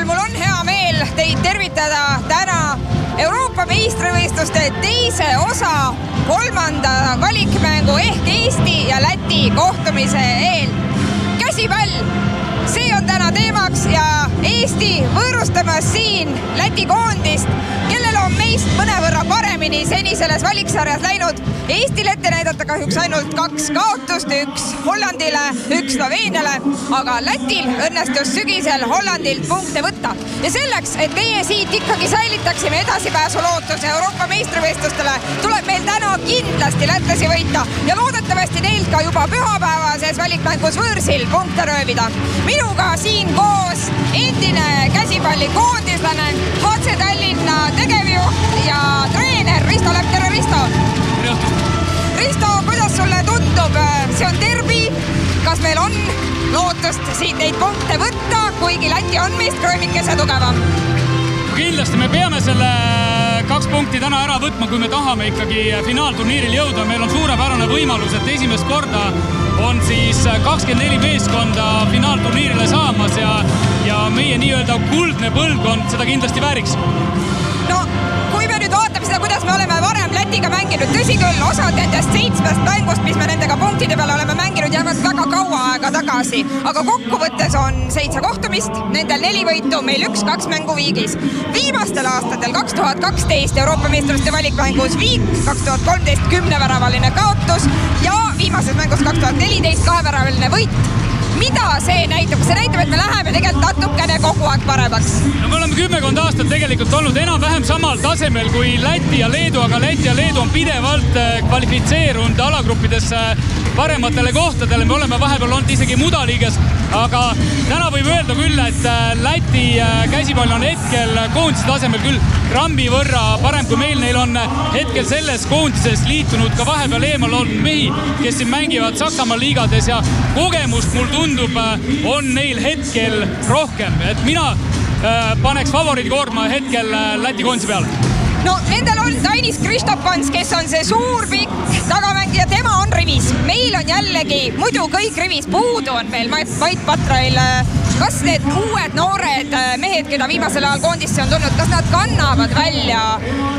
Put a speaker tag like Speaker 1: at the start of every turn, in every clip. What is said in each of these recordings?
Speaker 1: mul on hea meel teid tervitada täna Euroopa meistrivõistluste teise osa 3. valikmängu ehk Eesti ja Läti kohtumise eel. Käsipall, see on täna teemaks ja Eesti võõrustamas siin Läti koondist, kellel on meist mõnevõrra paremini seni selles valiksarjas läinud. Eestil ette näidata kahjuks ainult 2 kaotust, 1 Hollandile, 1 Sloveeniale, aga Lätil õnnestus sügisel Hollandilt punkte võtta. Ja selleks, et meie siit ikkagi säilitaksime edasipääsu lootuse Euroopa meistrivõistlustele, tuleb meil täna kindlasti lätlasi võita ja loodetavasti neilt ka juba pühapäevases valikmängus võõrsil punkte röövida. Minuga siin koos endine käsipallikoondislane, HC Tallinna tegevjuht ja treener Risto Läpp. Tere, Risto! Risto, kuidas sulle tundub? See on derbi. Kas meil on lootust siit neid punkte võtta, kuigi Läti on meist kröömikese tugevam?
Speaker 2: Kindlasti me peame selle 2 punkti täna ära võtma, kui me tahame ikkagi finaalturniiril jõuda. Meil on suurepärane võimalus, et esimest korda on siis 24 meeskonda finaalturniirile saamas ja meie nii-öelda kuldne põlvkond seda kindlasti vääriks.
Speaker 1: No, kui me nüüd vaatame seda, kuidas me oleme varem Lätiga mänginud, tõsi küll, osad nendest 7 mängust, mis me nendega punktide peale oleme mänginud, jäävad väga kaua aega tagasi, aga kokkuvõttes on 7 kohtumist, nendel 4 võitu, meil 1-2 mängu viigis. Viimastel aastatel 2012 Euroopa meistrivõistluste valikmängus viik, 2013 10-väravaline kaotus ja viimases mängus 2014 2-väravaline võit. Mida see näitab? See näitab, et me läheme tegelikult natukene kogu aeg paremaks.
Speaker 2: No, me oleme 10 aastat tegelikult olnud enam-vähem samal tasemel kui Läti ja Leedu, aga Läti ja Leedu on pidevalt kvalifitseerunud alagruppidesse parematele kohtadele. Me oleme vahepeal olnud isegi mudaliigas, aga täna võib öelda küll, et Läti käsipall on hetkel koondise tasemel küll rambi võrra parem kui meil. Neil on hetkel selles koondises liitunud ka vahepeal eemal olnud mehi, kes siin mängivad Saksamaa liigades ja kogemust mul tundub, on neil hetkel rohkem. Et mina paneks favoriidi koorma hetkel Läti koondise peale.
Speaker 1: No, nendel on Tainis Kristopans, kes on see suur pikk tagamängija, tema on rivis. Meil on jällegi, muidu kõik rivis, puudu on veel Mait Patrail. Kas need uued noored mehed, keda viimasel ajal koondisse on tulnud, kas nad kannavad välja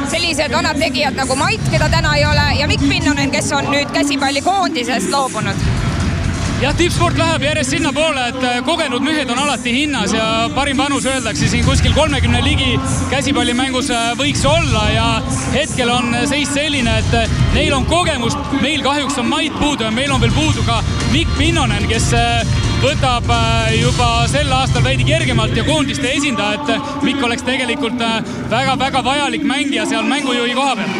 Speaker 1: sellised vanad tegijad nagu Mait, keda täna ei ole, ja Mikk Pinnonen, kes on nüüd käsipallikoondisest loobunud?
Speaker 2: Jah, tippsport läheb järjest sinna poole, et kogenud mehed on alati hinnas ja parim vanus öeldakse siin kuskil 30 ligi käsipallimängus võiks olla ja hetkel on seis selline, et neil on kogemust, meil kahjuks on Mait puudu ja meil on veel puudu ka Mikk Pinnonen, kes võtab juba sel aastal veidi kergemalt ja koondiste esindaja, et Mikk oleks tegelikult väga-väga vajalik mängija seal mängujuhi koha peal.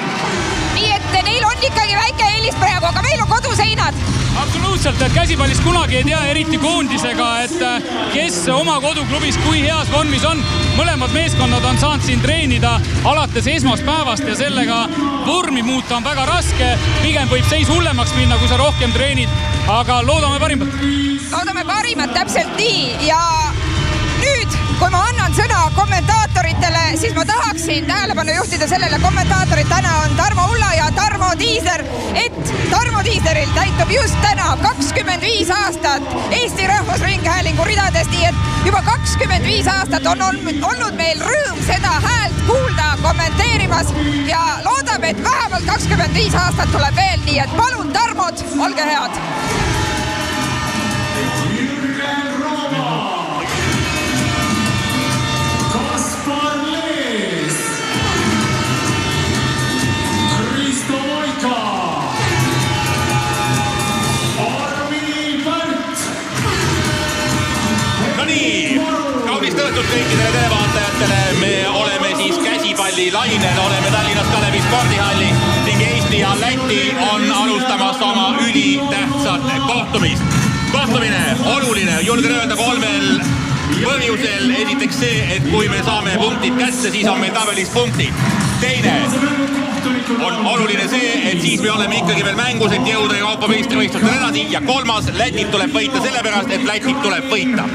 Speaker 1: Nii et neil on ikkagi väike eelis praegu, aga meil on koduseinad.
Speaker 2: Absoluutselt, et käsipallist kunagi ei tea, eriti koondisega, et kes oma koduklubis kui heas vormis on. Mõlemad meeskonnad on saanud siin treenida alates esmaspäevast ja sellega vormi muuta on väga raske. Pigem võib seis hullemaks minna, kui sa rohkem treenid, aga loodame parimat.
Speaker 1: Loodame parimat, täpselt nii. Ja nüüd, kui ma annan sõna kommentaatoritele, siis ma tahaksin tähelepanu juhtida sellele, kommentaatorid täna on Tarmo Ulla ja Tarmo Tiisler, et Tarmo Tiisleril täitub just täna 25 aastat Eesti Rahvusringhäälingu ridades, nii et juba 25 aastat on olnud meil rõõm seda häält kuulda kommenteerimas ja loodab, et vähemalt 25 aastat tuleb veel, nii et palun Tarmod, olge head!
Speaker 3: Kõikidele televaatajatele, me oleme siis käsipallilainel, oleme Tallinnas Kalevi spordihalli ning Eesti ja Läti on alustamas oma ülitähtsat kohtumist. Kohtumine oluline, julgen öelda 3 põhjusel. Esiteks see, et kui me saame punktid kätte, siis on meil tabelis punktid. Teine on oluline see, et siis me oleme ikkagi veel mängus, et jõuda Euroopa meistrivõistlustel edasi ja 3. Lätit tuleb võita sellepärast, et Lätit tuleb võita.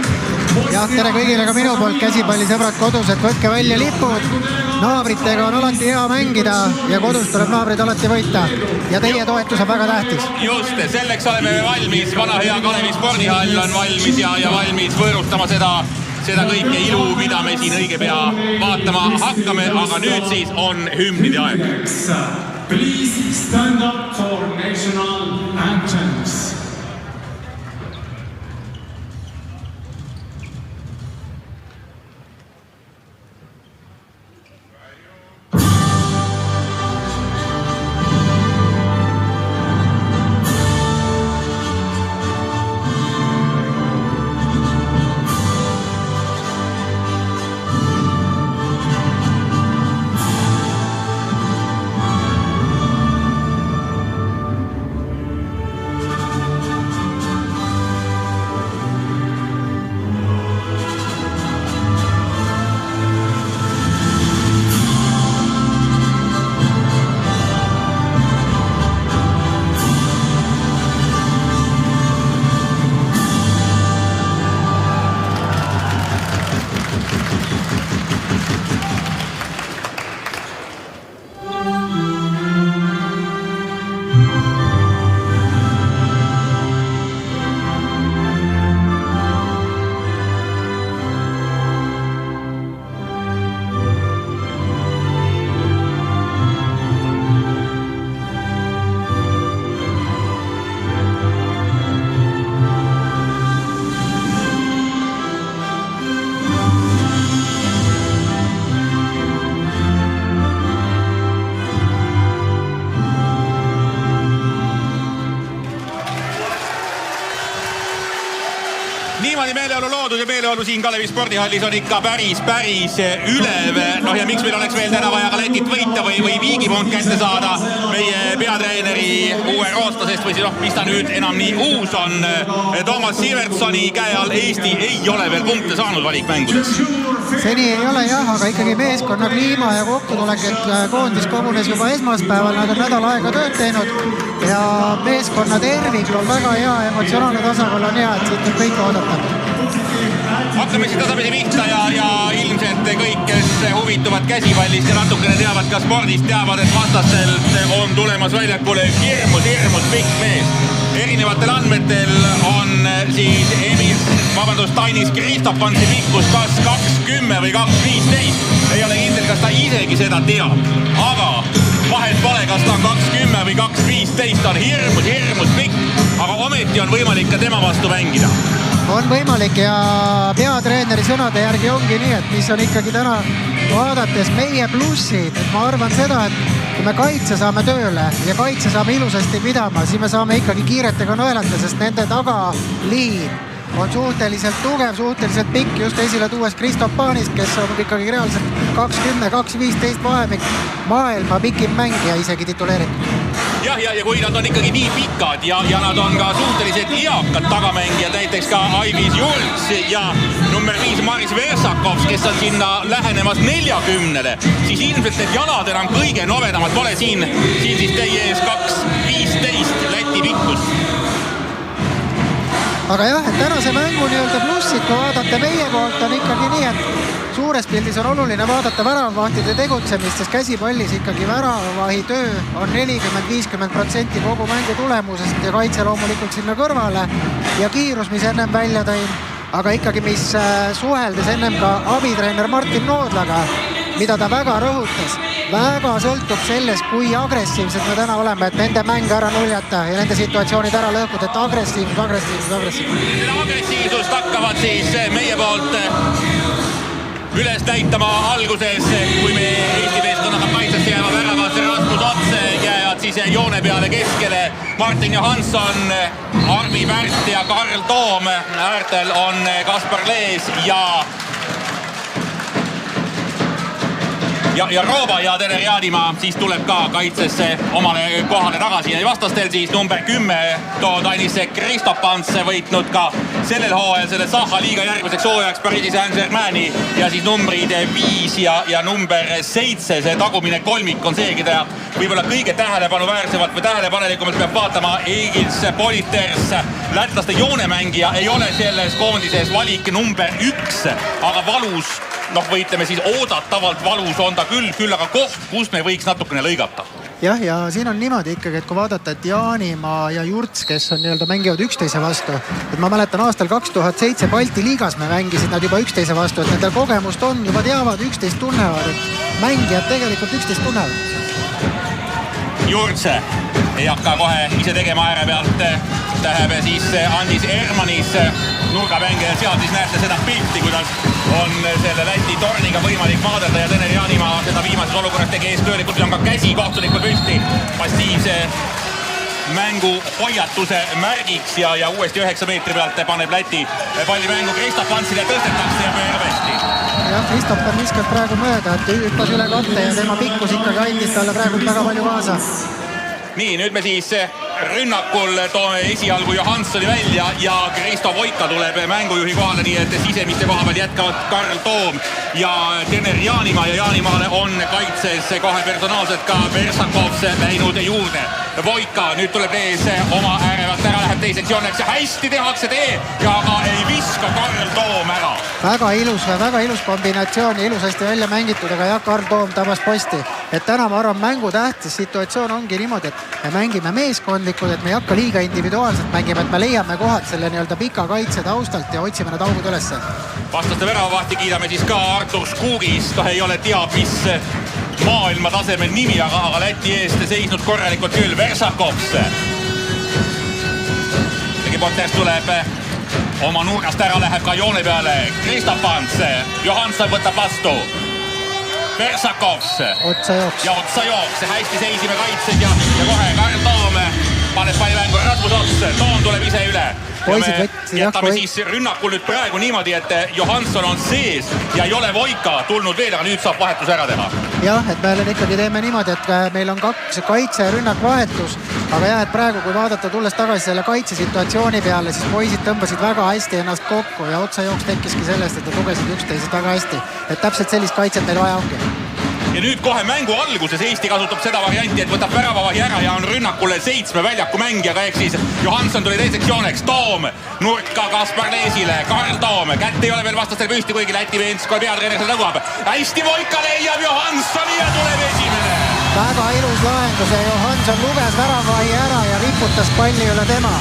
Speaker 4: Jah, tere kõigile ka minu poolt, käsipallisõbrad kodus, et võtke välja lipud. Naabritega on alati hea mängida ja kodus tuleb naabrid alati võita. Ja teie toetus on väga tähtis.
Speaker 3: Just, selleks oleme valmis. Vana hea Kalevi spordihall on valmis ja valmis võõrustama seda seda kõike ilu, mida me siin õige pea vaatama hakkame, aga nüüd siis on hümnide aeg.
Speaker 5: Please stand up for national anthems.
Speaker 3: Niimoodi meeleolu loodud ja meeleolu siin Kalevi spordihallis on ikka päris ülev. Noh ja miks meil oleks veel täna vaja ka Lätit võita või viigipont kätte saada meie peatreeneri uue roostasest või siis mis ta nüüd enam nii uus on. Toomas Sivertsoni käe all Eesti ei ole veel punkte saanud valikmängudes.
Speaker 4: Seni ei ole jah, aga ikkagi meeskonna kliima ja kokkutulek, et koondis kogunes juba esmaspäeval, nad on nädal aega tööd teinud ja meeskonna tervik on väga hea, emotsionaalne tasakaal on hea, et siit nüüd kõik oodata.
Speaker 3: Hakkame siis tasapisi pihta ja ilmselt kõik, kes huvituvad käsipallist ja natukene teavad ka spordist, teavad, et vastastelt on tulemas väljakule hirmus pikk mees. Erinevatel andmetel on siis Tainis Kristofansi pikkus kas 2.10 või 2.15. Ei ole kindel, kas ta isegi seda teab. Aga vahet pole, kas ta on 2.10 või 2.15. On hirmus pikk, aga ometi on võimalik ka tema vastu mängida.
Speaker 4: On võimalik ja peatreeneri sõnade järgi ongi nii, et mis on ikkagi täna vaadates meie plussid, et ma arvan seda, et kui me kaitse saame tööle ja kaitse saame ilusasti pidama, siis me saame ikkagi kiiretega nõelata, sest nende tagaliin on suhteliselt tugev, suhteliselt pikk, just esile tuues Kristofanist, kes on ikkagi reaalselt 2.10-2.15 vahemik maailma pikim mängija isegi tituleeritud.
Speaker 3: Ja kui nad on ikkagi nii pikad ja nad on ka suhteliselt eakad tagamängijad, näiteks ka Aivis Jults ja number 5 Maris Versakovs, kes on sinna lähenemas 40-le, siis ilmselt need jalad enam kõige novedamad pole siin siis teie ees 2.15 Läti pikkus.
Speaker 4: Aga jah, et tänase mängu nii-öelda plussid, kui vaadata meie poolt, on ikkagi nii, et suures pildis on oluline vaadata väravavahtide tegutsemist, sest käsipallis ikkagi väravavahi töö on 40-50% kogu mängu tulemusest ja kaitse loomulikult sinna kõrvale ja kiirus, mis ennem välja tõin, aga ikkagi mis suheldes ennem ka abitreener Martin Noodlaga, mida ta väga rõhutas, väga sõltub sellest, kui agressiivsed me täna oleme, et nende mäng ära nuljata ja nende situatsioonid ära lõhkuda, et agressiivsus.
Speaker 3: Agressiivsust hakkavad siis meie poolt üles näitama alguses, kui me Eesti meeskonnaga kaitsesse jääva väravasse Rasmus Otse jäävad siis joone peale keskele. Martin Johansson, Arvi Pärt ja Karl Toom. Äärtel on Kaspar Lees ja Rooba ja Tere Jaadimaa siis tuleb ka kaitsesse omale kohale tagasi ja vastastel siis number 10 Tainis Kristofans võitnud ka sellel hooajal selle Saha liiga järgmiseks hooajaks Pariisi Saint-Germaini ja siis numbrid 5 ja number 7, see tagumine kolmik on see, keda võib-olla kõige tähelepanuväärsemalt või tähelepanelikumalt peab vaatama Egils Politers. Lätlaste joonemängija ei ole selles koondises valik number 1, aga valus noh, või ütleme siis oodatavalt valus on ta küll aga koht, kus me võiks natukene lõigata.
Speaker 4: jah, ja siin on niimoodi ikkagi, et kui vaadata, et Jaanimaa ja Jurts, kes on nii-öelda mängivad üksteise vastu, et ma mäletan aastal 2007 Balti liigas me mängisid nad juba üksteise vastu, et nendel kogemust on, juba teavad, üksteist tunnevad, et mängijad tegelikult üksteist tunnevad.
Speaker 3: Jurts ei hakka kohe ise tegema ääre pealt, läheb siis Andis Ermanis nurgamängija, seal siis näete seda pilti, kuidas on selle Läti torniga võimalik maadelda ja Tener Jaanimaa seda viimases olukorras tegi eestöölikult, on ka käsi kohtunikul püsti passiivse mängu hoiatuse märgiks ja uuesti 9 meetri pealt paneb Läti palli mängu Kristof Pantsile, tõstetakse ja Pervesti.
Speaker 4: jah, Kristof on viskanud praegu mööda, et hüppas üle katte ja tema pikkus ikkagi andis talle praegu väga palju kaasa.
Speaker 3: Nii, nüüd me siis rünnakul toome esialgu Johanssoni välja ja Kristo Voika tuleb mängujuhi kohale, nii et sisemiste koha peal jätkavad Karl Toom ja Tener Jaanimaa ja Jaanimaale on kaitses kohe personaalselt ka Versakovs läinud juurde. Voika nüüd tuleb ees oma ääre pealt ära, läheb teiseks jooneks ja hästi tehakse tee ja ei viska Karl Toom ära.
Speaker 4: väga ilus kombinatsioon ja ilusasti välja mängitud, aga jah, Karl Toom tabas posti. Et täna ma arvan, mängu tähtis situatsioon ongi niimoodi, et me mängime meeskondlikud, et me ei hakka liiga individuaalselt mängima, et me leiame kohad selle nii-öelda pika kaitse taustalt ja otsime need augud ülesse.
Speaker 3: Vastaste väravavahti kiidame siis ka Artur Skugis, ei ole teab mis maailma tasemel nimi, aga Läti eest seisnud korralikult küll. Versakovs. Potters tuleb oma nurgast ära, läheb ka joone peale. Kristof Pants, Johansson võtab vastu. Versakovs.
Speaker 4: Otsajooks.
Speaker 3: Ja otsajooks. Hästi seisime kaitsed ja kohe Karl Toom paneb palli mängu Rasmus Ots. Toom tuleb ise üle. Ja me jätame siis rünnakul nüüd praegu niimoodi, et Johansson on sees ja ei ole Voika tulnud veel, aga nüüd saab vahetus ära teha.
Speaker 4: jah, et me ikkagi teeme niimoodi, et meil on 2 kaitse- ja rünnakvahetus, aga jah, et praegu kui vaadata, tulles tagasi selle kaitsesituatsiooni peale, siis poisid tõmbasid väga hästi ennast kokku ja otsajooks tekkiski sellest, et nad lugesid üksteisest väga hästi. Et täpselt sellist kaitset meil vaja ongi.
Speaker 3: Ja nüüd kohe mängu alguses Eesti kasutab seda varianti, et võtab väravavahi ära ja on rünnakule 7 väljaku mängijaga, ehk siis Johansson tuli teiseks jooneks, Toom nurka Kaspar Leesile, Karl Toom, kätt ei ole veel vastastel püsti, kuigi Läti Venskoja peatreener seda nõuab. Hästi Voika leiab Johanssoni ja tuleb esimene.
Speaker 4: Väga ilus lahendus ja Johansson luges väravavahi ära ja riputas palli üle tema.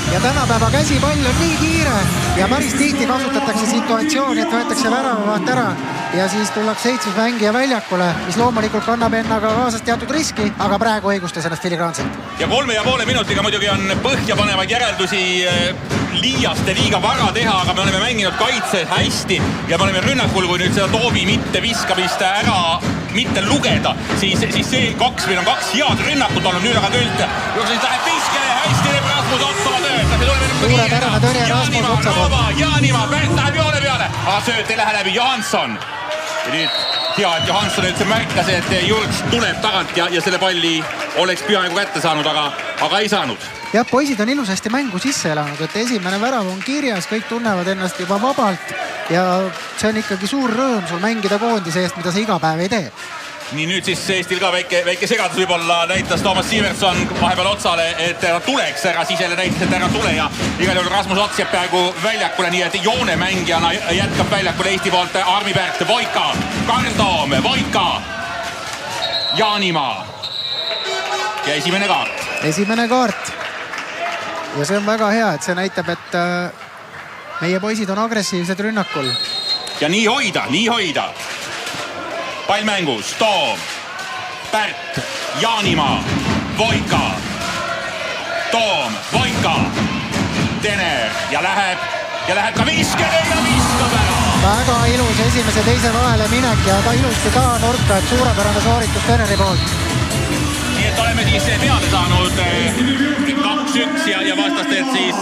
Speaker 4: Ja tänapäeva käsipall on nii kiire ja päris tihti kasutatakse situatsiooni, et võetakse väravavaht ära ja siis tullakse 7 mängija väljakule, mis loomulikult kannab ennaga kaasas teatud riski, aga praegu õigustas ennast filigraanselt.
Speaker 3: Ja 3,5 minutiga muidugi on põhjapanevaid järeldusi liiaste liiga vara teha, aga me oleme mänginud kaitse hästi ja me oleme rünnakul, kui nüüd seda Toomi mitte viskamist ära mitte lugeda, siis see meil on 2 head rünnakut olnud nüüd aga küll. Siis läheb viskele, hästi teeb Rasmus Ots oma tööd.
Speaker 4: Suurepärane tõrje Rasmus Otsa poolt.
Speaker 3: Jaanimaa, Pärt läheb joone peale, aga sööt ei lähe läbi Johansson. Ja nüüd hea, et Johansson üldse märkas, et Jurts tuleb tagant ja selle palli oleks peaaegu kätte saanud, aga ei saanud.
Speaker 4: jah, poisid on ilusasti mängu sisse elanud, et esimene värav on kirjas, kõik tunnevad ennast juba vabalt ja see on ikkagi suur rõõm sul mängida koondise eest, mida sa iga päev ei tee.
Speaker 3: Nii, nüüd siis Eestil ka väike segadus võib-olla näitas Toomas Siivertson vahepeal Otsale, et ta tuleks ära, Sisele näitas, et ära tule ja igal juhul Rasmus Ots jääb peaaegu väljakule, nii et joonemängijana jätkab väljakule Eesti poolt Armi Pärt, Voika, Karl Toom, Voika, Jaanimaa ja esimene kaart.
Speaker 4: Esimene kaart. Ja see on väga hea, et see näitab, et meie poisid on agressiivsed rünnakul.
Speaker 3: Ja nii hoida. Pall mängus, Toom, Pärt, Jaanimaa, Voika, Toom, Voika, Tener ja läheb ka viskele ja viskab ära.
Speaker 4: Väga ilus esimese teise vahele minek ja ta ilusti ka nurka, et suurepärane sooritus Teneri poolt.
Speaker 3: Nii et oleme siis peale saanud 2-1 ja vastastelt siis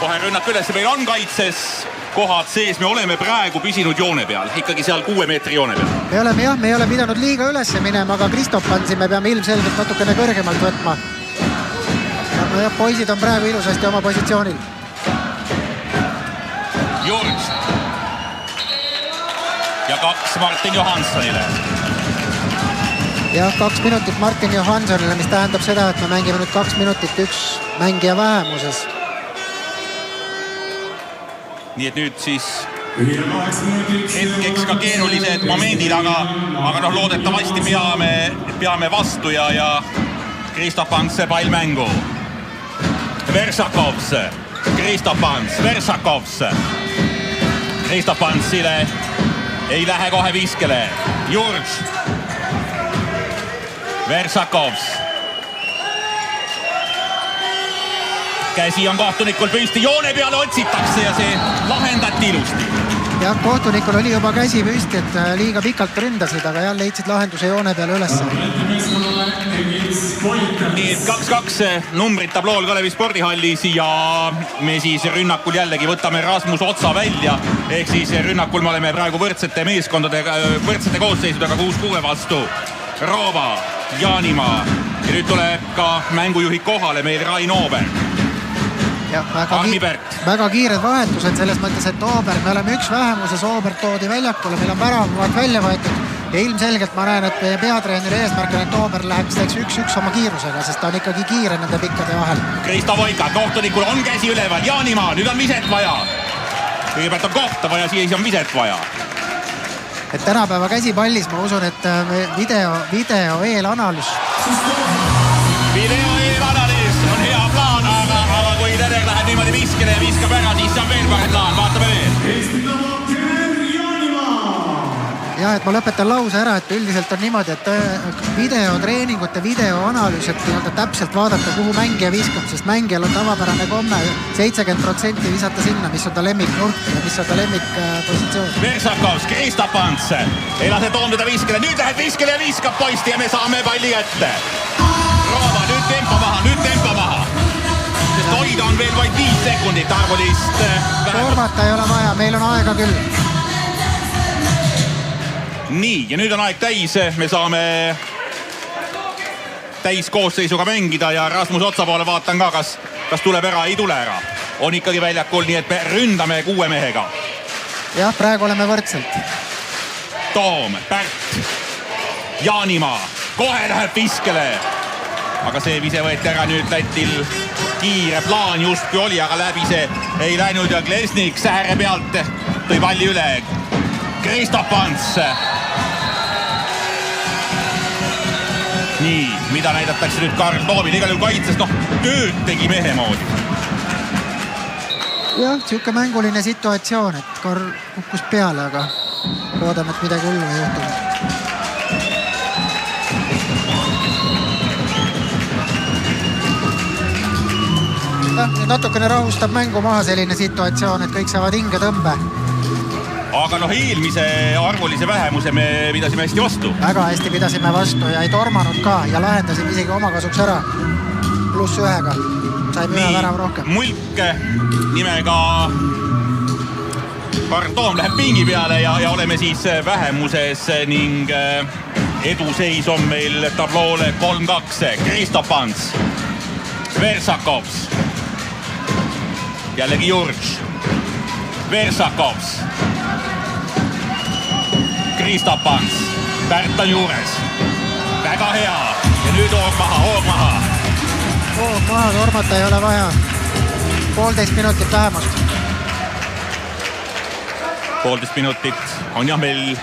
Speaker 3: kohe rünnak üles. Meil on kaitses kohad sees, me oleme praegu püsinud joone peal, ikkagi seal 6 meetri joone peal.
Speaker 4: Me ei ole pidanud liiga ülesse minema, aga Kristof Pansi me peame ilmselgelt natukene kõrgemalt võtma. No jah, poisid on praegu ilusasti oma positsioonil.
Speaker 3: Jurts. Ja 2 Martin Johanssonile.
Speaker 4: Jah, 2 minutit Martin Johanssonile, mis tähendab seda, et me mängime nüüd 2 minutit 1 mängija vähemuses.
Speaker 3: Nii et nüüd siis hetkeks ka keerulised momendid, aga noh, loodetavasti peame vastu ja Kristof Pants pall mängu. Versakovs, Kristof Pants, Versakovs. Kristof Pantsile ei lähe kohe viskele. Jurš. Versakovs. Käsi on kohtunikul püsti, joone peale otsitakse ja see lahendati ilusti.
Speaker 4: Ja kohtunikul oli juba käsi püsti, et liiga pikalt ründasid, aga jah, leidsid lahenduse joone peale üles.
Speaker 3: Nii et 2-2 numbrid tablool Kalevi spordihallis ja me siis rünnakul jällegi võtame Rasmus Otsa välja. Ehk siis rünnakul me oleme praegu võrdsete meeskondadega, võrdsete koosseisudega 6-6 vastu. Roova, Jaanimaa ja nüüd tuleb ka mängujuhi kohale meil Rain Ooberg.
Speaker 4: Ja, väga kiired vahetused selles mõttes, et Ooberg, me oleme üks vähemuses, Ooberg toodi väljakule, meil on väravavad välja võetud ja ilmselgelt ma näen, et meie peatreeneri eesmärk on, et Ooberg läheks 1-1 oma kiirusega, sest ta on ikkagi kiire nende pikkade vahel.
Speaker 3: Kristo Voika, kohtunikul on käsi üleval, Jaanimaa, nüüd on viset vaja. Kõigepealt on kohta vaja, siis on viset vaja.
Speaker 4: Et tänapäeva käsipallis ma usun, et video eelanalüüs.
Speaker 3: Video eelanalüüs on hea plaan, aga kui Terek läheb niimoodi viskele ja viskab ära, siis on veel parem plaan, vaatame veel.
Speaker 4: Jah, et ma lõpetan lause ära, et üldiselt on niimoodi, et videotreeningute videoanalüüs, et täpselt vaadata, kuhu mängija viskab, sest mängijal on tavapärane komme 70% visata sinna, mis on ta lemmiknurk ja mis on ta lemmikpositsioon.
Speaker 3: Versakovs, Kristof Pants, ei lase toonduda viskele, nüüd läheb viskele ja viskab poisti ja me saame palli kätte. Roova, nüüd tempo maha. Sest hoida on veel vaid 5 sekundit arvulist.
Speaker 4: Tormata ei ole vaja, meil on aega küll.
Speaker 3: Nii, ja nüüd on aeg täis, me saame täiskoosseisuga mängida ja Rasmus Otsa poole vaatan ka, kas tuleb ära, ei tule ära. On ikkagi väljakul, nii et me ründame 6 mehega.
Speaker 4: Jah, praegu oleme võrdselt.
Speaker 3: Toom, Pärt, Jaanimaa, kohe läheb viskele. Aga see vise võeti ära nüüd Lätil. Kiire plaan just kui oli, aga läbi see ei läinud ja Klesnik sääre pealt tõi palli üle. Kristof Pants. Nii, mida näidatakse nüüd Karl Toomil, igal juhul kaitses, tööd tegi mehe moodi.
Speaker 4: Jah, siuke mänguline situatsioon, et Karl kukkus peale, aga loodame, et midagi hullu ei juhtunud. Natukene rahustab mängu maha selline situatsioon, et kõik saavad hinge tõmbe.
Speaker 3: Aga eelmise arvulise vähemuse me pidasime hästi vastu.
Speaker 4: Väga hästi pidasime vastu ja ei tormanud ka ja lahendasime isegi oma kasuks ära. +1-ga. Saime ühe värav rohkem.
Speaker 3: Mulk nimega Karl Toom läheb pingi peale ja oleme siis vähemuses ning eduseis on meil tabloole 3-2. Kristof Pants, Versakovs, jällegi Jurš, Versakovs, Kristof Pants, Pärt on juures. Väga hea. Ja nüüd hoog maha.
Speaker 4: Hoog maha, tormata ei ole vaja. 1,5 minutit vähemust.
Speaker 3: 1,5 minutit on jah meil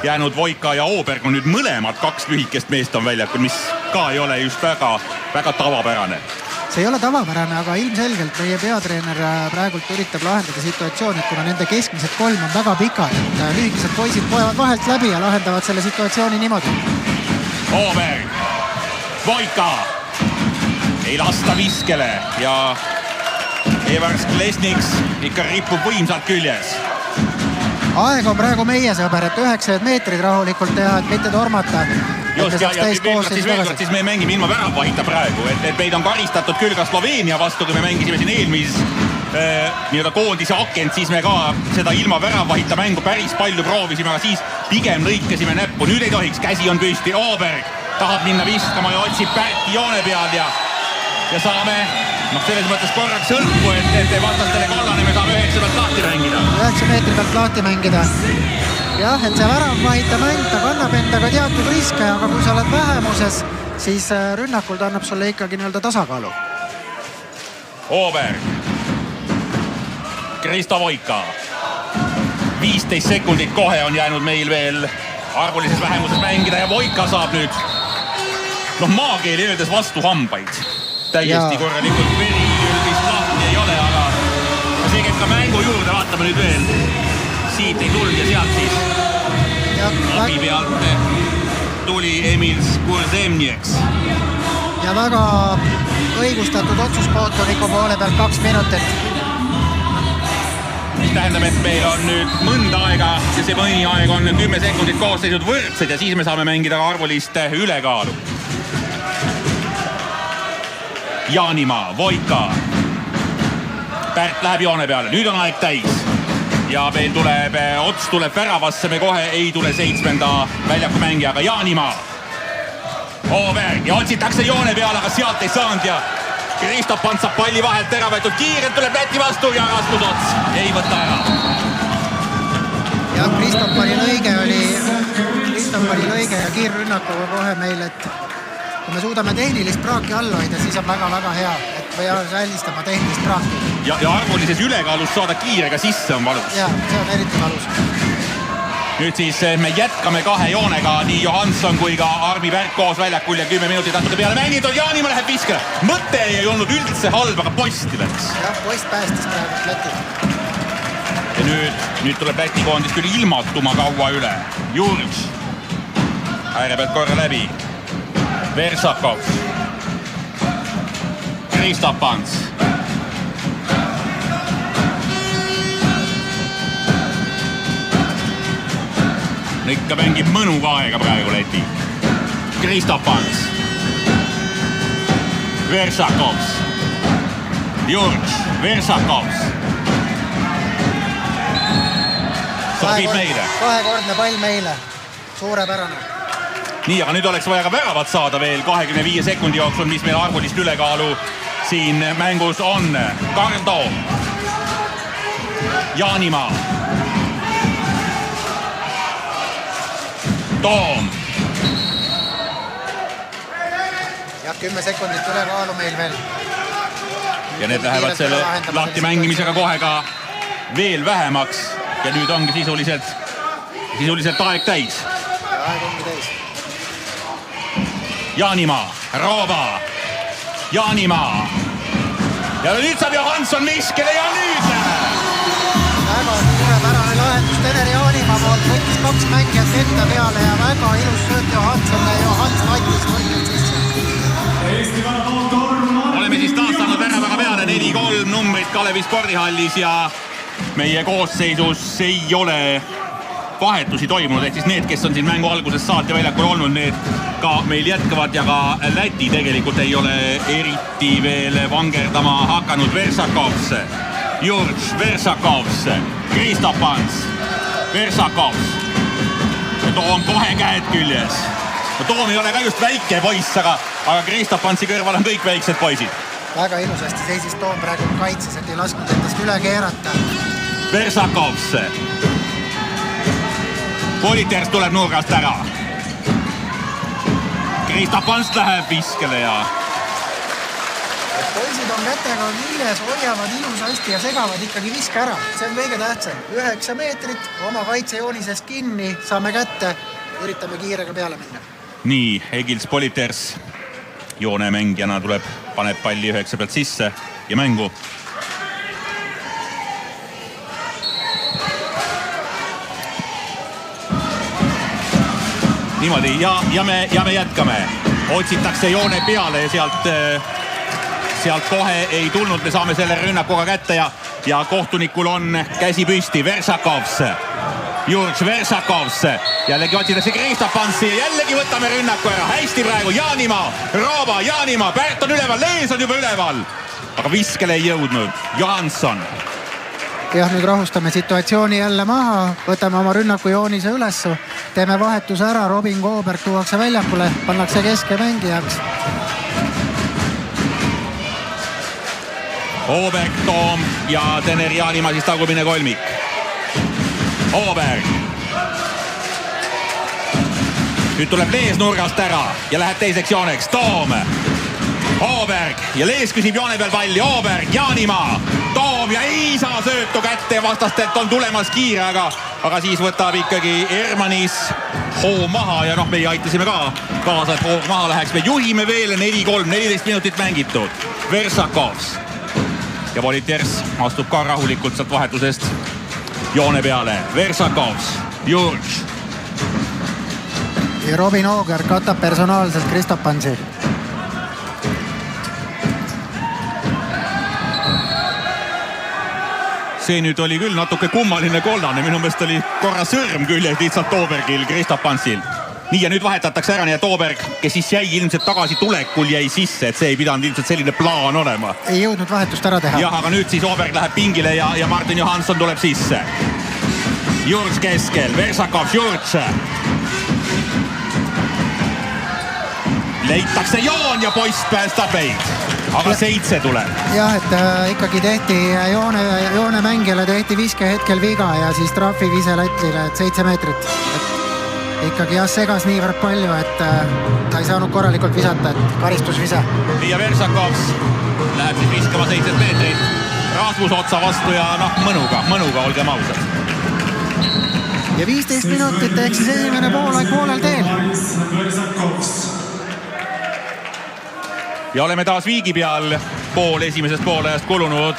Speaker 3: jäänud. Voika ja Ooberg on nüüd mõlemad 2 lühikest meest on väljakul, mis ka ei ole just väga tavapärane.
Speaker 4: See ei ole tavapärane, aga ilmselgelt meie peatreener praegult üritab lahendada situatsiooni, et kuna nende keskmised 3 on väga pikad, et lühikesed poisid poevad vahelt läbi ja lahendavad selle situatsiooni niimoodi.
Speaker 3: Ooberg, Voika, ei lasta viskele ja Evers Klesniks ikka ripub võimsalt küljes.
Speaker 4: Aeg on praegu meie sõber, et 9 meetrid rahulikult teha, et mitte tormata.
Speaker 3: Just, ja siis me mängime ilma väravvahita praegu, et meid on karistatud küll ka Sloveenia vastu, kui me mängisime siin eelmises koondise akent, siis me ka seda ilma väravvahita mängu päris palju proovisime, aga siis pigem lõikasime näppu. Nüüd ei tohiks, käsi on püsti, Ooberg tahab minna viskama ja otsib Pärti joone peal ja saame selles mõttes korraks hõlpu, et vastastele kollane me saame 9 pealt lahti mängida.
Speaker 4: 9 meetri pealt lahti mängida. Jah, et see väravvahita mäng, ta kannab endaga teatud riske, aga kui sa oled vähemuses, siis rünnakul ta annab sulle ikkagi tasakaalu.
Speaker 3: Ooberg, Kristo Voika, 15 sekundit kohe on jäänud meil veel arvulises vähemuses mängida ja Voika saab nüüd maakeeli öeldes vastu hambaid. Täiesti korralikult veri vist lahti ei ole, aga see käib ka mängu juurde, vaatame nüüd veel. Siit ei tulnud ja sealt siis abi pealt tuli Emil Skurzemnieks.
Speaker 4: Ja väga õigustatud otsus kohtuniku poole pealt 2 minutit.
Speaker 3: Mis tähendab, et meil on nüüd mõnda aega ja see mõni aeg on 10 sekundit koosseisud võrdsed ja siis me saame mängida arvulist ülekaalu. Jaanimaa, Voika. Pärt läheb joone peale, nüüd on aeg täis. Ja meil tuleb, ots tuleb väravasse, me kohe ei tule 7. väljaku mängijaga Jaanimaa. Ooberg ja otsitakse joone peale, aga sealt ei saanud ja Kristof Pants saab palli vahelt ära võetud, kiirelt tuleb Läti vastu ja Rasmus Ots ei võta ära.
Speaker 4: Ja Kristof oli lõige ja kiirrünnakuga kohe meil, et kui me suudame tehnilist praaki all hoida, siis on väga-väga hea, et või säilistama tehnilist praaki.
Speaker 3: Ja arvulises ülekaalus saada kiirega sisse on valus.
Speaker 4: Ja, see on eriti valus.
Speaker 3: Nüüd siis me jätkame 2 joonega, nii Johansson kui ka Armi Pärk koos väljakul ja 10 minutit natuke peale mängitud. Jaanimaa läheb viskele. Mõte ei olnud üldse halb, aga posti läks.
Speaker 4: Jah, post päästis praegu Läti.
Speaker 3: Ja nüüd tuleb Läti koondis küll ilmatuma kaua üle. Jurč. Ääre pealt korra läbi. Versakov. Kristof Pants. Ikka mängib mõnuga aega praegu Läti. Kristof Pants. Versakovs. Jurč. Versakovs. Sobib meile.
Speaker 4: Kahekordne pall meile. Suurepärane.
Speaker 3: Nii, aga nüüd oleks vaja ka väravat saada veel 25 sekundi jooksul, mis meil arvulist ülekaalu siin mängus on. Kardo. Jaanimaa. Toom.
Speaker 4: Ja 10 sekundit ülekaalu meil veel.
Speaker 3: Ja need lähevad selle lahti mängimisega kohe ka veel vähemaks. Ja nüüd ongi sisuliselt aeg täis.
Speaker 4: Aeg ongi täis.
Speaker 3: Jaanimaa, Rooba. Jaanimaa. Ja nüüd saab Johansson viskele ja nüüd läheb.
Speaker 4: Väga suurepärane lahendus Teneri Jaanimaa poolt, võttis 2 mängijat enda peale ja väga ilus sööt Johanssonile ja Johansson aitis võrkelt sisse.
Speaker 3: Oleme siis taas saanud väravaga peale 4-3 numbrit Kalevi spordihallis ja meie koosseisus ei ole vahetusi toimunud, ehk siis need, kes on siin mängu algusest saati väljakul olnud, need ka meil jätkavad ja ka Läti tegelikult ei ole eriti veel vangerdama hakanud. Versakovs, Jurč, Versakovs, Kristof Pants, Versakovs. Toom kohe käed küljes. Toom ei ole ka just väike poiss, aga Kristof Pantsi kõrval on kõik väiksed poisid.
Speaker 4: Väga ilusasti seisis Toom praegu kaitses, et ei lasknud endast üle keerata.
Speaker 3: Versakovs. Politers tuleb nurgast ära. Kristof Pants läheb viskele ja...
Speaker 4: Poisid on kätega küljes, hoiavad ilusasti ja segavad ikkagi viske ära. See on kõige tähtsam. 9 meetrit, oma kaitsejoonisest kinni, saame kätte, üritame kiirega peale minna.
Speaker 3: Nii, Egils Politers joonemängijana tuleb, paneb palli 9 pealt sisse ja mängu. Niimoodi, ja me jätkame. Otsitakse joone peale ja sealt kohe ei tulnud. Me saame selle rünnakuga kätte ja kohtunikul on käsi püsti. Versakovs, Jurč Versakovs. Jällegi otsitakse Kristof Pantsi ja jällegi võtame rünnaku ära. Hästi praegu Jaanimaa, Rooba, Jaanimaa. Pärt on üleval, Lees on juba üleval. Aga viskele ei jõudnud. Johansson.
Speaker 4: Jah, nüüd rahustame situatsiooni jälle maha, võtame oma rünnakujoonise üles, teeme vahetuse ära, Robin Gooberg tuuakse väljakule, pannakse keske mängijaks.
Speaker 3: Ooberg, Toom ja Teneri Jaanimaa siis tagumine kolmik. Ooberg. Nüüd tuleb Lees nurgast ära ja läheb teiseks jooneks. Toom. Ooberg ja Lees küsib joone peal palli. Ooberg, Jaanimaa, Toom ja ei saa söötu kätte. Vastastelt on tulemas kiire, aga siis võtab ikkagi Ermanis hoo maha ja meie aitasime ka kaasa, et hoo maha läheks. Me juhime veel 4-3, 14 minutit mängitud. Versakovs ja Voliters astub ka rahulikult sealt vahetusest joone peale. Versakovs, Jurš.
Speaker 4: Ja Robin Ooger katab personaalselt Kristopansi.
Speaker 3: See nüüd oli küll natuke kummaline kollane. Minu meelest oli korra sõrm küljes lihtsalt Oobergil, Kristopansil. Nii ja nüüd vahetatakse ära, nii et Ooberg, kes siis jäi ilmselt tagasi tulekul, jäi sisse, et see ei pidanud ilmselt selline plaan olema.
Speaker 4: Ei jõudnud vahetust ära teha.
Speaker 3: Jah, aga nüüd siis Ooberg läheb pingile ja Martin Johansson tuleb sisse. Jurš keskel, Versakovs, Jurš. Leitakse joon ja poiss päästab meid. Aga 7 tuleb.
Speaker 4: Jah, et ikkagi tehti joone mängijale tehti viske hetkel viga ja siis trahvi vise Lätlile, et 7 meetrit. Et ikkagi jah, segas niivõrd palju, et ta ei saanud korralikult visata, et karistusvise.
Speaker 3: Ja Versakovs läheb siis viskama 7 meetrit. Rasmus otsa vastu ja mõnuga, olgem ausad.
Speaker 4: Ja 15 minutit ehk siis esimene poolel teel.
Speaker 3: Ja oleme taas viigi peal. Pool esimesest poolajast kulunud.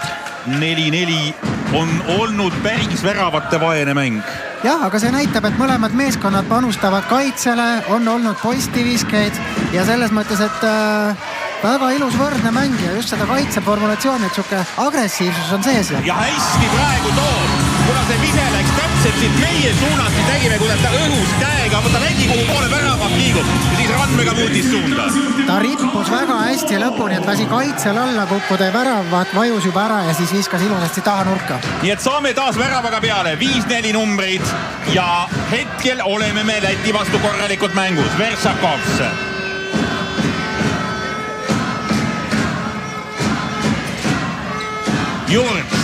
Speaker 3: 4-4 on olnud päris väravate vaene mäng.
Speaker 4: Jah, aga see näitab, et mõlemad meeskonnad panustavad kaitsele, on olnud postiviskeid ja selles mõttes, et väga ilus võrdne mäng ja just seda kaitseformulatsiooni, et siuke agressiivsus on sees.
Speaker 3: Ja hästi praegu Toom, kuna see vise läks täpselt siit meie suunas, siis nägime, kuidas ta õhus käega, ta nägi, kuhu poole väravat liigub ja siis Randmega muutis suunda.
Speaker 4: Ta rippus väga hästi lõpuni, et lasi kaitsel alla kukkuda ja väravat vajus juba ära ja siis viskas ilusasti taha nurka.
Speaker 3: Nii et saame taas väravaga peale, 5-4 numbrid ja hetkel oleme me Läti vastu korralikult mängus. Versakovs. Jurč.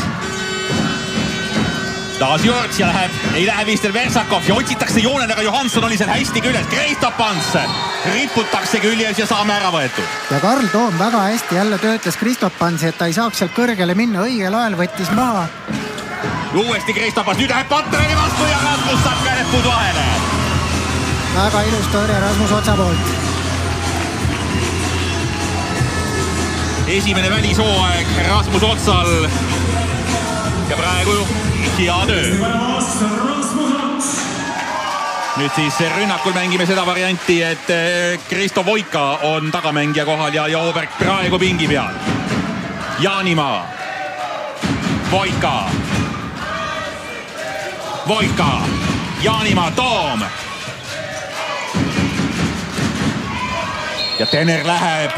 Speaker 3: Taas Jurč ja ei lähe vist Versakovs ja otsitakse joonel, aga Johansson oli seal hästi küljes. Kristopans riputakse küljes ja saame ära võetud.
Speaker 4: Ja Karl Toom väga hästi jälle töötas Kristopansi, et ta ei saaks sealt kõrgele minna. Õigel ajal võttis maha.
Speaker 3: Uuesti Kristopans, nüüd läheb Pantrani vastu ja Rasmus saab kälepud vahele.
Speaker 4: Väga ilus tõrje Rasmus otsa poolt.
Speaker 3: Esimene välishooaeg Rasmus otsal ja praegu hea töö. Nüüd siis rünnakul mängime seda varianti, et Kristo Voika on tagamängija kohal ja Ooberg praegu pingi peal. Jaanimaa. Voika. Jaanimaa, Toom. Ja Tener läheb,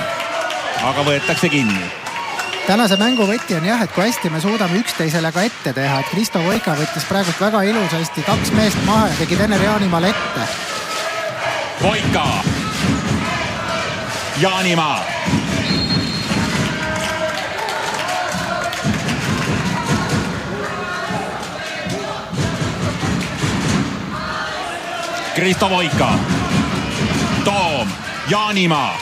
Speaker 3: aga võetakse kinni.
Speaker 4: Tänase mängu võti on jah, et kui hästi me suudame üksteisele ka ette teha, et Kristo Voika võttis praegu väga ilusasti 2 meest maha ja tegi Tener Jaanimaale ette.
Speaker 3: Voika. Jaanimaa. Kristo Voika. Toom. Jaanimaa.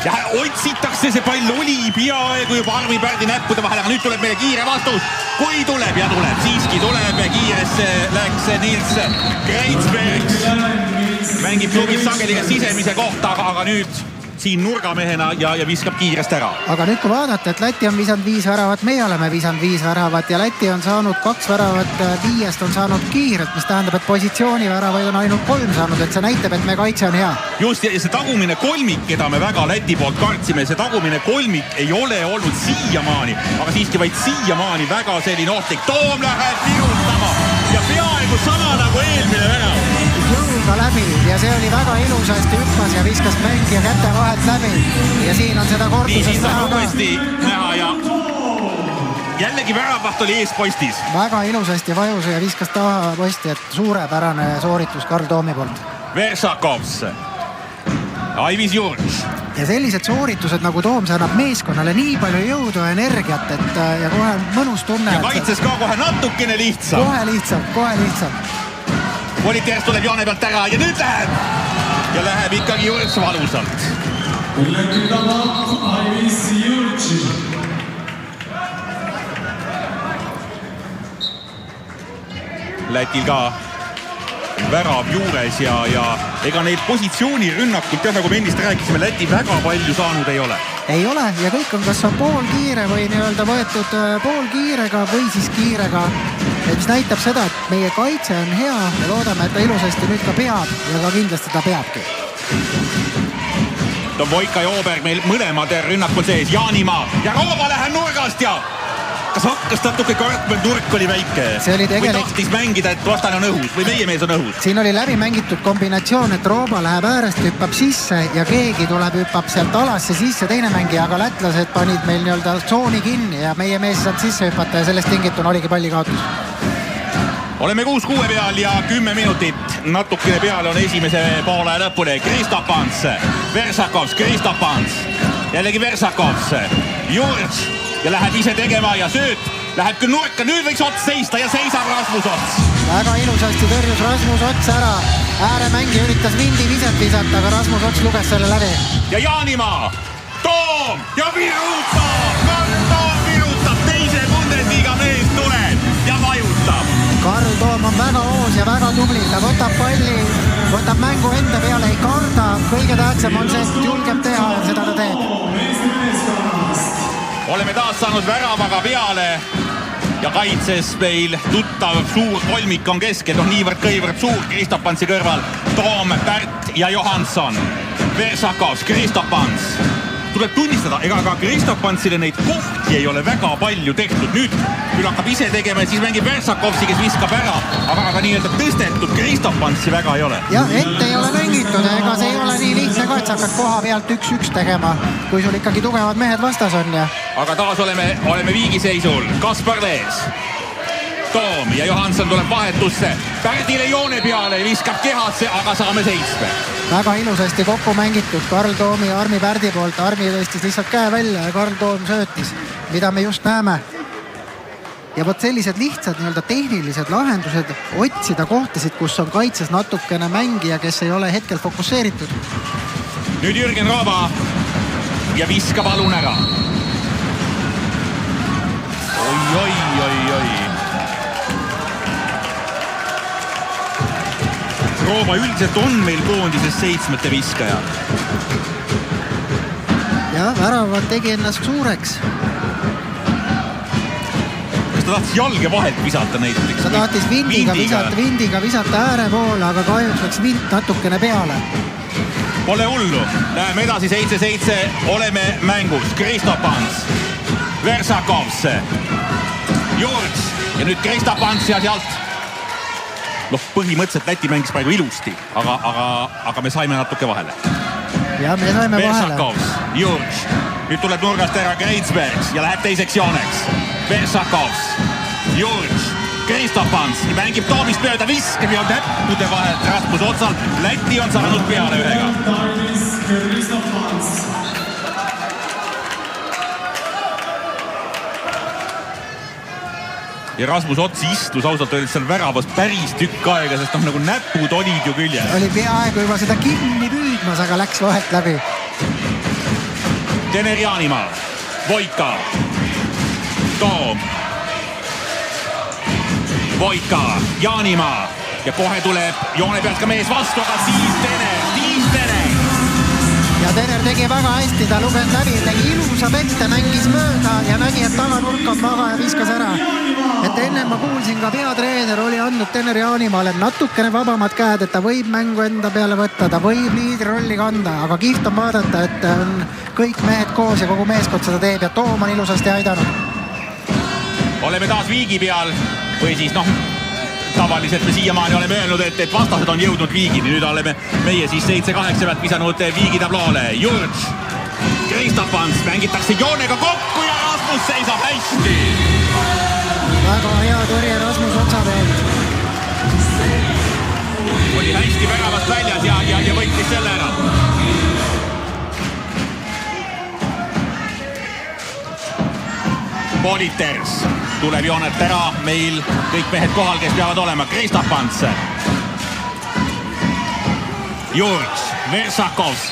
Speaker 3: Ja otsitakse, see pall oli peaaegu juba Arvi Pärdi näppude vahel, aga nüüd tuleb meile kiire vastus. Kui tuleb ja tuleb, siiski tuleb ja kiiresse läks Nils Kreitsberg. Mängib klubis sageli ka sisemise kohta, aga nüüd siin nurgamehena ja viskab kiirest ära.
Speaker 4: Aga nüüd kui vaadata, et Läti on visanud 5 väravat, meie oleme visanud 5 väravat ja Läti on saanud 2 väravat 5 on saanud kiirelt, mis tähendab, et positsiooniväravaid on ainult 3 saanud, et see näitab, et me kaitse on hea.
Speaker 3: Just, ja see tagumine kolmik, keda me väga Läti poolt kartsime, see tagumine kolmik ei ole olnud siiamaani, aga siiski vaid siiamaani väga selline ohtlik. Toom läheb virutama ja peaaegu sama nagu eelmine värav.
Speaker 4: Jõuga läbi ja see oli väga ilusasti hüppas ja viskas mängija käte vahelt läbi ja siin on seda kordusest näha ka.
Speaker 3: Uuesti näha ja jällegi väravaht oli ees postis.
Speaker 4: Väga ilusasti vajus ja viskas taha posti, et suurepärane sooritus Karl Toomi poolt.
Speaker 3: Versakovs. Aivis Jurč.
Speaker 4: Ja sellised sooritused nagu Toom, see annab meeskonnale nii palju jõudu ja energiat, et ja kohe mõnus tunne.
Speaker 3: Ja kaitses ka kohe natukene lihtsam.
Speaker 4: Kohe lihtsam.
Speaker 3: Voliters tuleb joone pealt ära ja nüüd läheb. Ja läheb ikkagi Jurč valusalt.
Speaker 5: Läti tabab Aivis Jurtši.
Speaker 3: Lätil ka värav juures ja ega neid positsioonirünnakult, nagu me ennist rääkisime, Läti väga palju saanud ei ole.
Speaker 4: Ei ole ja kõik on kas on poolkiire või nii-öelda võetud poolkiirega või siis kiirega. Mis näitab seda, et meie kaitse on hea ja loodame, et ta ilusasti nüüd ka peab ja ka kindlasti ta peabki.
Speaker 3: Voika ja Oberg meil mõlemad rünnakul sees. Jaanimaa ja Rooba läheb nurgast ja kas hakkas natuke kartma, nurk oli väike? Või tahtis mängida, et vastane on õhus või meie mees on õhus?
Speaker 4: Siin oli läbi mängitud kombinatsioon, et Rooba läheb äärest, hüppab sisse ja keegi tuleb, hüppab sealt alasse sisse teine mängija, aga lätlased panid meil nii-öelda tsooni kinni ja meie mees saad sisse hüppata ja sellest tingituna oligi pallikaotus.
Speaker 3: Oleme 6-6 peal ja 10 minutit natukene peale on esimese poole lõpuni. Kristopans, Versakovs, Kristopans, jällegi Versakovs, Jurts ja läheb ise tegema ja sööt läheb küll nurka, nüüd võiks Ots seista ja seisab Rasmus Ots.
Speaker 4: Väga ilusasti tõrjus Rasmus Ots ära. Ääremängi üritas vindi viset visata, aga Rasmus Ots luges selle läbi.
Speaker 3: Ja Jaanimaa, Toom ja virutab! Toom virutab, teise Bundesliga mees tuleb ja vajutab.
Speaker 4: Karl Toom on väga hoos ja väga tubli, ta võtab palli, võtab mängu enda peale, ei karda, kõige tähtsam on see, et julgeb teha ja seda ta teeb.
Speaker 3: Oleme taas saanud väravaga peale ja kaitses meil tuttav suur kolmik on keskel, niivõrd kõivõrd suur Kristopansi kõrval. Toom, Pärt ja Johansson, Versakovs, Kristopans. Tuleb tunnistada, ega ka Kristopansile neid kohti ei ole väga palju tehtud. Nüüd küll hakkab ise tegema ja siis mängib Versakovsi, kes viskab ära, aga nii-öelda tõstetud Kristopansi väga ei ole.
Speaker 4: Ja ette ei ole mängitud, ega see ei ole nii lihtne ka, et sa hakkad koha pealt 1-1 tegema, kui sul ikkagi tugevad mehed vastas on. Ja.
Speaker 3: Aga taas oleme viigiseisul. Kaspar Lees, Toom ja Johansson tuleb vahetusse. Pärdile joone peale viskab kehasse, aga saame 7.
Speaker 4: Väga ilusasti kokku mängitud Karl Toomi ja Armi Pärdi poolt. Armi tõstis lihtsalt käe välja ja Karl Toom söötis, mida me just näeme. Ja võt sellised lihtsad nii-öelda tehnilised lahendused otsida kohtasid, kus on kaitses natukene mängija, kes ei ole hetkel fokusseeritud.
Speaker 3: Nüüd Jürgen Rooba ja viskab alun ära. Oi. Rooba üldiselt on meil koondises 7. viskaja.
Speaker 4: Ja väravad tegi ennast suureks.
Speaker 3: Kas ta tahtis jalge vahelt visata näiteks?
Speaker 4: Ta tahtis vindiga visata ääre poole, aga kahjuks läks vint natukene peale.
Speaker 3: Pole hullu. Läheme edasi 7-7. Oleme mängus. Kristopans, Versakovs, Jurts ja nüüd Kristopans ja sealt. Põhimõtteliselt Läti mängis praegu ilusti, aga me saime natuke vahele.
Speaker 4: Ja me saime vahele.
Speaker 3: Versakovs, Jurts. Nüüd tuleb nurgast ära Greitsbergs ja läheb teiseks jooneks. Versakovs, Jurts, Kristopans mängib Toomist mööda, viskab ja näppude vahelt Rasmus Otsalt. Läti on saanud peale ühega. Ja Rasmus Ots istus ausalt öeldes seal väravast päris tükk aega, sest nagu näpud olid ju küljes.
Speaker 4: Oli peaaegu juba seda kinni püüdmas, aga läks vahelt läbi.
Speaker 3: Tener Jaanimaa, Voika, Toom, Voika, Jaanimaa ja kohe tuleb joone pealt ka mees vastu, aga siis Tener.
Speaker 4: Ja Tener tegi väga hästi, ta luges läbi, tegi ilusa pette, mängis mööda ja nägi, et taganurk on maga ja viskas ära. Et enne ma kuulsin ka peatreener oli andnud Tener Jaanimaale natukene vabamad käed, et ta võib mängu enda peale võtta, ta võib liidrirolli kanda, aga kihvt on vaadata, et on kõik mehed koos ja kogu meeskond seda teeb ja Toom on ilusasti aidanud.
Speaker 3: Oleme taas viigi peal või siis tavaliselt me siiamaani oleme öelnud, et vastased on jõudnud viigini. Nüüd oleme meie siis 7-8 pealt visanud viigi tabloole. Jurts, Kristopans mängitakse joonega kokku ja Rasmus seisab hästi.
Speaker 4: Väga hea tõrje Rasmus Otsa pealt.
Speaker 3: Oli hästi väravast väljas ja võitis selle ära. Politers tuleb joonet ära, meil kõik mehed kohal, kes peavad olema. Kristopans, Jurts, Versakovs,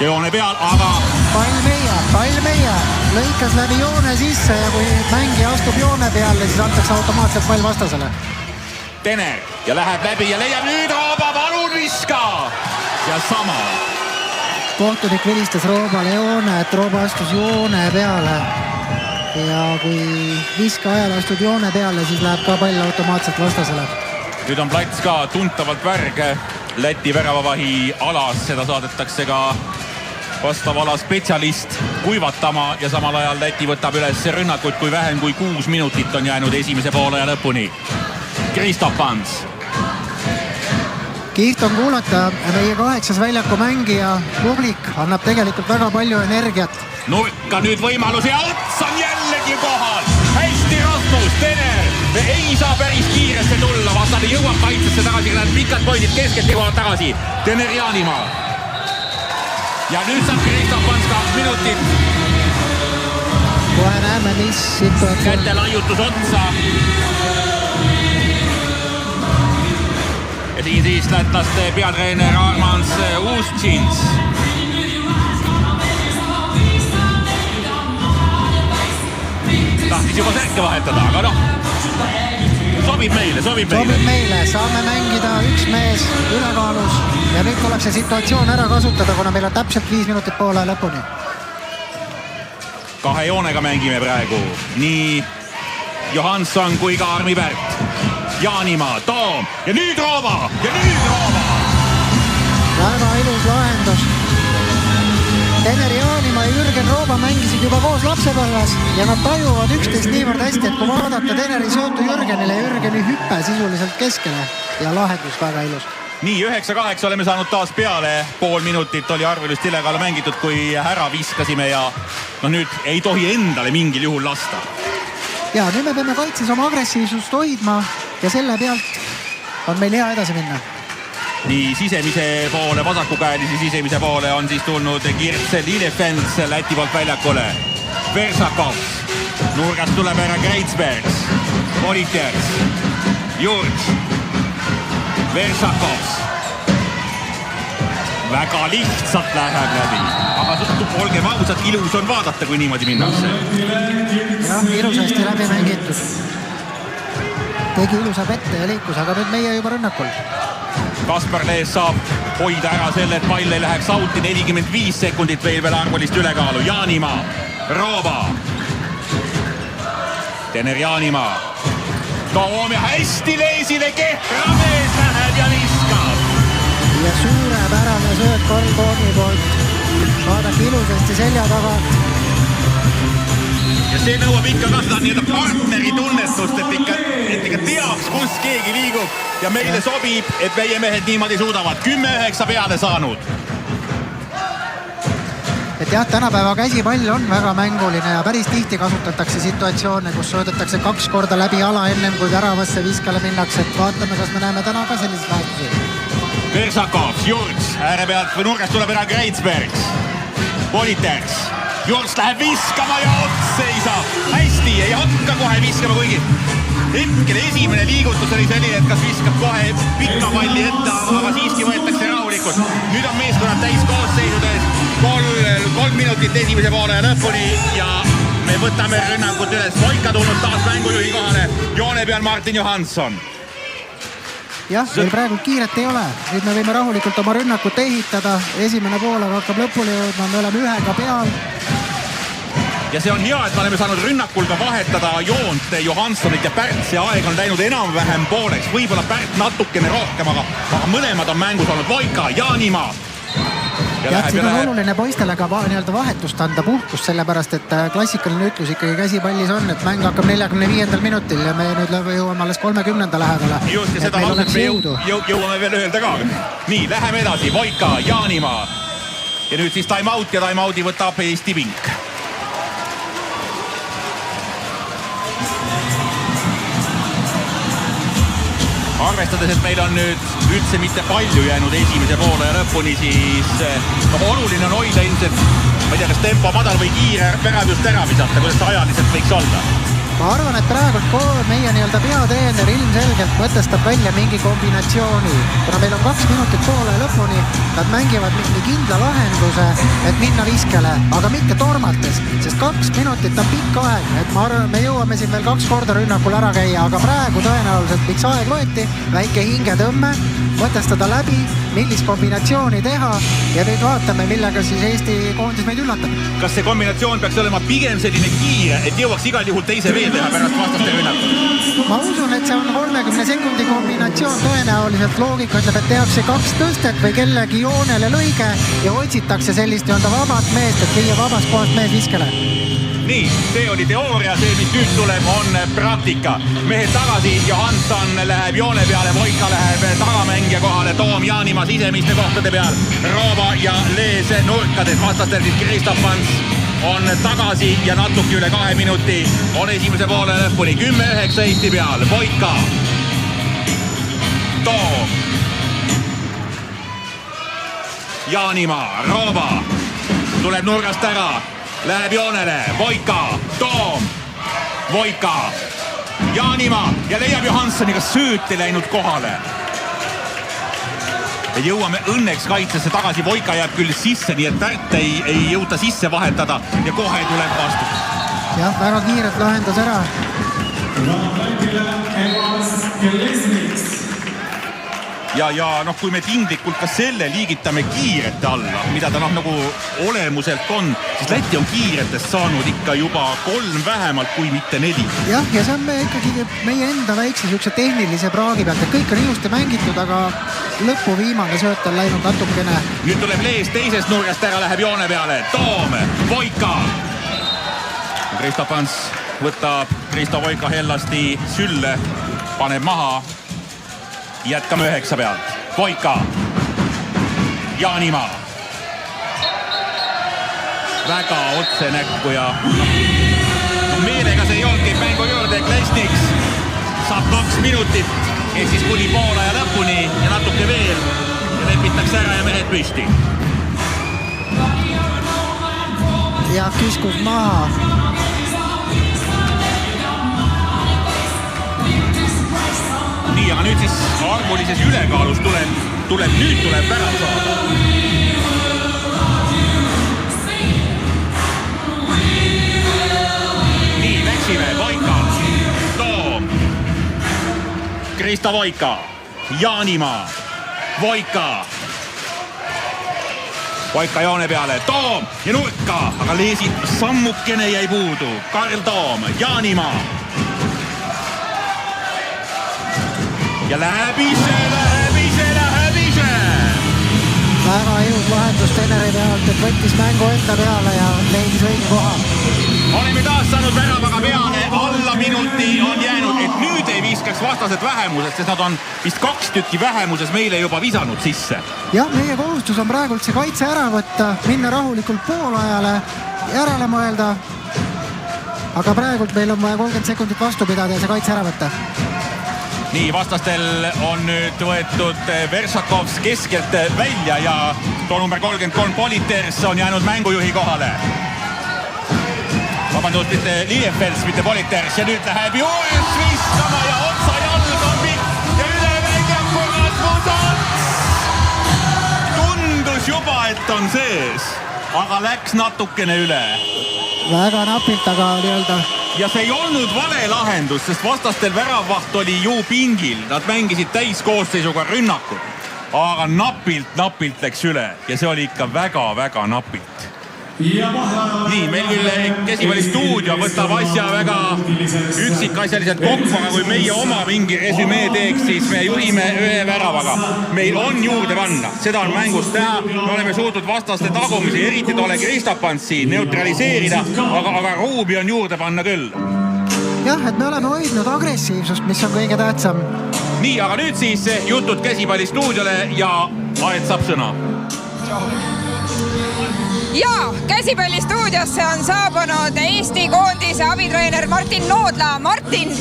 Speaker 3: joone peal, aga
Speaker 4: pall meie, lõikas läbi joone sisse ja kui mängija astub joone peale, siis antakse automaatselt pall vastasele.
Speaker 3: Tener ja läheb läbi ja leiab nüüd Rooba, palun viska! Ja sama.
Speaker 4: Kohtunik vilistas Roobale joone, et Rooba astus joone peale. Ja kui viska ajal astud joone peale, siis läheb ka pall automaatselt vastasele.
Speaker 3: Nüüd on plats ka tuntavalt värge Läti väravavahi alas, seda saadetakse ka vastav ala spetsialist kuivatama ja samal ajal Läti võtab üles rünnakuid, kui vähem kui 6 minutit on jäänud esimese poole ja lõpuni. Kristof Pans.
Speaker 4: Kihvt on kuulata, meie 8. väljaku mängija publik annab tegelikult väga palju energiat.
Speaker 3: Nurka nüüd võimalus ja Ots on jällegi kohal. Hästi Rasmus, Tener ei saa päris kiiresti tulla, vastane jõuab kaitsesse tagasi, läheb pikad poisid keskelt jõuavad tagasi. Tener Jaanimaa. Ja nüüd saab Kristof Pans 2 minutit.
Speaker 4: Kohe näeme, mis situatsioon.
Speaker 3: Käte laiutus otsa. Ja siin siis lätlaste peatreener Armand Uustšins. Tahtis juba särke vahetada, aga noh, sobib meile.
Speaker 4: Saame mängida üks mees ülekaalus ja nüüd tuleb see situatsioon ära kasutada, kuna meil on täpselt 5 minutit poole lõpuni.
Speaker 3: 2 joonega mängime praegu, nii Johansson kui ka Armi Pärt. Jaanimaa, Toom ja nüüd Rooba!
Speaker 4: Väga ilus lahendus. Tener Jaanimaa ja Jürgen Rooba mängisid juba koos lapsepõlves ja nad tajuvad üksteist niivõrd hästi, et kui vaadata Teneri söötu Jürgenile, Jürgeni hüppe sisuliselt keskele ja lahendus väga ilus.
Speaker 3: Nii, 9-8 oleme saanud taas peale, pool minutit oli arvelust ülekaalu mängitud, kui ära viskasime ja nüüd ei tohi endale mingil juhul lasta.
Speaker 4: Ja nüüd me peame kaitses oma agressiivsust hoidma ja selle pealt on meil hea edasi minna.
Speaker 3: Nii sisemise poole, vasakukäelisi sisemise poole on siis tulnud Kirtse Lillefens Läti poolt väljakule. Versakovs, nurgast tuleb ära Greitsbergs, Politjers, Jurč, Versakovs. Väga lihtsalt läheb läbi, aga olgem ausad, ilus on vaadata, kui niimoodi minnakse.
Speaker 4: Jah, ilusasti läbi mängitud. Tegi ilusa pette ja liikus, aga nüüd meie juba rünnakul.
Speaker 3: Kaspar Lees saab hoida ära selle, et pall ei läheks auti, 45 sekundit veel arvulist ülekaalu. Jaanimaa, Rooba. Tener Jaanimaa. Toom ja hästi Leesile kehra mees läheb ja viskab.
Speaker 4: Ja suurepärane sööt Karl Toomi poolt. Vaadake ilusasti selja tagant.
Speaker 3: Ja see nõuab ikka ka seda nii-öelda partneri tunnetust, et ikka teaks, kus keegi liigub. Ja meile sobib, et meie mehed niimoodi suudavad. 10-9 peale saanud.
Speaker 4: Et jah, tänapäeva käsipall on väga mänguline ja päris tihti kasutatakse situatsioone, kus söödetakse 2 korda läbi ala ennem, kui väravasse viskale minnakse. Et vaatame, kas me näeme täna ka sellises väärtusi.
Speaker 3: Versakov, Jurts, ääre pealt või nurgast tuleb ära Greitsbergs. Politers. Jurts läheb viskama ja Ots seisab. Hästi, ei hakka kohe viskama, kuigi hetkel esimene liigutus oli selline, et kas viskab kohe pikka palli ette, aga siiski võetakse rahulikult. Nüüd on meeskonnad täis koosseisudes 3 minutit esimese poole lõpuni ja me võtame rünnakut üles. Voika tulnud taas mängujuhi kohale. Joone peal Martin Johansson.
Speaker 4: Jah, meil praegu kiiret ei ole. Nüüd me võime rahulikult oma rünnakut ehitada. Esimene poolega hakkab lõpuni jõudma, me oleme 1 peal.
Speaker 3: Ja see on hea, et me oleme saanud rünnakul ka vahetada joont Johanssonit ja Pärt. See aeg on läinud enam-vähem pooleks. Võib-olla Pärt natukene rohkem, aga mõlemad on mängus olnud. Voika, Jaanimaa.
Speaker 4: Jah, siin on oluline poistele ka nii-öelda vahetust anda, puhkust, sellepärast et klassikaline ütlus ikkagi käsipallis on, et mäng hakkab 45. minutil ja me nüüd jõuame alles 30. lähedale.
Speaker 3: Just, ja seda lauset me jõuame veel öelda ka. Nii, läheme edasi. Voika, Jaanimaa. Ja nüüd siis time out ja time outi võtab Eesti Pink. Arvestades, et meil on nüüd üldse mitte palju jäänud esimese poole ja lõpuni, siis oluline on hoida ilmselt, ma ei tea, kas tempo madal või kiire värav just ära visata, kuidas see ajaliselt võiks olla?
Speaker 4: Ma arvan, et praegu meie nii-öelda peatreener ilmselgelt mõtestab välja mingi kombinatsiooni. Kuna meil on 2 minutit poole lõpuni, nad mängivad mingi kindla lahenduse, et minna viskele, aga mitte tormates, sest 2 minutit on pikk aeg, et ma arvan, me jõuame siin veel 2 korda rünnakul ära käia, aga praegu tõenäoliselt miks aeg võeti, väike hingetõmme, mõtestada läbi, millist kombinatsiooni teha ja nüüd vaatame, millega siis Eesti koondis meid üllatab.
Speaker 3: Kas see kombinatsioon peaks olema pigem selline kiire, et jõuaks igal juhul teise veel teha pärast vastaste rünnakut?
Speaker 4: Ma usun, et see on 30 sekundi kombinatsioon, tõenäoliselt loogika ütleb, et tehakse 2 tõstet või kellegi joonele lõige ja otsitakse sellist vabat meest, et viia vabast kohast mees viskele.
Speaker 3: Nii, see oli teooria, see mis nüüd tuleb on praktika. Mehed tagasi, Johansson läheb joone peale, Voika läheb tagamängija kohale, Toom Jaanimaa sisemiste kohtade peal, Rooba ja Lees nurkades, vastastel siis Kristofans on tagasi ja natuke üle 2 minuti on esimese poole lõpuni, 10-9 Eesti peal, Voika, Toom, Jaanimaa, Rooba tuleb nurgast ära, läheb joonele, Voika, Toom, Voika, Jaanimaa ja leiab Johanssoniga sööti läinud kohale. Ja jõuame õnneks kaitsesse tagasi, Voika jääb küll sisse, nii et Pärt ei jõuta sisse vahetada ja kohe tuleb vastu.
Speaker 4: Jah, väga kiirelt lahendas ära.
Speaker 3: Ja kui me tinglikult ka selle liigitame kiirete alla, mida ta nagu olemuselt on, siis Läti on kiiretest saanud ikka juba 3 vähemalt kui mitte 4.
Speaker 4: Jah, ja see on ikkagi meie enda väikse sükse tehnilise praagi pealt, et kõik on ilusti mängitud, aga lõpu viimane sööt on läinud natukene.
Speaker 3: Nüüd tuleb Lees teisest nurgast ära, läheb joone peale, Toom, Voika. Kristofans võtab Kristo Voika hellasti sülle, paneb maha. Jätkame 9 pealt. Voika. Jaanimaa. Väga otse näkku ja meelega see ei olnudki mängu juurde. Klesniks saab 2 minutit ehk siis kuni poolaja lõpuni ja natuke veel ja lepitakse ära ja mehed püsti.
Speaker 4: Ja kiskus maha.
Speaker 3: Nii, aga nüüd siis arvulises ülekaalus tuleb värav saada. Nii, läksime, Voika, Toom, Kristo Voika, Jaanimaa, Voika, Voika joone peale, Toom ja nurka, aga Leesid sammukene jäi puudu, Karl Toom, Jaanimaa. Ja läheb ise.
Speaker 4: Väga ilus vahendus Teneri pealt, et võttis mängu enda peale ja leidis õige koha.
Speaker 3: Oleme taas saanud väravaga peale, alla minuti on jäänud, et nüüd ei viskaks vastased vähemused, sest nad on vist 2 tükki vähemuses meile juba visanud sisse.
Speaker 4: Jah, meie kohustus on praegult see kaitse ära võtta, minna rahulikult poolajale, järele mõelda. Aga praegult meil on vaja 30 sekundit vastu pidada ja see kaitse ära võtta.
Speaker 3: Nii, vastastel on nüüd võetud Veršakovs keskelt välja ja too number 33 Politers on jäänud mängujuhi kohale. Vabandust, mitte Liefels, mitte Politers ja nüüd läheb juures viskama ja otsa jalg on pikk ja üle väljaku Rasmus Ants. Tundus juba, et on sees, aga läks natukene üle.
Speaker 4: Väga napilt, aga nii-öelda.
Speaker 3: Ja see ei olnud vale lahendus, sest vastastel väravvaht oli ju pingil. Nad mängisid täiskoosseisuga rünnakut, aga napilt läks üle ja see oli ikka väga napilt. Nii, meil küll Käsipalli stuudio võtab asja väga üksikasjaliselt kokku, aga kui meie oma mingi resümee teeks, siis me juhime 1 väravaga. Meil on juurde panna, seda on mängust teha, me oleme suutnud vastaste tagumisi, eriti tolle Kristofantsi neutraliseerida, aga ruumi on juurde panna küll.
Speaker 4: Jah, et me oleme hoidnud agressiivsust, mis on kõige tähtsam.
Speaker 3: Nii, aga nüüd siis jutud Käsipalli stuudiole ja Aet saab sõna.
Speaker 1: Ja Käsipalli stuudiosse on saabunud Eesti koondise abitreener Martin Noodla. Martin,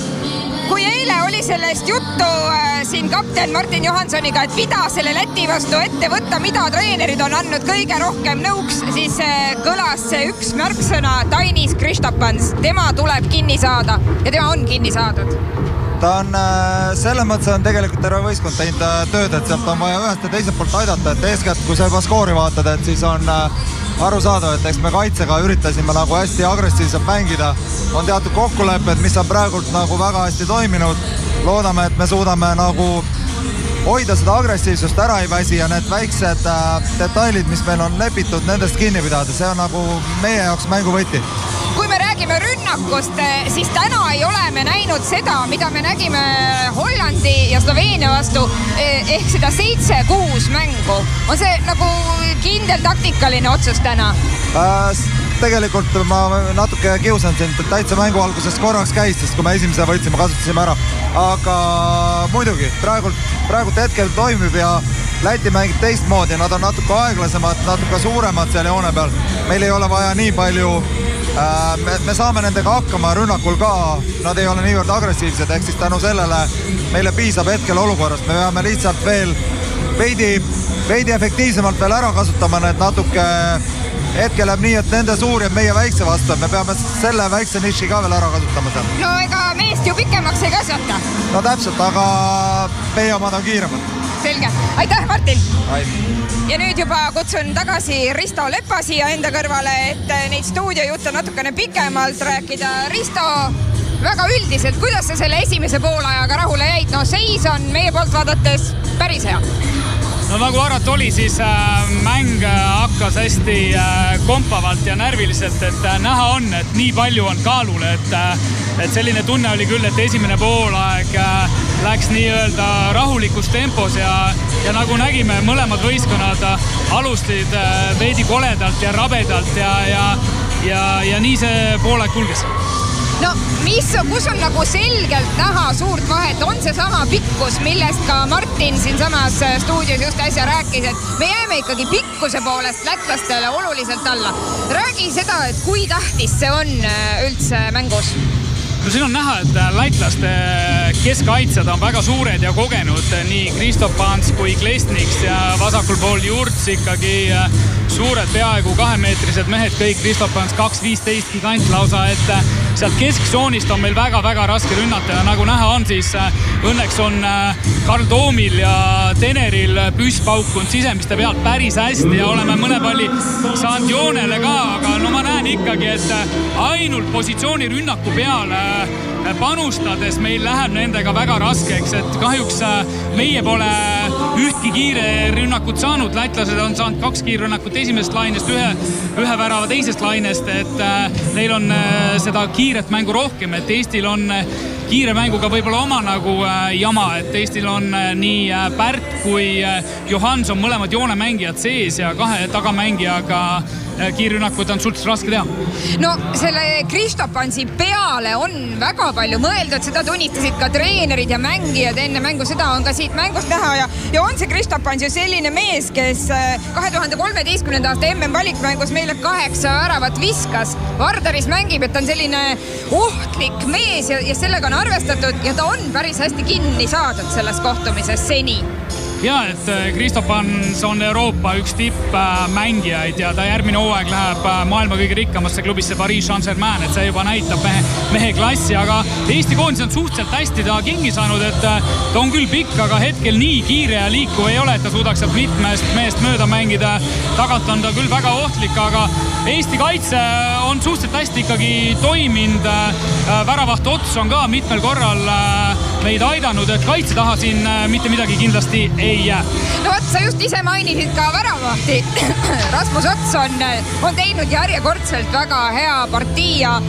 Speaker 1: kui eile oli sellest juttu siin kapten Martin Johanssoniga, et mida selle Läti vastu ette võtta, mida treenerid on andnud kõige rohkem nõuks, siis kõlas see üks märksõna Tainis Kristofans. Tema tuleb kinni saada ja tema on kinni saadud.
Speaker 6: ta on selles mõttes on tegelikult terve võistkond teinud tööd, et sealt on vaja ühest ja teiselt poolt aidata, et eeskätt kui sa juba skoori vaatad, et siis on aru saada, et eks me kaitsega üritasime nagu hästi agressiivselt mängida, on teatud kokkulepped, mis on praegult nagu väga hästi toiminud, loodame, et me suudame nagu hoida seda agressiivsust ära ei väsi ja need väiksed detailid, mis meil on lepitud, nendest kinni pidada, see on nagu meie jaoks mänguvõti.
Speaker 1: Kui me räägime rünnakust, siis täna ei ole me näinud seda, mida me nägime Hollandi ja Sloveenia vastu, ehk seda 7-6 mängu. On see nagu kindel taktikaline otsus täna?
Speaker 6: Tegelikult ma natuke kiusan sind, et täitsa mängu alguses korraks käis, sest kui me esimese võitsime, kasutasime ära. Aga muidugi, praegult hetkel toimib ja Läti mängib teistmoodi, nad on natuke aeglasemad, natuke suuremad seal joone peal. Meil ei ole vaja nii palju, me saame nendega hakkama rünnakul ka, nad ei ole niivõrd agressiivsed, ehk siis tänu sellele meile piisab hetkel olukorrast, me peame lihtsalt veel veidi efektiivsemalt veel ära kasutama need natuke. Hetkel läheb nii, et nende suur ja meie väikse vastu, me peame selle väikse niši ka veel ära kasutama seal.
Speaker 1: No ega meest ju pikemaks ei kasvata.
Speaker 6: No täpselt, aga meie omad on kiiremad.
Speaker 1: Selge. Aitäh, Martin!
Speaker 6: Ja
Speaker 1: nüüd juba kutsun tagasi Risto Lepasi ja enda kõrvale, et neid stuudiojutte natukene pikemalt rääkida. Risto, väga üldiselt, kuidas sa selle esimese poolajaga rahule jäid? No seis on meie poolt vaadates päris hea.
Speaker 2: No nagu arvata oli, siis mäng hakkas hästi kompavalt ja närviliselt, et näha on, et nii palju on kaalul, et selline tunne oli küll, et esimene poolaeg läks nii-öelda rahulikus tempos ja nagu nägime, mõlemad võistkonnad alustasid veidi koledalt ja rabedalt ja nii see poolaeg kulges.
Speaker 1: No kus on nagu selgelt näha suurt vahet, on see sama pikkus, millest ka Martin siin samas stuudios just äsja rääkis, et me jääme ikkagi pikkuse poolest lätlastele oluliselt alla. Räägi seda, et kui tähtis see on üldse mängus?
Speaker 2: No siin on näha, et lätlaste keskkaitsjad on väga suured ja kogenud, nii Kristof Pans kui Klesniks ja vasakul pool Jurts ikkagi suured peaaegu 2-meetrised mehed, kõik Kristof Pans 2-15 gigant lausa, et sealt kesksoonist on meil väga-väga raske rünnata ja nagu näha on, siis õnneks on Karl Toomil ja Teneril püss paukunud sisemiste pealt päris hästi ja oleme mõne palli saanud joonele ka, aga no ma näen ikkagi, et ainult positsiooni rünnaku peale panustades meil läheb nendega väga raskeks, et kahjuks meie pole ühtki kiire rünnakut saanud, lätlased on saanud 2 kiirrünnakut esimesest lainest, ühe värava teisest lainest, et neil on seda kiiret mängu rohkem, et Eestil on kiire mänguga võib-olla oma nagu jama, et Eestil on nii Pärt kui Johansson mõlemad joonemängijad sees ja 2 tagamängijaga kiirrünnakud on suhteliselt raske teha.
Speaker 1: No selle Kristof Pansi peale on väga palju mõeldud, seda tunnistasid ka treenerid ja mängijad enne mängu, seda on ka siit mängust näha ja on see Kristof Pans ju selline mees, kes 2013. aasta MM-valikmängus meile 8 väravat viskas. Vardaris mängib, et ta on selline ohtlik mees ja sellega on arvestatud ja ta on päris hästi kinni saadud selles kohtumises seni.
Speaker 2: Ja, et Kristof Pans on Euroopa üks tippmängijaid ja ta järgmine hooaeg läheb maailma kõige rikkamasse klubisse Paris Saint-Germain, et see juba näitab mehe klassi, aga Eesti koondis on suhteliselt hästi ta kingi saanud, et ta on küll pikk, aga hetkel nii kiire ja liikuv ei ole, et ta suudaks sealt mitmest meest mööda mängida. Tagant on ta küll väga ohtlik, aga Eesti kaitse on suhteliselt hästi ikkagi toiminud. Väravaht Ots on ka mitmel korral meid aidanud, et kaitse taha siin mitte midagi kindlasti ei jää.
Speaker 1: No võt, sa just ise mainisid ka väravahti. Rasmus Ots on teinud järjekordselt väga hea partii ja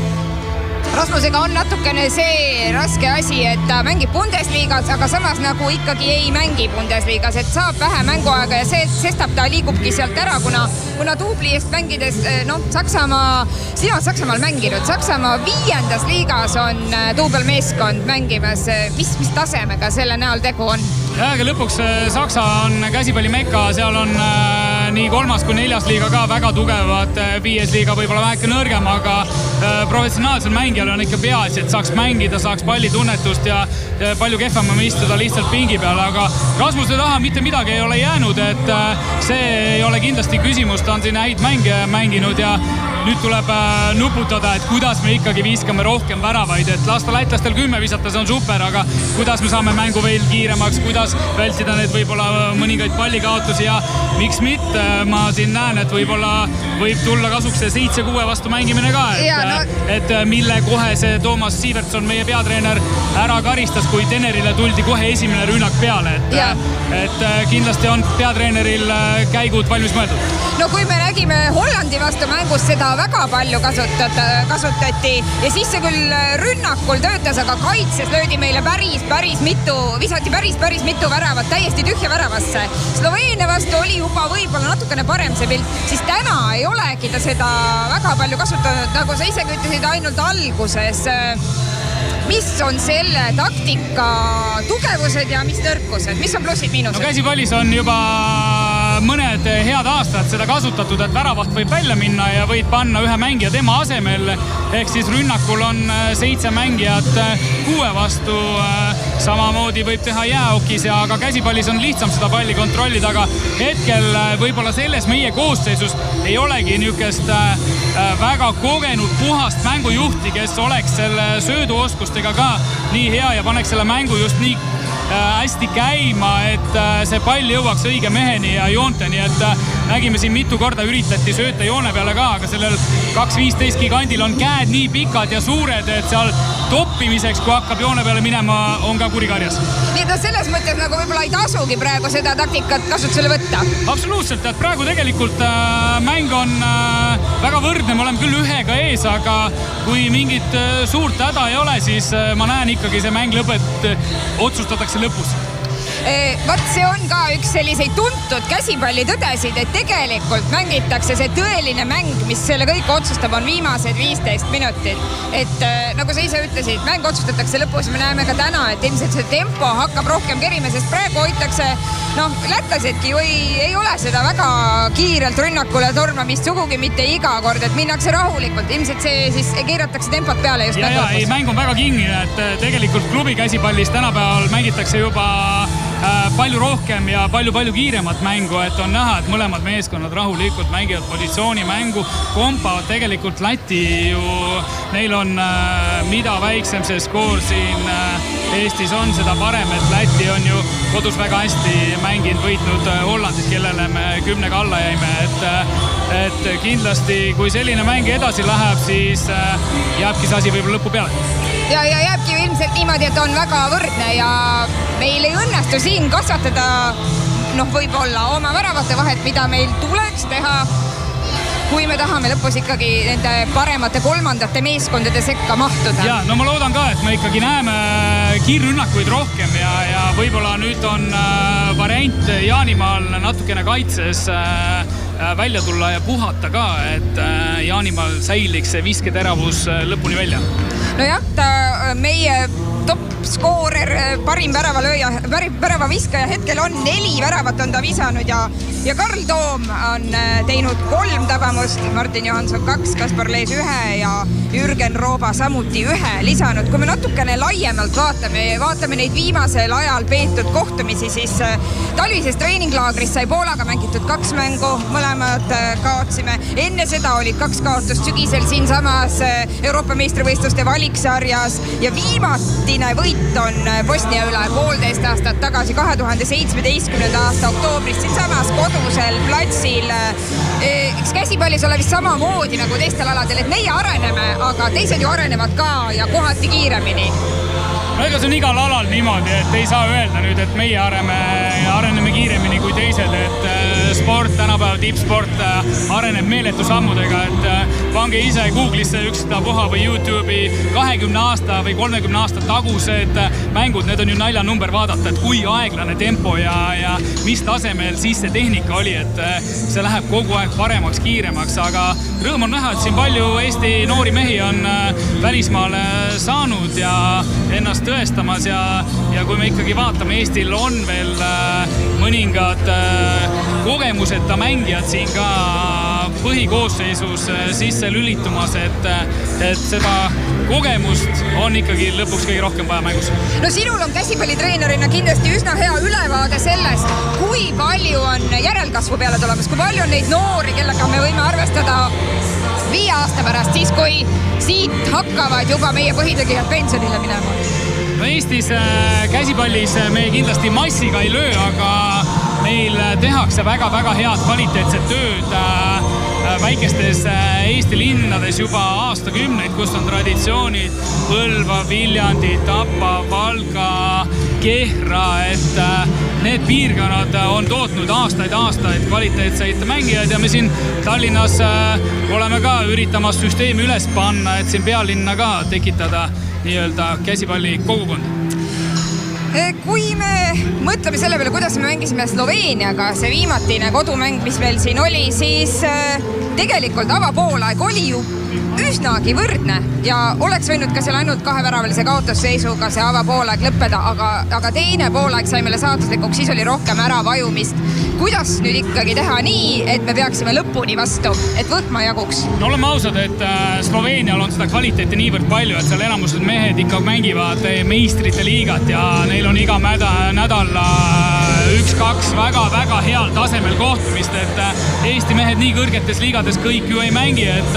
Speaker 1: Rasmusega on natukene see raske asi, et ta mängib Bundesliigas, aga samas nagu ikkagi ei mängi Bundesliigas, et saab vähe mänguaega ja sestap ta liigubki sealt ära, kuna duubli eest mängides, sina on Saksamaal mänginud, Saksamaa 5. liigas on duubelmeeskond mängimas, mis tasemega selle näol tegu on?
Speaker 2: Aga lõpuks Saksa on käsipallimekka, seal on nii 3. kui 4. liiga ka väga tugevad, 5. liiga võib-olla väheke nõrgem, aga professionaalsel mängijal on ikka peaasi, et saaks mängida, saaks pallitunnetust ja palju kehvem istuda lihtsalt pingi peal, aga Rasmuse taha mitte midagi ei ole jäänud, et see ei ole kindlasti küsimust, ta on siin häid mänge mänginud ja nüüd tuleb nuputada, et kuidas me ikkagi viskame rohkem väravaid, et lasta lätlastel 10 visata, see on super, aga kuidas me saame mängu veel kiiremaks, kuidas vältida need võib-olla mõningaid pallikaotusi ja miks mitte, ma siin näen, et võib-olla võib tulla kasuks see 7-6 vastu mängimine ka, et mille kohe see Toomas Siivertson, meie peatreener, ära karistas, kui Tenerile tuldi kohe esimene rünnak peale, et kindlasti on peatreeneril käigud valmis mõeldud.
Speaker 1: No kui me nägime Hollandi vastu mängus, seda väga palju kasutati ja siis see küll rünnakul töötas, aga kaitses löödi meile päris mitu, visati päris mitu väravat täiesti tühja väravasse. Sloveenia vastu oli juba võib-olla natukene parem see pilt, siis täna ei olegi ta seda väga palju kasutanud, nagu sa isegi ütlesid ainult alguses. Mis on selle taktika tugevused ja mis nõrkused? Mis on plussid, miinused?
Speaker 2: No käsipallis on juba mõned head aastad seda kasutatud, et väravaht võib välja minna ja võid panna ühe mängija tema asemel. Ehk siis rünnakul on 7 mängijat 6 vastu. Samamoodi võib teha jääokis, aga käsipallis on lihtsam seda palli kontrollida, aga hetkel võib-olla selles meie koosseisus ei olegi niisugust väga kogenud puhast mängujuhti, kes oleks selle sööduoskustega ka nii hea ja paneks selle mängu just nii hästi käima, et see pall jõuaks õige meheni ja joonteni, et nägime siin mitu korda üritati sööta joone peale ka, aga sellel 2.15 gigandil on käed nii pikad ja suured, et seal toppimiseks, kui hakkab joone peale minema, on ka kuri karjas.
Speaker 1: Nii et selles mõttes nagu võib-olla ei tasugi praegu seda taktikat kasutusele võtta?
Speaker 2: Absoluutselt, et praegu tegelikult mäng on väga võrdne, me oleme küll ühega ees, aga kui mingit suurt häda ei ole, siis ma näen ikkagi see mäng otsustatakse lõpus.
Speaker 1: Vaat see on ka üks selliseid tuntud käsipallitõdesid, et tegelikult mängitakse see tõeline mäng, mis selle kõik otsustab, on viimased 15 minutit. Et nagu sa ise ütlesid, mäng otsustatakse lõpus, me näeme ka täna, et ilmselt see tempo hakkab rohkem kerima, sest praegu hoitakse, lätlasedki ju ei ole seda väga kiirelt rünnakule tormamist sugugi mitte iga kord, et minnakse rahulikult, ilmselt see siis keeratakse tempot peale just mängu lõpus.
Speaker 2: Mäng on väga kingine, et tegelikult klubi käsipallis tänapäeval mängitakse juba palju rohkem ja palju kiiremat mängu, et on näha, et mõlemad meeskonnad rahulikult mängivad positsioonimängu, kompavad tegelikult Läti ju, neil on mida väiksem see skoor siin Eestis on, seda parem, et Läti on ju kodus väga hästi mänginud, võitnud Hollandis, kellele me 10-ga alla jäime, et kindlasti kui selline mäng edasi läheb, siis jääbki see asi võib-olla lõpu peale.
Speaker 1: Ja jääbki ilmselt niimoodi, et on väga võrdne ja meil ei õnnestu siin kasvatada võib-olla oma väravate vahet, mida meil tuleks teha, kui me tahame lõpus ikkagi nende paremate kolmandate meeskondade sekka mahtuda.
Speaker 2: Ja, no ma loodan ka, et me ikkagi näeme kiirrünnakuid rohkem ja võib-olla nüüd on variant Jaanimaal natukene kaitses välja tulla ja puhata ka, et Jaanimaal säiliks see visketeravus lõpuni välja.
Speaker 1: Nojah, meie top-skoorer, parim väravaviskaja hetkel on 4 väravat on ta visanud ja Karl Toom on teinud 3 tabamust, Martin Johansson 2, Kaspar Lees 1 ja Jürgen Rooba samuti 1 lisanud. Kui me natukene laiemalt vaatame neid viimasel ajal peetud kohtumisi, siis talvises treeninglaagris sai Poolaga mängitud 2 mängu, mõlemad kaotsime. Enne seda olid 2 kaotust sügisel siinsamas Euroopa meistrivõistluste valiksarjas ja viimatine võit on Bosnia üle 1,5 aastat tagasi 2017. aasta oktoobris siinsamas kodusel platsil. Eks käsipallis ole vist samamoodi nagu teistel aladel, et meie areneme, aga teised ju arenevad ka ja kohati kiiremini.
Speaker 2: No ega see on igal alal niimoodi, et ei saa öelda nüüd, et meie areneme kiiremini kui teised, et sport, tänapäeval tippsport areneb meeletu sammudega, et pange ise Google'isse ükstapuha või YouTube'i 20 aasta või 30 aasta tagused mängud, need on ju naljanumber vaadata, et kui aeglane tempo ja mis tasemel siis see tehnika oli, et see läheb kogu aeg paremaks, kiiremaks, aga rõõm on näha, et siin palju Eesti noori mehi on välismaale saanud ja ennast tõestamas ja kui me ikkagi vaatame, Eestil on veel mõningad kogemuseta mängijad siin ka põhikoosseisus sisse lülitumas, et seda kogemust on ikkagi lõpuks kõige rohkem vaja mängus.
Speaker 1: No sinul on käsipallitreenerina kindlasti üsna hea ülevaade sellest, kui palju on järelkasvu peale tulemas, kui palju on neid noori, kellega me võime arvestada 5 aasta pärast, siis kui siit hakkavad juba meie põhitegijad pensionile minema.
Speaker 2: No Eestis käsipallis me kindlasti massiga ei löö, aga meil tehakse väga-väga head kvaliteetset tööd väikestes Eesti linnades juba aastakümneid, kus on traditsioonid Põlva, Viljandi, Tapa, Valga, Kehra, et need piirkonnad on tootnud aastaid kvaliteetseid mängijaid ja me siin Tallinnas oleme ka üritamas süsteemi üles panna, et siin pealinna ka tekitada nii-öelda käsipalli kogukond.
Speaker 1: Kui me mõtleme selle peale, kuidas me mängisime Sloveeniaga, see viimatine kodumäng, mis meil siin oli, siis tegelikult avapoolaeg oli ju üsnagi võrdne ja oleks võinud ka seal ainult 2-väravalise kaotusseisuga see avapoolaeg lõppeda, aga teine poolaeg sai meile saatuslikuks, siis oli rohkem äravajumist. Kuidas nüüd ikkagi teha nii, et me peaksime lõpuni vastu, et võtma jaguks?
Speaker 2: No oleme ausad, et Sloveenial on seda kvaliteeti niivõrd palju, et seal enamused mehed ikka mängivad meistrite liigat ja neil on iga nädal 1-2 väga-väga heal tasemel kohtumist, et Eesti mehed nii kõrgetes liigades kõik ju ei mängi, et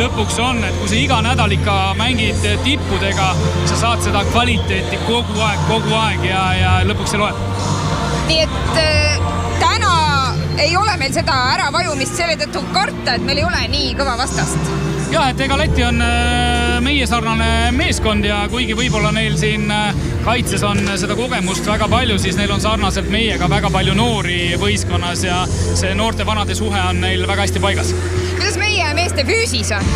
Speaker 2: lõpuks on, et kui sa iga nädal ikka mängid tippudega, sa saad seda kvaliteeti kogu aeg ja lõpuks see loeb.
Speaker 1: Nii et täna ei ole meil seda äravajumist selle tõttu karta, et meil ei ole nii kõva vastast.
Speaker 2: Jah, et ega Läti on meie sarnane meeskond ja kuigi võib-olla neil siin kaitses on seda kogemust väga palju, siis neil on sarnaselt meiega väga palju noori võistkonnas ja see noorte-vanade suhe on neil väga hästi paigas.
Speaker 1: Kuidas meie meeste füüsis on?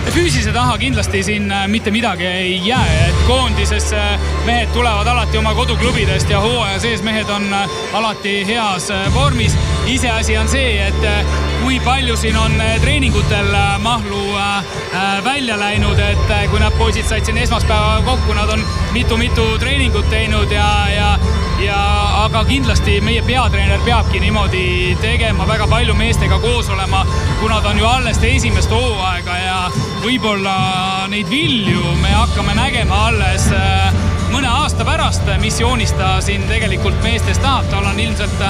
Speaker 2: Füüsise taha kindlasti siin mitte midagi ei jää, et koondises mehed tulevad alati oma koduklubidest ja hooaja sees mehed on alati heas vormis. Iseasi on see, et kui palju siin on treeningutel mahlu välja läinud, et kui nad poisid said siin esmaspäeva kokku, nad on mitu treeningut teinud aga kindlasti meie peatreener peabki niimoodi tegema, väga palju meestega koos olema, kui nad on ju alles esimest hooaega ja võib-olla neid vilju me hakkame nägema alles mõne aasta pärast, mis joonista siin tegelikult meestest tahab. Tal on ilmselt,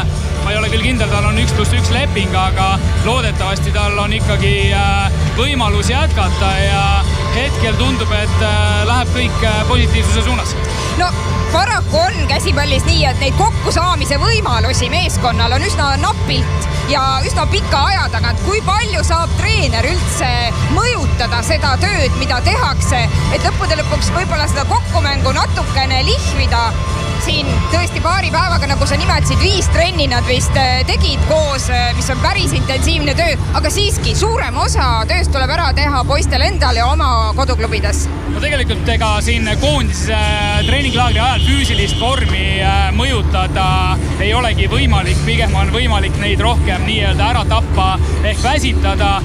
Speaker 2: ma ei ole küll kindel, tal on 1+1 leping, aga loodetavasti tal on ikkagi võimalus jätkata ja hetkel tundub, et läheb kõik positiivsuse suunas.
Speaker 1: No paraku on käsipallis nii, et neid kokkusaamise võimalusi meeskonnal on üsna napilt ja üsna pika aja tagant. Kui palju saab treener üldse mõjutada seda tööd, mida tehakse, et lõppude lõpuks võib-olla seda kokkumängu natukene lihvida? Siin tõesti paari päevaga, nagu sa nimetasid, 5 trenni nad vist tegid koos, mis on päris intensiivne töö, aga siiski suurem osa tööst tuleb ära teha poistel endal ja oma koduklubides.
Speaker 2: No tegelikult ega siin koondise treeninglaagri ajal füüsilist vormi mõjutada ei olegi võimalik, pigem on võimalik neid rohkem nii-öelda ära tappa ehk väsitada.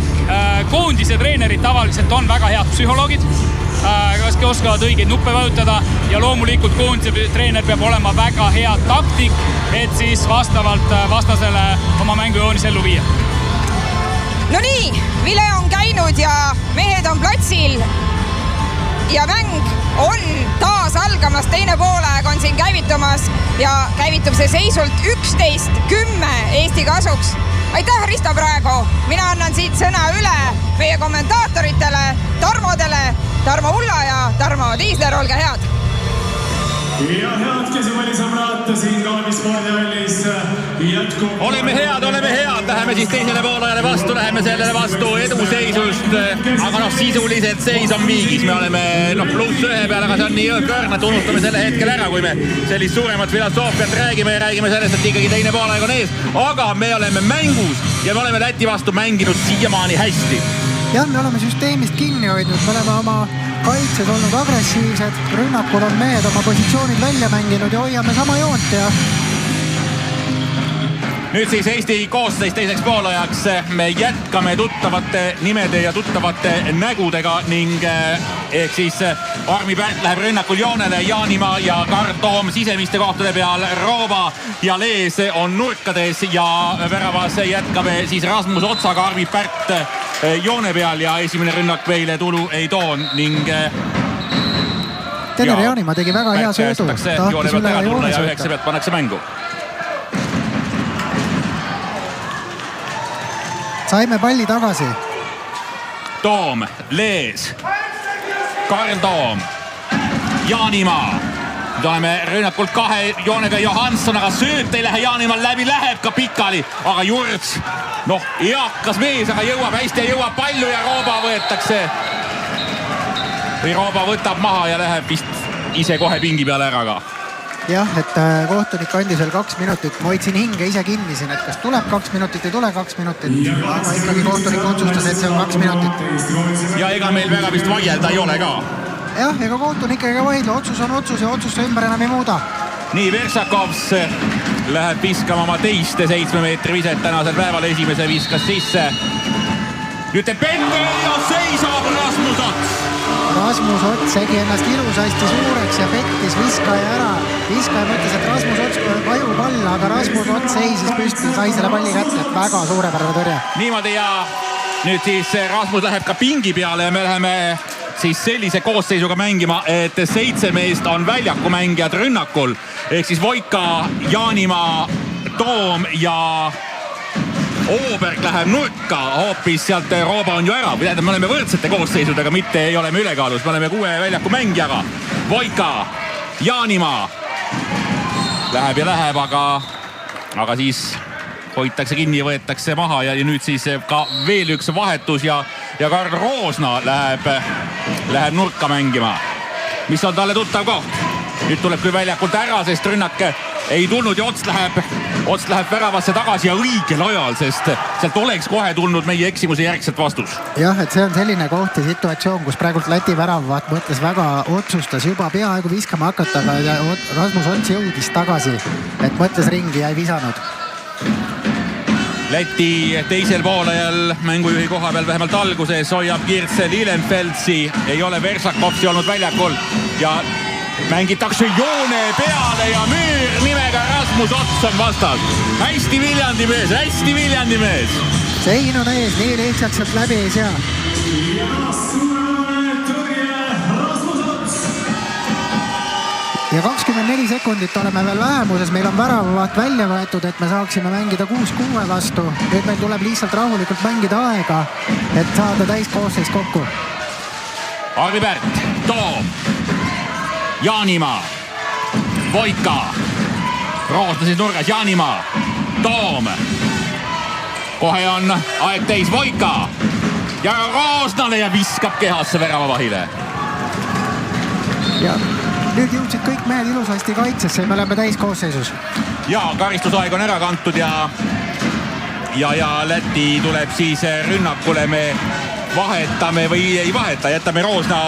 Speaker 2: Koondise treenerid tavaliselt on väga head psühholoogid, kas oskavad õigeid nuppe vajutada ja loomulikult koondise treener peab olema väga hea taktik, et siis vastavalt vastasele oma mängujoonis ellu viia.
Speaker 1: No nii, Vile on käinud ja mehed on platsil ja mäng on taas algamas, teine poolaeg on siin käivitumas ja käivitub see seisult 11-10 Eesti kasuks. Aitäh, Risto, praegu! Mina annan siit sõna üle meie kommentaatoritele, Tarmo Ulla ja Tarmo Tiisler, olge head!
Speaker 5: Ja head käsipallisõbrad siin Kalevi spordihallis jätkub.
Speaker 3: Oleme head, läheme siis teisele poolajale vastu, läheme sellele vastu eduseisust, aga sisuliselt seis on viigis, me oleme +1 peale, aga see on nii õõrn, et unustame selle hetkel ära, kui me sellist suuremat filosoofiat räägime sellest, et ikkagi teine poolaeg on ees, aga me oleme mängus ja me oleme Läti vastu mänginud siiamaani hästi.
Speaker 4: Jah, me oleme süsteemist kinni hoidnud, me oleme oma kaitses olnud agressiivsed, rünnakul on mehed oma positsioonid välja mänginud ja hoiame sama joont ja
Speaker 3: nüüd siis Eesti koosseis teiseks poolajaks. Me jätkame tuttavate nimede ja tuttavate nägudega ning ehk siis Armi Pärt läheb rünnakul joonele, Jaanimaa ja Kard Toom sisemiste kohtade peal, Rooba ja Lees on nurkades ja väravas jätkame siis Rasmus Otsaga, Armi Pärt joone peal ja esimene rünnak meile tulu ei too ning
Speaker 4: Tener Jaanimaa tegi väga hea söödu.
Speaker 3: Joone pealt ära tulla ja 9 pealt pannakse mängu.
Speaker 4: Saime palli tagasi.
Speaker 3: Toom, Lees, Karl Toom, Jaanimaa. Nüüd oleme rünnakult 2 joonega Johansson, aga sööt ei lähe Jaanimaal läbi, läheb ka pikali, aga Jurts, eakas mees, aga jõuab hästi ja jõuab palju ja Rooba võetakse. Või Rooba võtab maha ja läheb vist ise kohe pingi peale ära ka.
Speaker 4: Jah, et kohtunik andis veel 2 minutit. Ma hoidsin hinge ise kinni siin, et kas tuleb 2 minutit ei tule 2 minutit. Aga ikkagi kohtunik otsustas, et see on 2 minutit.
Speaker 3: Ja ega meil väga vist vaielda ei ole ka.
Speaker 4: Jah, ega kohtunik ega vaidle. Otsus on otsus ja otsust ümber enam ei muuda.
Speaker 3: Nii, Versakovs läheb viskama oma teiste 7 meetri viset tänasel päeval. Esimese viskas sisse. Nüüd teeb Pende ja seisab Rasmus Ots.
Speaker 4: Rasmus Ots segi ennast ilusasti suureks ja pettis viskaja ära. Viskaja mõtles, et Rasmus Ots vajub alla, aga Rasmus Ots seisis püsti, sai selle palli kätte, et väga suurepärane tõrje.
Speaker 3: Niimoodi ja nüüd siis Rasmus läheb ka pingi peale ja me läheme siis sellise koosseisuga mängima, et 7 meest on väljakumängijad rünnakul. Ehk siis Voika, Jaanimaa, Toom ja Ooberg läheb nurka, hoopis sealt Rooba on ju ära. Me oleme võrdsete koosseisudega, mitte ei ole me ülekaalus. Me oleme 6 väljaku mängijaga. Voika, Jaanimaa läheb ja läheb, aga siis hoitakse kinni ja võetakse maha ja nüüd siis ka veel üks vahetus ja Karl Roosna läheb nurka mängima, mis on talle tuttav koht. Nüüd tuleb küll väljakult ära, sest rünnak ei tulnud ja Ots läheb väravasse tagasi ja õigel ajal, sest sealt oleks kohe tulnud meie eksimuse järgselt vastus.
Speaker 4: Jah, et see on selline koht ja situatsioon, kus praegult Läti väravaat mõtles väga, otsustas juba peaaegu viskama hakata, aga Rasmus Ots jõudis tagasi, et mõtles ringi ja ei visanud.
Speaker 3: Läti teisel poolajal mängujuhi koha peal vähemalt alguses hoiab Kirtse Lillenfeldsi, ei ole Versakovsi olnud väljakul ja mängitakse joone peale ja müür nimega Rasmus Ots on vastas. Hästi Viljandi mees.
Speaker 4: Sein on ees, nii lihtsalt sealt läbi ei sea. Ja 24 sekundit oleme veel vähemuses, meil on väravavaht välja võetud, et me saaksime mängida 6-6 vastu. Nüüd meil tuleb lihtsalt rahulikult mängida aega, et saada täiskoosseis kokku.
Speaker 3: Arvi Pärt, Toom, Jaanimaa, Voika, Roosna siis nurgas, Jaanimaa, Toom. Kohe on aeg täis Voika ja Roosnale ja viskab kehasse väravavahile.
Speaker 4: Ja nüüd jõudsid kõik mehed ilusasti kaitsesse ja me oleme täiskoosseisus.
Speaker 3: Ja karistusaeg on ära kantud ja Läti tuleb siis rünnakule. Me vahetame või ei vaheta, jätame Roosna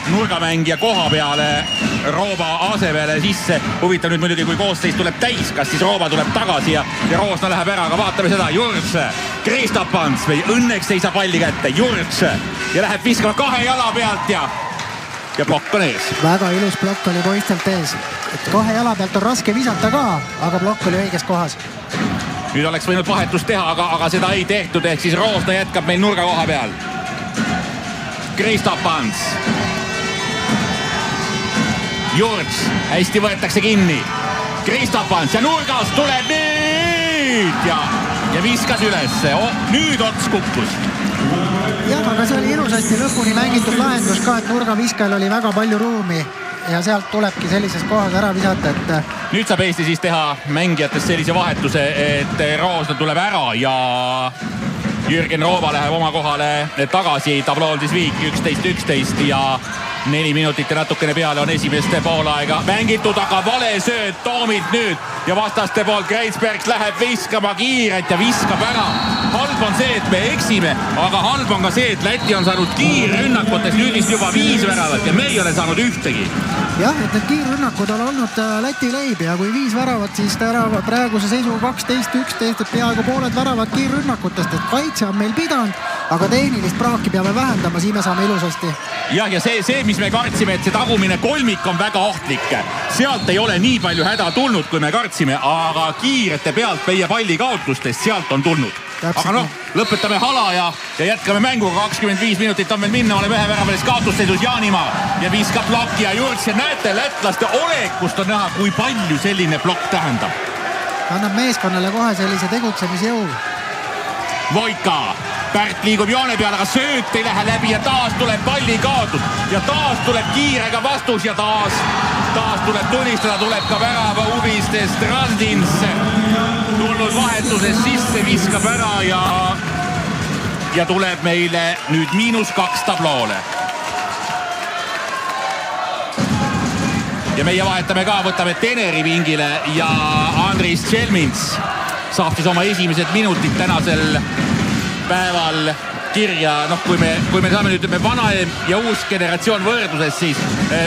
Speaker 3: nurgamängija koha peale Rooba asemele sisse. Huvitav nüüd muidugi, kui koosseis tuleb täis, kas siis Rooba tuleb tagasi ja Roosna läheb ära, aga vaatame seda. Jurts, Kristapans või õnneks ei saa palli kätte. Jurts ja läheb viskama 2 jala pealt ja plokk on ees.
Speaker 4: Väga ilus plokk oli poistelt ees. 2 jala pealt on raske visata ka, aga plokk oli õiges kohas.
Speaker 3: Nüüd oleks võinud vahetust teha, aga seda ei tehtud, ehk siis Roosna jätkab meil nurga koha peal. Kristapans. Jurts, hästi võetakse kinni. Kristapans ja nurgast tuleb nüüd ja viskas ülesse. Nüüd Ots kukkus.
Speaker 4: Jah, aga see oli ilusasti lõpuni mängitud lahendus ka, et nurgaviskajal oli väga palju ruumi ja sealt tulebki sellises kohas ära visata, et...
Speaker 3: Nüüd saab Eesti siis teha mängijatest sellise vahetuse, et Roosna tuleb ära ja Jürgen Rooba läheb oma kohale tagasi. Tablool siis viik 11-11 ja 4 minutit ja natukene peale on esimeste poolaega mängitud, aga vale sööt Toomilt nüüd ja vastaste poolt Kreitsbergs läheb viskama kiiret ja viskab ära. Halb on see, et me eksime, aga halb on ka see, et Läti on saanud kiirrünnakutes nüüd vist juba 5 väravat ja me ei ole saanud ühtegi.
Speaker 4: Jah, et need kiirrünnakud on olnud Läti leib ja kui 5 väravat, siis praeguse seisuga 12-11, et peaaegu pooled väravad kiirrünnakutest, et kaitse on meil pidanud, aga tehnilist praaki peame vähendama, siin me saame ilusasti.
Speaker 3: Jah, ja see, mis me kartsime, et see tagumine kolmik on väga ohtlik. Sealt ei ole nii palju häda tulnud, kui me kartsime, aga kiirete pealt meie pallikaotustest sealt on tulnud. aga noh, lõpetame hala ja jätkame mänguga. 25 minutit on meil minna, oleme ühe väravalist kaotusseisus. Jaanimaa ja viskab ploki ja Jurts ja näete, lätlaste olekust on näha, kui palju selline plokk tähendab.
Speaker 4: Annab meeskonnale kohe sellise tegutsemisjõu.
Speaker 3: Voika, Pärt liigub joone peale, aga sööt ei lähe läbi ja taas tuleb palli kaotus ja taas tuleb kiirega vastus ja taas tuleb tulistada, tuleb ka värava huvistest Randins tulnud vahetuses sisse, viskab ära ja tuleb meile nüüd -2 tabloole. Ja meie vahetame ka, võtame Teneri vingile ja Andris Tšelmins saab siis oma esimesed minutid tänasel päeval kirja. Noh, kui me saame nüüd vana ja uus generatsioon võrdluses, siis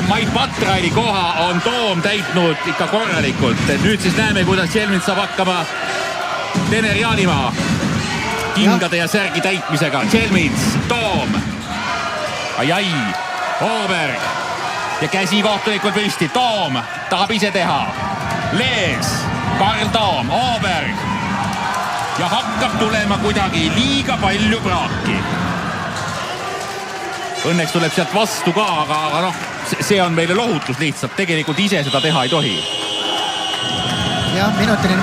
Speaker 3: Mait Patraili koha on Toom täitnud ikka korralikult. Nüüd siis näeme, kuidas Tšelmins saab hakkama Teneri Jaanimaa kingade ja särgi täitmisega. Tšelmins, Toom, ai, Ooberg ja käsi kohtulikult püsti. Toom tahab ise teha. Lees, Karl Toom, Ooberg ja hakkab tulema kuidagi liiga palju praaki. Õnneks tuleb sealt vastu ka, aga noh, see on meile lohutus lihtsalt. Tegelikult ise seda teha ei tohi.
Speaker 4: Jah, minutiline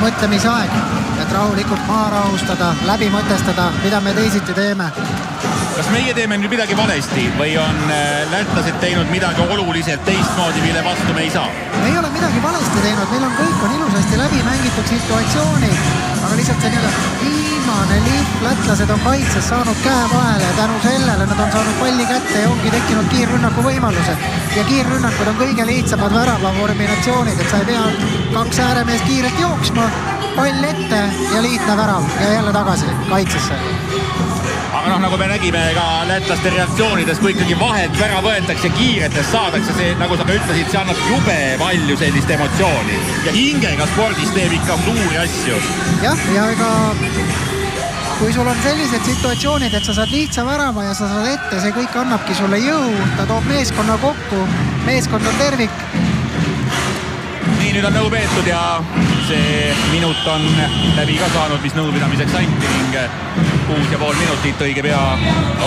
Speaker 4: mõtlemisaeg, et rahulikult maha rahustada, läbi mõtestada, mida me teisiti teeme.
Speaker 3: Kas meie teeme nüüd midagi valesti või on lätlased teinud midagi oluliselt teistmoodi, mille vastu me ei saa?
Speaker 4: Me ei ole midagi valesti teinud, meil on kõik ilusasti läbi mängitud situatsioonid, aga lihtsalt see viimane liit, lätlased on kaitses saanud käe vahele ja tänu sellele nad on saanud palli kätte ja ongi tekkinud kiirrünnaku võimalused. Ja kiirrünnakud on kõige lihtsamad värava vorminatsioonid, et sa ei pea 2 ääremeest kiirelt jooksma, pall ette ja liitne värav ja jälle tagasi kaitsesse.
Speaker 3: Aga noh, nagu me nägime ka lätlaste reaktsioonides, kui ikkagi vahelt vära võetakse kiiretest saadakse, see, nagu sa ka ütlesid, see annab jube palju sellist emotsiooni. Ja hingega spordis teeb ikka suuri asju.
Speaker 4: Jah, ja ega kui sul on sellised situatsioonid, et sa saad lihtsa värava ja sa saad ette, see kõik annabki sulle jõu, ta toob meeskonna kokku, meeskond on tervik.
Speaker 3: Nii, nüüd on nõu peetud ja see minut on läbi ka saanud, mis nõupidamiseks anti ning 6,5 minutit õige pea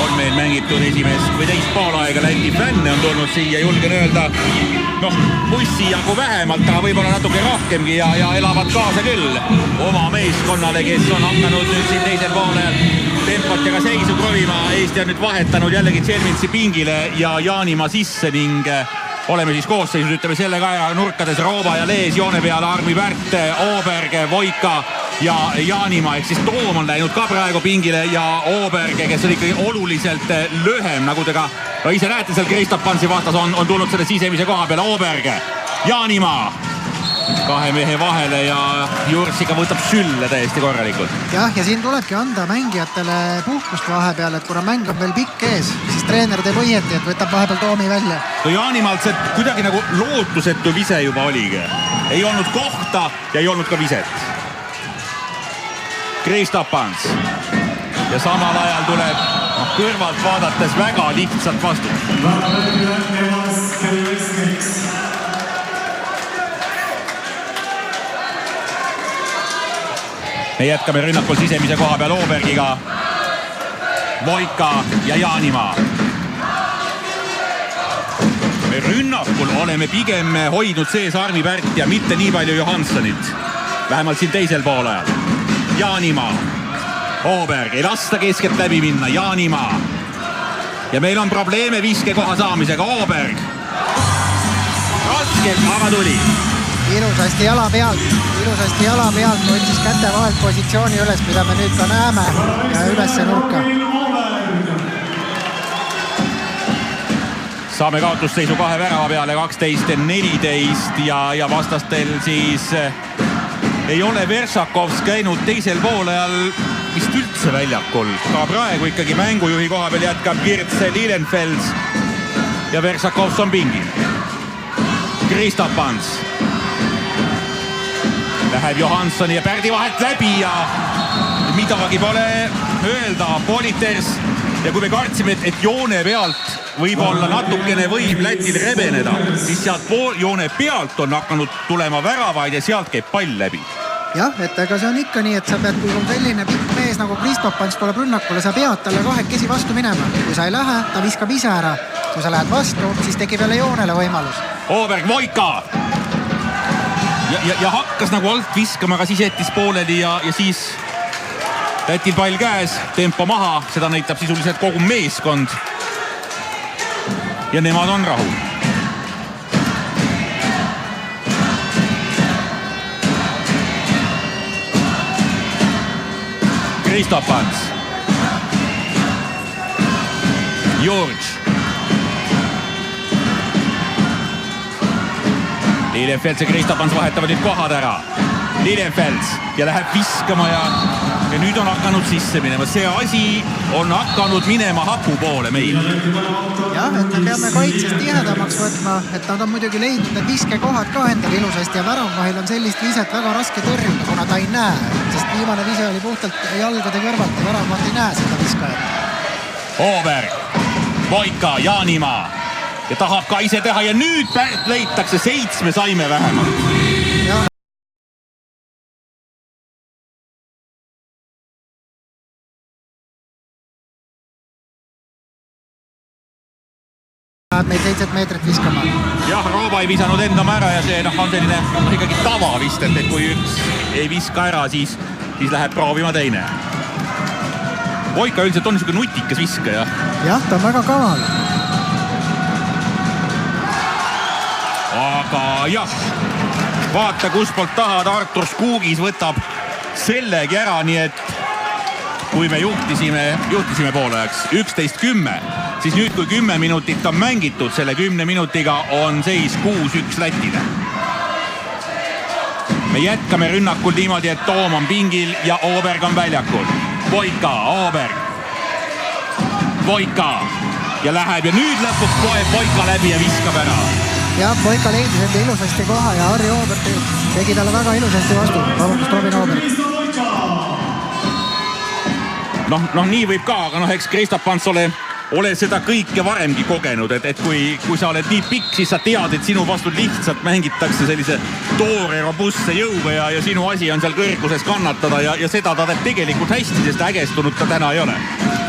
Speaker 3: on meil mängitud esimest või teist poolaega. Läti fänne on tulnud siia, julgen öelda, noh, bussi jagu vähemalt, aga võib-olla natuke rohkemgi ja elavad kaasa küll oma meeskonnale, kes on hakanud nüüd siin teisel poolel tempot ja ka seisu kruvima. Eesti on nüüd vahetanud jällegi Tšelminsi pingile ja Jaanimaa sisse ning oleme siis koosseisus, ütleme selle ka ja nurkades Rooba ja Lees joone peale, Armi Pärt, Ooberg, Voika ja Jaanimaa, ehk siis Toom on läinud ka praegu pingile ja Ooberg, kes on ikkagi oluliselt lühem, nagu te ka ise näete, seal Kristof Pansi vastas on tulnud selle sisemise koha peale. Ooberg, Jaanimaa 2 mehe vahele ja Jurts ikka võtab sülle täiesti korralikult.
Speaker 4: Jah, ja siin tulebki anda mängijatele puhkust vahepeal, et kuna mäng on veel pikk ees, siis treener teeb õieti, et võtab vahepeal Toomi välja.
Speaker 3: No Jaanimaalt see kuidagi nagu lootusetu vise juba oligi. Ei olnud kohta ja ei olnud ka viset. Kristof Pans ja samal ajal tuleb kõrvalt vaadates väga lihtsalt vastust. Me jätkame rünnakul sisemise koha peal Oobergiga, Voika ja Jaanimaa. Me rünnakul oleme pigem hoidnud sees Armi Pärt ja mitte nii palju Johanssonit. Vähemalt siin teisel poolel. Jaanimaa, Ooberg, ei lasta keskelt läbi minna, Jaanimaa. Ja meil on probleeme viskekoha saamisega, Ooberg. Raskelt, aga tuli.
Speaker 4: Ilusasti jala pealt, otsis käte vahelt positsiooni üles, mida me nüüd ka näeme ja ülesse nurka.
Speaker 3: Saame kaotusseisu 2 värava peale, 12-14 ja vastastel siis ei ole Veršakovs käinud teisel poolajal vist üldse väljakul. Ka praegu ikkagi mängujuhi koha peal jätkab Girts Lilienfels ja Veršakovs on pingil. Kristof Pans läheb Johanssoni ja Pärdi vahelt läbi ja midagi pole öelda. Politers ja kui me kartsime, et joone pealt võib-olla natukene võib Lätil rebeneda, siis sealt joone pealt on hakanud tulema väravaid ja sealt käib pall läbi.
Speaker 4: Jah, et ega see on ikka nii, et sa pead, kui on selline pikk mees nagu Kristopans tuleb rünnakule, sa pead talle kahekesi vastu minema. Kui sa ei lähe, ta viskab ise ära. Kui sa lähed vastu, siis tekib jälle joonele võimalus.
Speaker 3: Ooberg, Voika! Ja hakkas nagu alt viskama, aga siis jättis pooleli ja siis Lätil pall käes, tempo maha, seda näitab sisuliselt kogu meeskond. Ja nemad on rahul. Kristopans. George. Lilienfels ja Kristopans vahetavad nüüd kohad ära. Lilienfels ja läheb viskama ja nüüd on hakanud sisse minema. See asi on hakanud minema hapu poole meil.
Speaker 4: Jah, et me peame kaitsest tihedamaks võtma, et nad on muidugi leidnud need viskekohad ka endale ilusasti ja väravvahil on sellist viset väga raske tõrjuda, kuna ta ei näe, sest viimane vise oli puhtalt jalgade kõrvalt ja väravvaht ei näe seda viskajat.
Speaker 3: Ooberg, Voika, Jaanimaa ja tahab ka ise teha ja nüüd leitakse 7 saime vähemalt.
Speaker 4: Meil 7 meetrit viskama.
Speaker 3: Jah, Rooba ei visanud endama ära ja see on selline ikkagi tava vist, et kui üks ei viska ära, siis läheb proovima teine. Voika üldiselt on niisugune nutikas viskaja.
Speaker 4: Jah, ta on väga kaval.
Speaker 3: Aga jah, vaata kus poolt tahad, Artur Skugis võtab sellegi ära, nii et kui me juhtisime poolajaks 11-10, siis nüüd kui 10 minutit on mängitud, selle 10 minutiga on seis 6-1 Lätile. Me jätkame rünnakul niimoodi, et Toom on pingil ja Ooberg on väljakul. Voika, Ooberg. Voika ja läheb ja nüüd lõpuks poeb Voika läbi ja viskab ära.
Speaker 4: Jah, Voika leidis enda ilusasti koha ja Harri Ooberg tegi talle väga ilusasti vastu. Vabandust, Robin Ooberg.
Speaker 3: Noh, nii võib ka, aga eks Kristopans ole seda kõike varemgi kogenud, et kui sa oled nii pikk, siis sa tead, et sinu vastu lihtsalt mängitakse sellise toore robustse jõuga ja sinu asi on seal kõrguses kannatada ja seda ta teeb tegelikult hästi, sest ägestunud ta täna ei ole.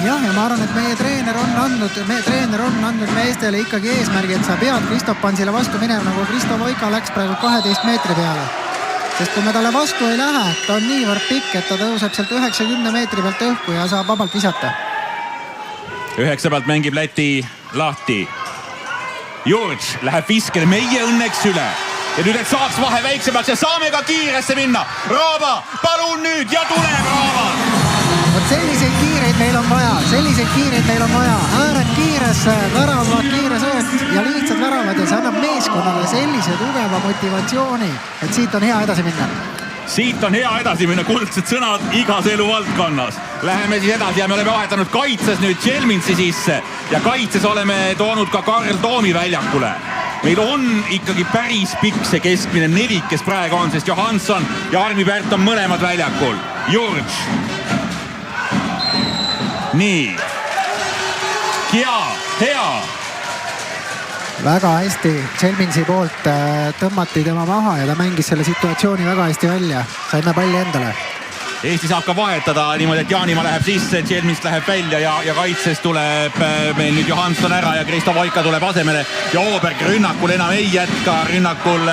Speaker 4: Jah, ja ma arvan, et meie treener on andnud meestele ikkagi eesmärgi, et sa pead Kristopansile vastu minema, nagu Kristo Voika läks praegu 12 meetri peale. Sest kui me talle vastu ei lähe, ta on niivõrd pikk, et ta tõuseb sealt 90 meetri pealt õhku ja saab vabalt visata.
Speaker 3: 9 pealt mängib Läti lahti. George läheb viskele meie õnneks üle. Ja nüüd, et saaks vahe väiksemaks ja saame ka kiiresse minna. Rooba, palun nüüd ja tuleb Rooba!
Speaker 4: Vot selliseid kiireid meil on vaja. Ääred kiires, väravad kiire sööt ja lihtsad väravad ja see annab meeskonnale sellise tugeva motivatsiooni, et siit on hea edasi minna.
Speaker 3: Siit on hea edasi minna, kuldsed sõnad igas elu valdkonnas. Läheme siis edasi ja me oleme vahetanud kaitses nüüd Tšelminsi sisse ja kaitses oleme toonud ka Karl Toomi väljakule. Meil on ikkagi päris pikk see keskmine 4, kes praegu on, sest Johansson ja Armi Pärt on mõlemad väljakul. George. Nii. Hea.
Speaker 4: Väga hästi Tšelminsi poolt tõmmati tema maha ja ta mängis selle situatsiooni väga hästi välja. Saime palli endale.
Speaker 3: Eesti saab ka vahetada niimoodi, et Jaanimaa läheb sisse, Tšelmins läheb välja ja kaitses tuleb meil nüüd Johansson ära ja Kristo Voika tuleb asemele ja Ooberg rünnakul enam ei jätka. Rünnakul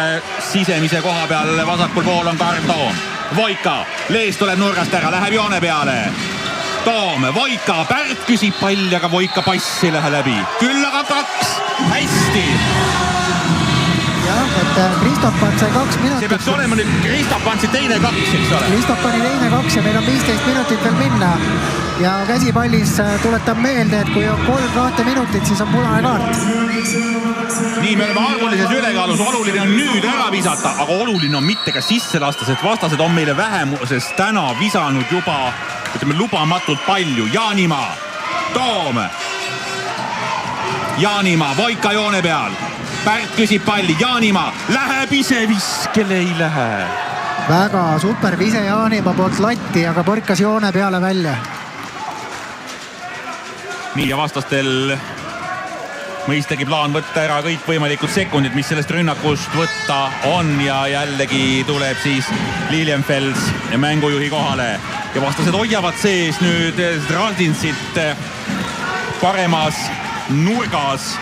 Speaker 3: sisemise koha peal vasakul pool on Karl Toom. Voika, Lees tuleb nurgast ära, läheb joone peale. Toom, Voika, Pärt küsib pall, aga Voika pass ei lähe läbi. Küll aga 2. Hästi.
Speaker 4: Jah, et Kristopan sai 2 minutit.
Speaker 3: See peaks olema nüüd Kristopansi teine 2, eks ole.
Speaker 4: Kristopani teine 2 ja meil on 15 minutit veel minna. Ja käsipallis tuletab meelde, et kui on 3-2 minutit, siis on punane kaart.
Speaker 3: Nii, me oleme arvulises ülekaalus. Oluline on nüüd ära visata, aga oluline on mitte ka sisse lasta, sest vastased on meile vähemuses täna visanud juba lubamatult palju. Jaanimaa, Toom. Jaanimaa, Voika joone peal. Pärt küsib palli, Jaanimaa läheb ise viskele, ei lähe.
Speaker 4: Väga super vise Jaanimaa poolt latti, aga porkas joone peale välja.
Speaker 3: Nii ja vastastel mõistagi plaan võtta ära kõik võimalikud sekundid, mis sellest rünnakust võtta on ja jällegi tuleb siis Lilienfels mängujuhi kohale. ja vastased hoiavad sees nüüd Zdradinsit paremas nurgas,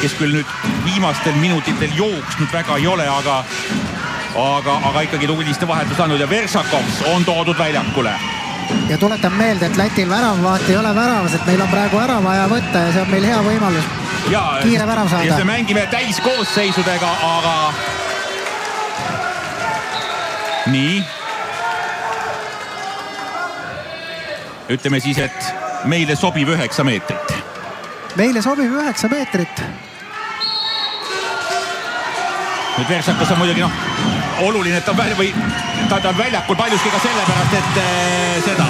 Speaker 3: kes küll nüüd viimastel minutitel jooksnud väga ei ole, aga ikkagi tuuliste vahetus andnud ja Veršakovs on toodud väljakule.
Speaker 4: Ja tuletan meelde, et Lätil väravvaat ei ole väravas, et meil on praegu ära vaja võtta ja see on meil hea võimalus kiire värav saada.
Speaker 3: Ja me mängime täiskoosseisudega, aga nii. Ütleme siis, et meile sobib 9 meetrit.
Speaker 4: Meile sobib 9 meetrit.
Speaker 3: Nüüd Veršakos on muidugi oluline, et ta on väljakul paljuski ka sellepärast, et seda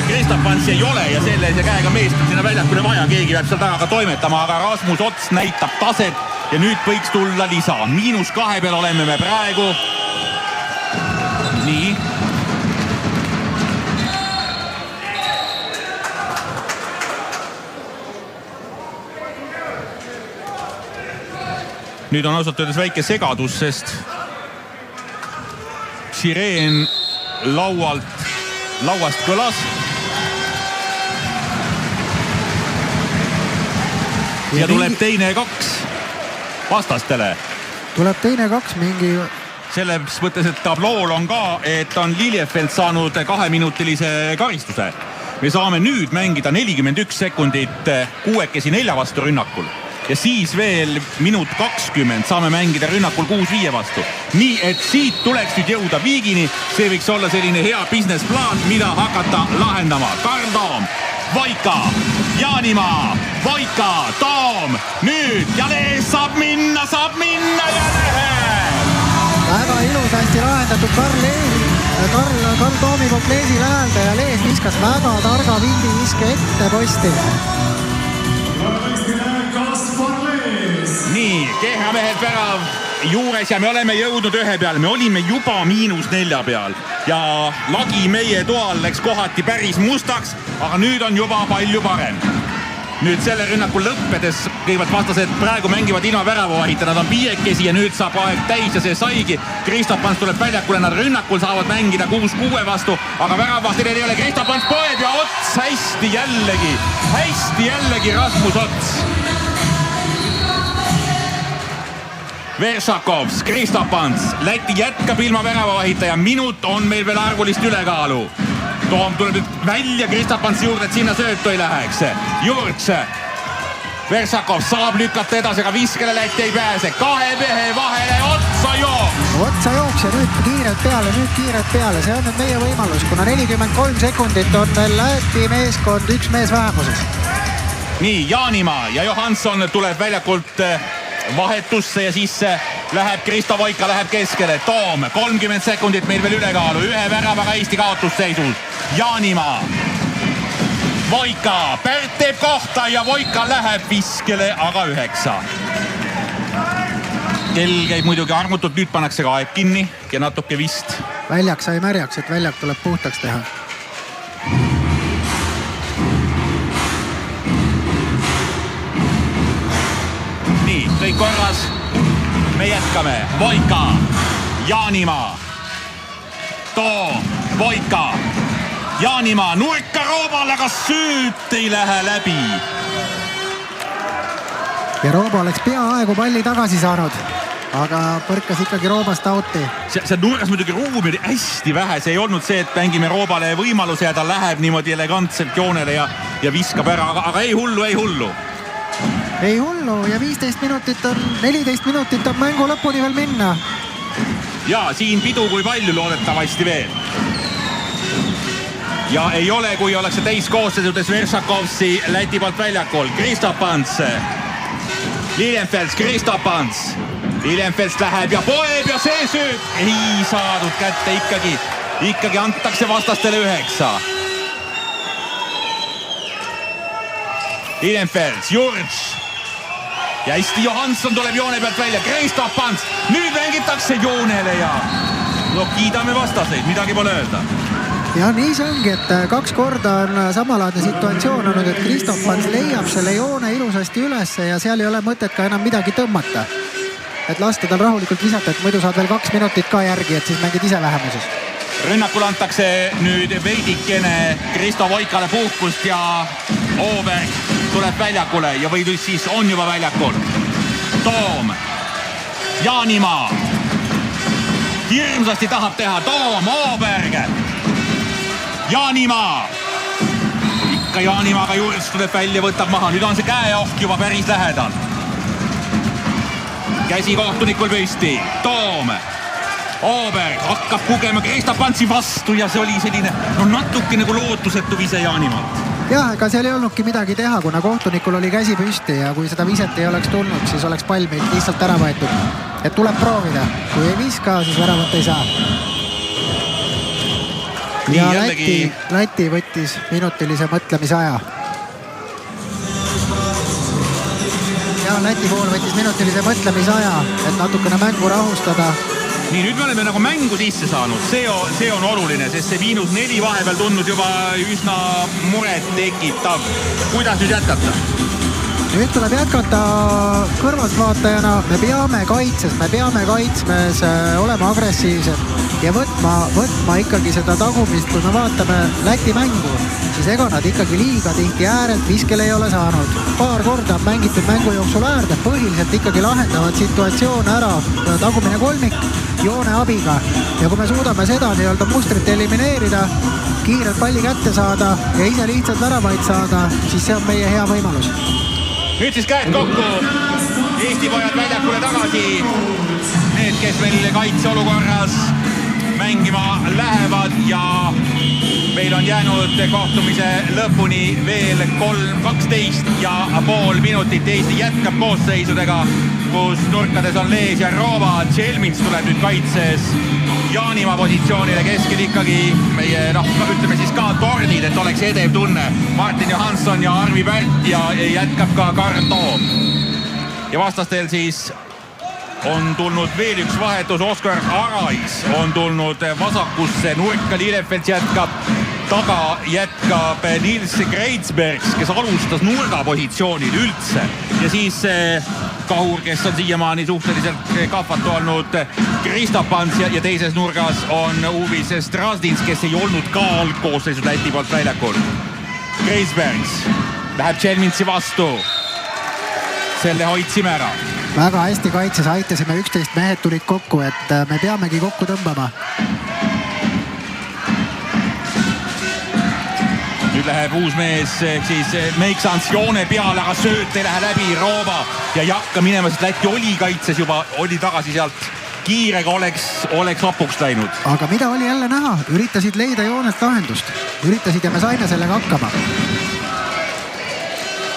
Speaker 3: Kristapans ei ole ja sellise käega meest on sinna väljakule vaja, keegi peab seal taga ka toimetama, aga Rasmus Ots näitab taset ja nüüd võiks tulla lisa. -2 peal oleme me praegu. Nii. Nüüd on ausalt öeldes väike segadus, sest sireen lauast kõlas. Ja tuleb teine 2 vastastele.
Speaker 4: Tuleb teine 2 mingi...
Speaker 3: Selles mõttes, et tablool on ka, et on Liljefeld saanud 2-minutilise karistuse. Me saame nüüd mängida 41 sekundit 6 4 vastu rünnakul. Ja siis veel minut 20 saame mängida rünnakul 6-5 vastu. Nii, et siit tuleks nüüd jõuda viigini. See võiks olla selline hea businessplaan, mida hakata lahendama. Karl Toom, Voika, Jaanimaa, Voika, Toom, nüüd ja Lees saab minna ja läheb.
Speaker 4: Väga ilusasti lahendatud Karl Toomi poolt Leesi läälda ja Lees viskas väga targa vindiviske ette posti.
Speaker 3: Nii, Kehramehed värav juures ja me oleme jõudnud 1 peale. Me olime juba -4 peal ja lagi meie toal läks kohati päris mustaks, aga nüüd on juba palju parem. Nüüd selle rünnakul lõppedes kõigepealt vastased praegu mängivad ilma väravavahita, nad on piiekesi ja nüüd saab aeg täis ja see saigi. Kristapans tuleb väljakule, nad rünnakul saavad mängida 6-6 vastu, aga väravvahti neil ei ole. Kristapans poeb ja Ots hästi jällegi Rasmus Ots. Veršakovs, Kristapans, Läti jätkab ilma väravavahita ja minut on meil veel arvulist ülekaalu. Toom tuleb nüüd välja Kristapansi juurde, et sinna söötu ei läheks. Jurts, Veršakov saab lükata edasi, aga viskele Läti ei pääse. 2 mehe vahele, Otsa jooks
Speaker 4: ja nüüd kiired peale. See on nüüd meie võimalus, kuna 43 sekundit on veel Läti meeskond 1 mees vähemuses.
Speaker 3: Nii, Jaanimaa ja Johansson tuleb väljakult vahetusse ja siis läheb Kristo Voika, läheb keskele. Toom, 30 sekundit meil veel ülekaalu. 1 väravaga Eesti kaotusseisus. Jaanimaa. Voika, Pärt teeb kohta ja Voika läheb viskele, aga 9. Kell käib muidugi armutult, nüüd pannakse ka aeg kinni ja natuke vist.
Speaker 4: Väljak sai märjaks, et väljak tuleb puhtaks teha.
Speaker 3: Nii, kõik korras. Me jätkame. Voika, Jaanimaa, Toom, Voika, Jaanimaa, nurka Roobal, aga süüt ei lähe läbi.
Speaker 4: Ja Rooba oleks peaaegu palli tagasi saanud, aga põrkas ikkagi Roobast auti.
Speaker 3: See nurgas muidugi ruumi hästi vähe, see ei olnud see, et mängime Roobale võimaluse ja ta läheb niimoodi elegantselt joonele ja viskab ära, aga ei hullu.
Speaker 4: Ei hullu ja 14 minutit on mängu lõpuni veel minna.
Speaker 3: Ja siin pidu kui palju loodetavasti veel. Ja ei ole, kui oleks see täiskoosseisudes Veršakovsi Läti poolt väljakul. Kristapans, Lilienfels, Kristapans. Lilienfels läheb ja poeb ja see sööb. Ei saadud kätte ikkagi antakse vastastele 9. Lilienfels, Jurts. Ja hästi Johansson tuleb joone pealt välja. Kristapans, nüüd mängitakse joonele ja kiidame vastaseid, midagi pole öelda.
Speaker 4: Ja nii see ongi, et 2 korda on samalaadne situatsioon olnud, et Kristapans leiab selle joone ilusasti ülesse ja seal ei ole mõtet ka enam midagi tõmmata. Et lasta tal rahulikult visata, et muidu saad veel 2 minutit ka järgi, et siis mängid ise vähemuses.
Speaker 3: Rünnakul antakse nüüd veidikene Kristo Voikale puhkust ja Ooberg tuleb väljakule ja või siis on juba väljakul. Toom, Jaanimaa, hirmsasti tahab teha, Toom, Ooberg, Jaanimaa. Ikka Jaanimaaga juures tuleb välja, võtab maha, nüüd on see käeohk juba päris lähedal. Käsi kohtunikul püsti, Toom, Ooberg hakkab kugema Kristapantsi vastu ja see oli selline natuke nagu lootusetu vise Jaanimaalt.
Speaker 4: Jah, ega seal ei olnudki midagi teha, kuna kohtunikul oli käsi püsti ja kui seda viset ei oleks tulnud, siis oleks pall meilt lihtsalt ära võetud. Et tuleb proovida. Kui ei viska, siis väravat ei saa. Ja Läti võttis minutilise mõtlemisaja. Ja Läti pool võttis minutilise mõtlemisaja, et natukene mängu rahustada.
Speaker 3: Nii, nüüd me oleme nagu mängu sisse saanud. See on oluline, sest see -4 vahepeal tundnud juba üsna muret tekitav. Kuidas nüüd jätkata?
Speaker 4: Nüüd tuleb jätkata kõrvaltvaatajana. Me peame kaitsmes olema agressiivsed ja võtma ikkagi seda tagumist, kui me vaatame Läti mängu, siis ega nad ikkagi liiga tihti äärelt viskele ei ole saanud. Paar korda on mängitud mängu jooksul äärde, põhiliselt ikkagi lahendavad situatsioone ära tagumine kolmik joone abiga. Ja kui me suudame seda nii-öelda mustrit elimineerida, kiirelt palli kätte saada ja ise lihtsalt väravaid saada, siis see on meie hea võimalus.
Speaker 3: Nüüd siis käed kokku, Eesti pojad väljakule tagasi. Need, kes meil kaitseolukorras mängima lähevad ja meil on jäänud kohtumise lõpuni veel 12,5 minutit. Eesti jätkab koosseisudega, kus nurkades on Lees ja Roova. Tšelmins tuleb nüüd kaitses Jaanimaa positsioonile, keskel ikkagi meie, ütleme siis ka tornid, et oleks edev tunne. Martin Johansson ja Arvi Pärt ja jätkab ka Karl Toom. Ja vastastel siis on tulnud veel üks vahetus, Oskar Arais on tulnud vasakusse, nurka Lillefeld jätkab, taga jätkab Nils Kreitsbergs, kes alustas nurgapositsioonil üldse. Ja siis kahur, kes on siiamaani suhteliselt kahvatu olnud, Kristapants ja teises nurgas on Uvis Strazdins, kes ei olnud ka algkoosseisus Läti poolt väljakul. Kreitsbergs läheb Tšelminsi vastu. Selle hoidsime ära.
Speaker 4: Väga hästi kaitses, aitasime 11 mehed tulid kokku, et me peamegi kokku tõmbama.
Speaker 3: Nüüd läheb uus mees, siis Meiksants joone peale, aga sööt ei lähe läbi, Roova ja ei hakka minema, sest Läti oli kaitses juba, oli tagasi sealt. Kiirega oleks hapuks läinud.
Speaker 4: Aga mida oli jälle näha? Üritasid leida joonelt lahendust. Üritasid ja me saime sellega hakkama.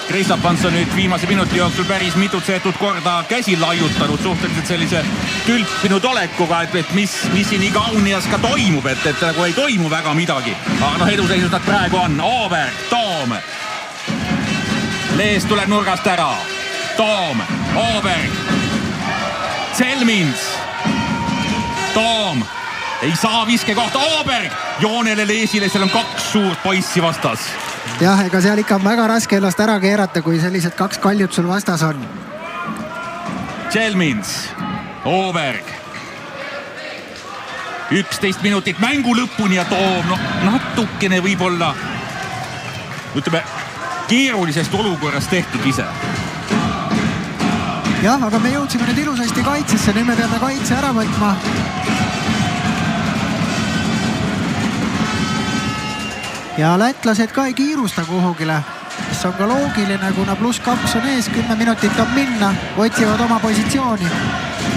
Speaker 3: Kristapants on nüüd viimase minuti jooksul päris mitutsetud korda käsi laiutanud suhteliselt sellise tülpinud olekuga, et mis siin nii kaunias ka toimub, et nagu ei toimu väga midagi. Aga eduseisus nad praegu on. Ooberg, Toom. Lees tuleb nurgast ära. Toom, Ooberg. Tšelmins. Toom. Ei saa viske kohta. Ooberg. Joonele Leesile, seal on 2 suurt poissi vastas.
Speaker 4: Jah, ega seal ikka on väga raske ennast ära keerata, kui sellised 2 kaljut sul vastas on.
Speaker 3: Tšelmins, Ooberg. 11 minutit mängu lõpuni ja Toom natukene võib-olla, ütleme, keerulisest olukorrast tehtud ise.
Speaker 4: Jah, aga me jõudsime nüüd ilusasti kaitsesse, nüüd me peame kaitse ära võtma. Ja lätlased ka ei kiirusta kuhugile, mis on ka loogiline, kuna +2 on ees, 10 minutit on minna, otsivad oma positsiooni.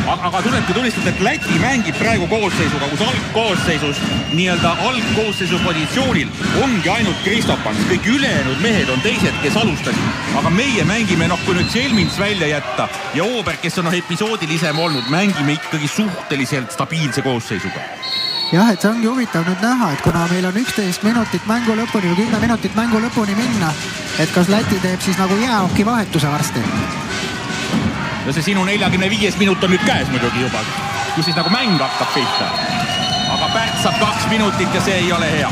Speaker 3: Aga tulebki tulistada, et Läti mängib praegu koosseisuga, kus algkoosseisus, nii-öelda algkoosseisu positsioonil ongi ainult Kristapants. Kõik ülejäänud mehed on teised, kes alustasid. Aga meie mängime, kui nüüd Tšelmins välja jätta ja Ooberg, kes on episoodilisem olnud, mängime ikkagi suhteliselt stabiilse koosseisuga.
Speaker 4: Jah, et see ongi huvitav nüüd näha, et kuna meil on 11 minutit mängu lõpuni või 10 minutit mängu lõpuni minna, et kas Läti teeb siis nagu jäähoki vahetuse varsti.
Speaker 3: Ja see sinu 45 minut on nüüd käes muidugi juba, kus siis nagu mäng hakkab pihta. Aga Pärt saab 2 minutit ja see ei ole hea.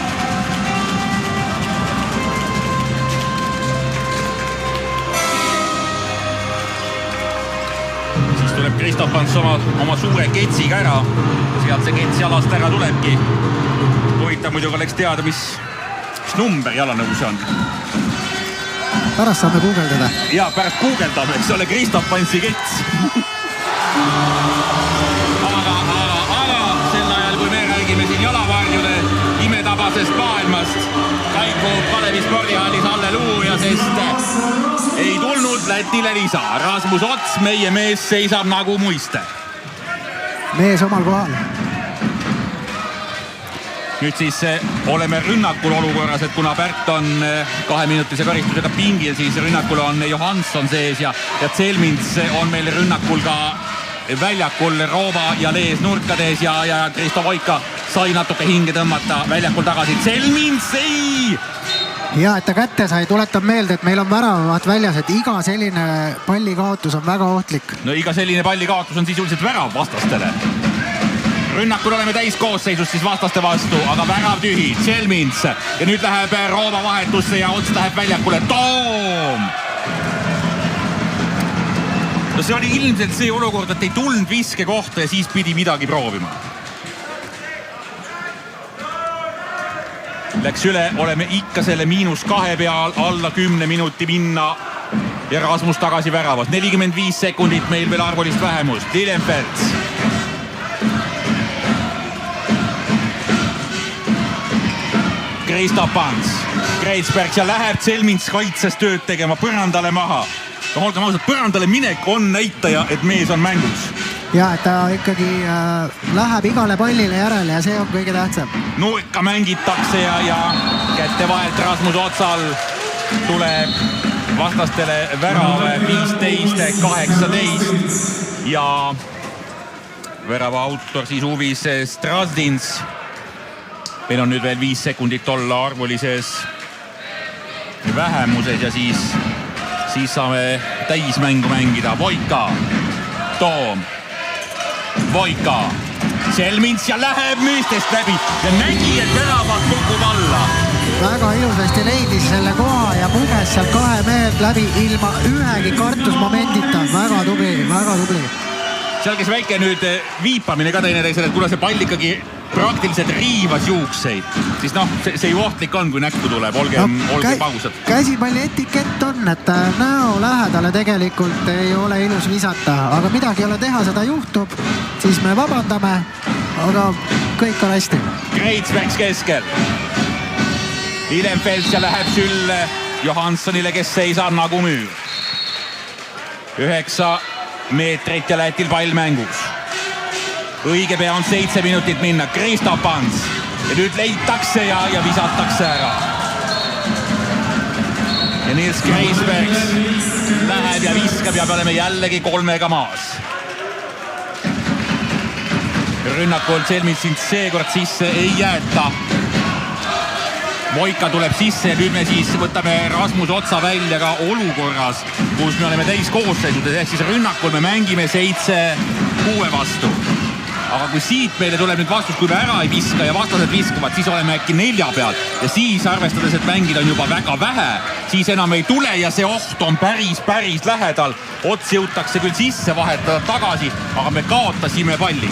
Speaker 3: Siis tuleb Kristof Pants oma suure ketsiga ära. Sealt see kets jalast ära tulebki. Huvitav muidugi oleks teada, mis number jalanõu see on.
Speaker 4: Pärast saame guugeldada.
Speaker 3: Ja, pärast guugeldame, eks ole Kristof Pantsi kets. aga sel ajal, kui me räägime siin jalavarjude imetabasest maailmast, kaikub Kalevi spordihallis halleluuja, sest ei tulnud Lätile lisa. Rasmus Ots, meie mees, seisab nagu muiste.
Speaker 4: Mees omal kohal.
Speaker 3: Nüüd siis oleme rünnakul olukorras, et kuna Pärt on 2-minutise karistusega pingil, siis rünnakul on Johansson sees ja Zelmins on meil rünnakul ka väljakul Rooba ja Lees nurkades ja Kristo Voika sai natuke hinge tõmmata väljakul tagasi. Zelmins ei!
Speaker 4: Ja, et ta kätte sai, tuletab meelde, et meil on väravaht väljas, et iga selline pallikaotus on väga ohtlik.
Speaker 3: No iga selline pallikaotus on sisuliselt värav vastastele. Rünnakul oleme täiskoosseisus siis vastaste vastu, aga värav tühi. Zelmins ja nüüd läheb Rooba vahetusse ja Ots läheb väljakule. Toom! No see oli ilmselt see olukord, et ei tulnud viske kohta ja siis pidi midagi proovima. Läks üle, oleme ikka selle -2 peal, alla 10 minuti minna ja Rasmus tagasi väravas. 45 sekundit meil veel arvulist vähemust. Lilienfeld. Kristof Pants, Kreitsbergs ja läheb Zelmins kaitses tööd tegema, põrandale maha. No olgem ausad, põrandale minek on näitaja, et mees on mängus.
Speaker 4: Ja, et ta ikkagi läheb igale pallile järele ja see on kõige tähtsam.
Speaker 3: Nurka mängitakse ja kätte vahelt Rasmus Otsal tuleb vastastele värava 15-18 ja värava autor siis huvis Strazdins. Meil on nüüd veel 5 sekundit olla arvulises vähemuses ja siis saame täismängu mängida. Voika, Toom, Voika, Zelmins ja läheb meestest läbi ja nägi, et väravat kukub alla.
Speaker 4: Väga ilusasti leidis selle koha ja puges sealt 2 mehed läbi ilma ühegi kartusmomendita. Väga tubli, väga tubli.
Speaker 3: Seal kes väike nüüd viipamine ka teineteisele, et kuna see pall ikkagi praktiliselt riivas juukseid, siis see ju ohtlik on, kui näkku tuleb, olgem pausad.
Speaker 4: Käsipalli etikett on, et näo lähedale tegelikult ei ole ilus visata, aga midagi ei ole teha, seda juhtub, siis me vabandame, aga kõik on hästi.
Speaker 3: Kreitsbergs keskel. Lilienfeld ja läheb sülle Johanssonile, kes seisab nagu müür. 9 meetrit ja Lätil pall mängus. Õige pea on 7 minutit minna. Kristof Pants ja nüüd leitakse ja visatakse ära. Ja Nils Kreitsbergs läheb ja viskab ja me oleme jällegi 3 maas. Rünnakul Zelmins sind seekord sisse ei jäeta. Voika tuleb sisse ja nüüd me siis võtame Rasmus Otsa välja ka olukorras, kus me oleme täiskoosseisudes, ehk siis rünnakul me mängime 7-6 vastu. Aga kui siit meile tuleb nüüd vastus, kui me ära ei viska ja vastased viskavad, siis oleme äkki 4 peal ja siis arvestades, et mängida on juba väga vähe, siis enam ei tule ja see oht on päris lähedal. Ots jõutakse küll sisse vahetada tagasi, aga me kaotasime palli.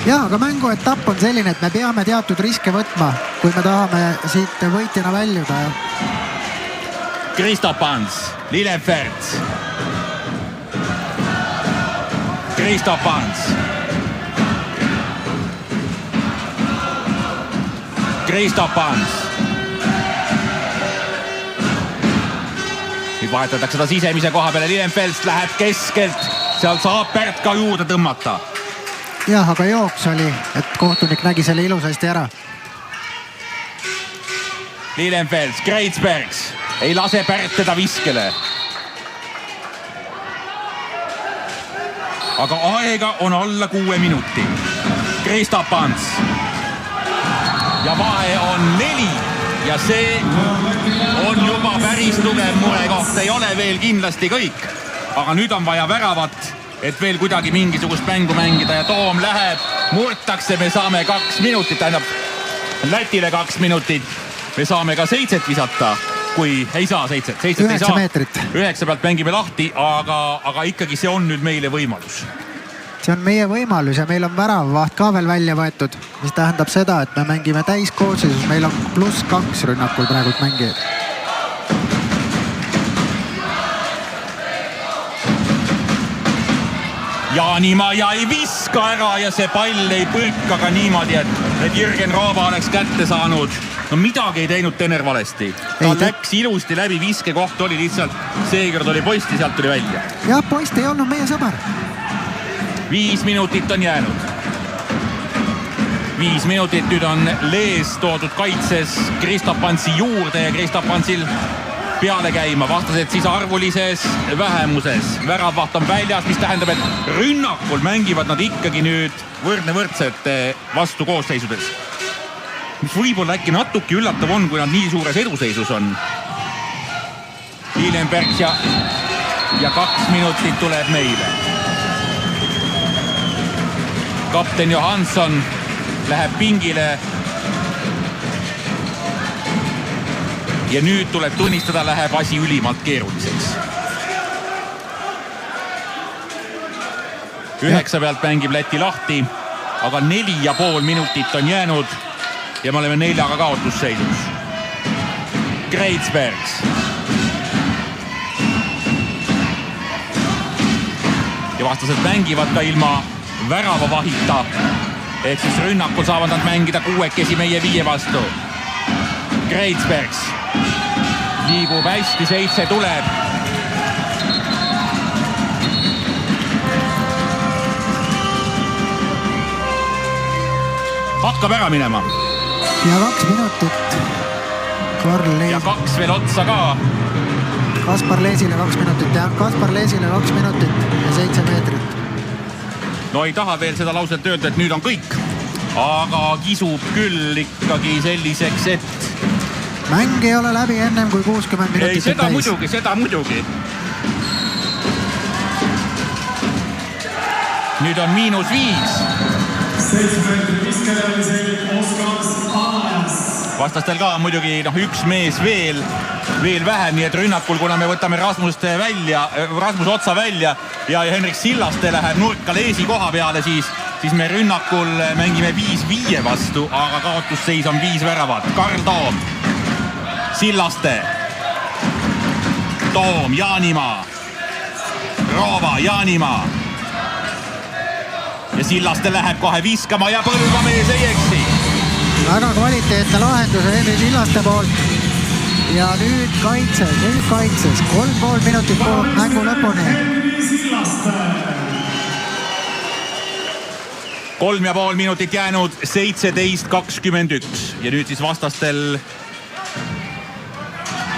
Speaker 4: Ja, aga mänguetapp on selline, et me peame teatud riske võtma, kui me tahame siit võitjana väljuda.
Speaker 3: Kristof Pants, Lilienfeld. Kristof Pants. Kristof Pants. Nüüd vahetatakse ta sisemise koha peale. Lilienfeld läheb keskelt. Seal saab Pärt ka juurde tõmmata.
Speaker 4: Jah, aga jooks oli, et kohtunik nägi selle ilusasti ära.
Speaker 3: Lilienfeld, Kreitsbergs ei lase Pärt teda viskele. Aga aega on alla 6 minuti. Kristof Pants. Ja vahe on 4 ja see on juba päris tugev murekoht. Ei ole veel kindlasti kõik, aga nüüd on vaja väravat, et veel kuidagi mingisugust mängu mängida ja Toom läheb, murtakse, me saame 2 minutit, tähendab Lätile 2 minutit. Me saame ka 7 visata, kui ei saa 7 ei saa.
Speaker 4: 9 meetrit.
Speaker 3: 9 pealt mängime lahti, aga ikkagi see on nüüd meile võimalus.
Speaker 4: see on meie võimalus ja meil on väravavaht ka veel välja võetud, mis tähendab seda, et me mängime täiskoosseisus, meil on +2 rünnakul praegult mängijad.
Speaker 3: Jaanimaa ja ei viska ära ja see pall ei põrka ka niimoodi, et Jürgen Rooba oleks kätte saanud. No midagi ei teinud Tener valesti. Ta läks ilusti läbi, viskekoht oli lihtsalt, seekord oli posti, sealt tuli välja.
Speaker 4: Ja post ei olnud meie sõber.
Speaker 3: 5 minutit on jäänud. 5 minutit nüüd on Lees toodud kaitses Kristopansi juurde ja Kristopansil peale käima, vastased siis arvulises vähemuses. Väravvaht on väljas, mis tähendab, et rünnakul mängivad nad ikkagi nüüd võrdsete vastu koosseisudes. Mis võib-olla äkki natuke üllatav on, kui nad nii suures eduseisus on. Liilenberg ja 2 minutit tuleb meile. Kapten Johansson läheb pingile. Ja nüüd tuleb tunnistada, läheb asi ülimalt keeruliseks. 9 pealt mängib Läti lahti, aga 4,5 minutit on jäänud ja me oleme 4 kaotusseisus. Kreitsbergs. Ja vastased mängivad ka ilma väravavahita. Ehk siis rünnakul saavad nad mängida 6 meie 5 vastu. Kreitsbergs liigub hästi, 7 tuleb. Hakkab ära minema.
Speaker 4: Ja 2 minutit. Karl Lees.
Speaker 3: Ja 2 veel otsa ka.
Speaker 4: Kaspar Leesile 2 minutit ja Kaspar Leesile 2 minutit ja 7 meetrit.
Speaker 3: No ei taha veel seda lauset öelda, et nüüd on kõik. Aga kisub küll ikkagi selliseks, et
Speaker 4: mäng ei ole läbi ennem kui 60 minutit.
Speaker 3: Ei, seda muidugi. Nüüd on -5. Vastastel ka muidugi 1 mees veel vähem, nii et rünnakul, kuna me võtame Rasmus otsa välja ja Henrik Sillaste läheb nurka Leesi koha peale, siis me rünnakul mängime 5-5 vastu, aga kaotusseis on 5 väravat. Karl Toom, Sillaste, Toom, Jaanimaa, Roova, Jaanimaa. Ja Sillaste läheb kohe viskama ja Põlva mees ei eksi.
Speaker 4: Väga kvaliteetne lahendus Henri Sillaste poolt. Ja nüüd kaitses, 3,5 minutit mängu lõpuni.
Speaker 3: 3,5 minutit jäänud, 17-21 ja nüüd siis vastastel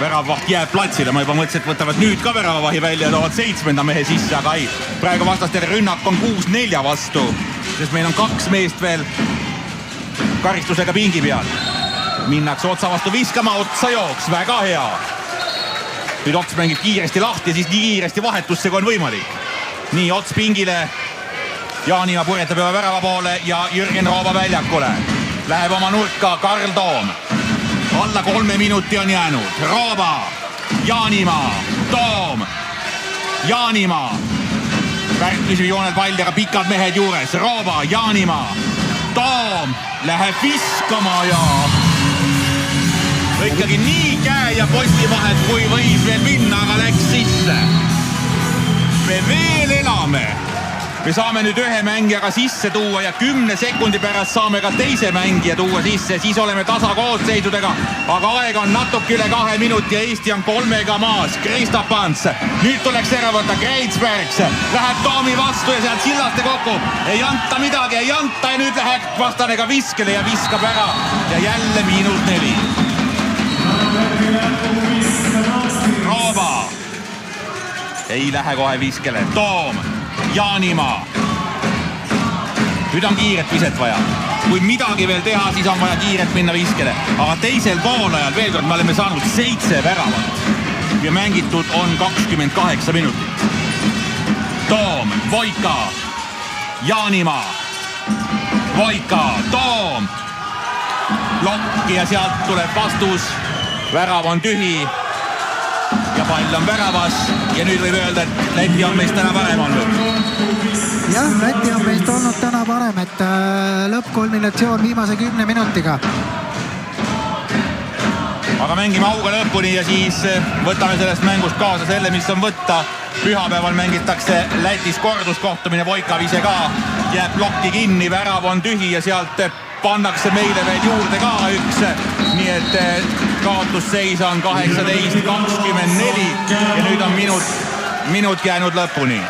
Speaker 3: väravvaht jääb platsile. Ma juba mõtlesin, et võtavad nüüd ka väravavahi välja ja toovad 7. mehe sisse, aga ei. Praegu vastastel rünnak on 6-4 vastu, sest meil on 2 meest veel karistusega pingi peal. Minnakse otsa vastu viskama, otsa jooks, väga hea. Nüüd ots mängib kiiresti lahti ja siis nii kiiresti vahetusse, kui on võimalik. Nii, ots pingile. Jaanimaa puretab juba värava poole ja Jürgen Rooba väljakule. Läheb oma nurka Karl Toom. Alla 3 minuti on jäänud. Rooba, Jaanimaa, Toom, Jaanimaa. Pärt küsib joonel pall, aga pikad mehed juures. Rooba, Jaanimaa, Toom läheb viskama ja ikkagi nii käe ja posti vahet, kui võis veel minna, aga läks sisse. Me veel elame. Me saame nüüd 1 mängijaga sisse tuua ja 10 sekundi pärast saame ka teise mängija tuua sisse. Siis oleme tasakoosseisudega, aga aega on natuke üle 2 minuti ja Eesti on 3 maas. Kristopans, nüüd tuleks ära võtta Kreitsbergs, läheb Toomi vastu ja sealt Sillaste kokku. Ei anta midagi, ei anta ja nüüd läheb vastane ka viskele ja viskab ära ja jälle -4. Rooba ei lähe kohe viskele. Toom, Jaanimaa. Nüüd on kiiret viset vaja. Kui midagi veel teha, siis on vaja kiiret minna viskele. Aga teisel poolajal veel kord me oleme saanud 7 väravat ja mängitud on 28 minutit. Toom, Voika, Jaanimaa, Voika, Toom. Lokki ja sealt tuleb vastus. Värav on tühi. ja pall on väravas ja nüüd võib öelda, et Läti on meist täna parem olnud.
Speaker 4: Jah, Läti on meist olnud täna parem, et lõppkulminatsioon viimase 10 minutiga.
Speaker 3: Aga mängime auga lõpuni ja siis võtame sellest mängust kaasa selle, mis on võtta. Pühapäeval mängitakse Lätis korduskohtumine, Voikav ise ka jääb plokki kinni, värav on tühi ja sealt pannakse meile veel juurde ka üks. Nii et kaotusseis on 18-24 ja nüüd on minut jäänud lõpuni.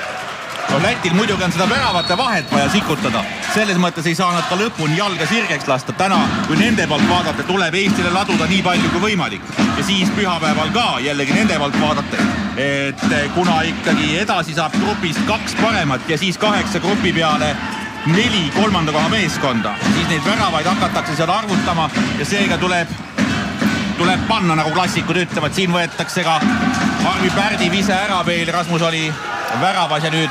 Speaker 3: No, Lätil muidugi on seda väravate vahet vaja sikutada. Selles mõttes ei saa nad ka lõpuni jalga sirgeks lasta. Täna, kui nende poolt vaadata, tuleb Eestile laduda nii palju kui võimalik. Ja siis pühapäeval ka jällegi nende poolt vaadata. Et kuna ikkagi edasi saab grupist 2 paremat ja siis 8 grupi peale 4 kolmanda koha meeskonda, siis neid väravaid hakatakse seal arvutama ja seega tuleb panna, nagu klassikud ütlevad. Siin võetakse ka Arvi Pärdi vise ära veel, Rasmus oli väravas ja nüüd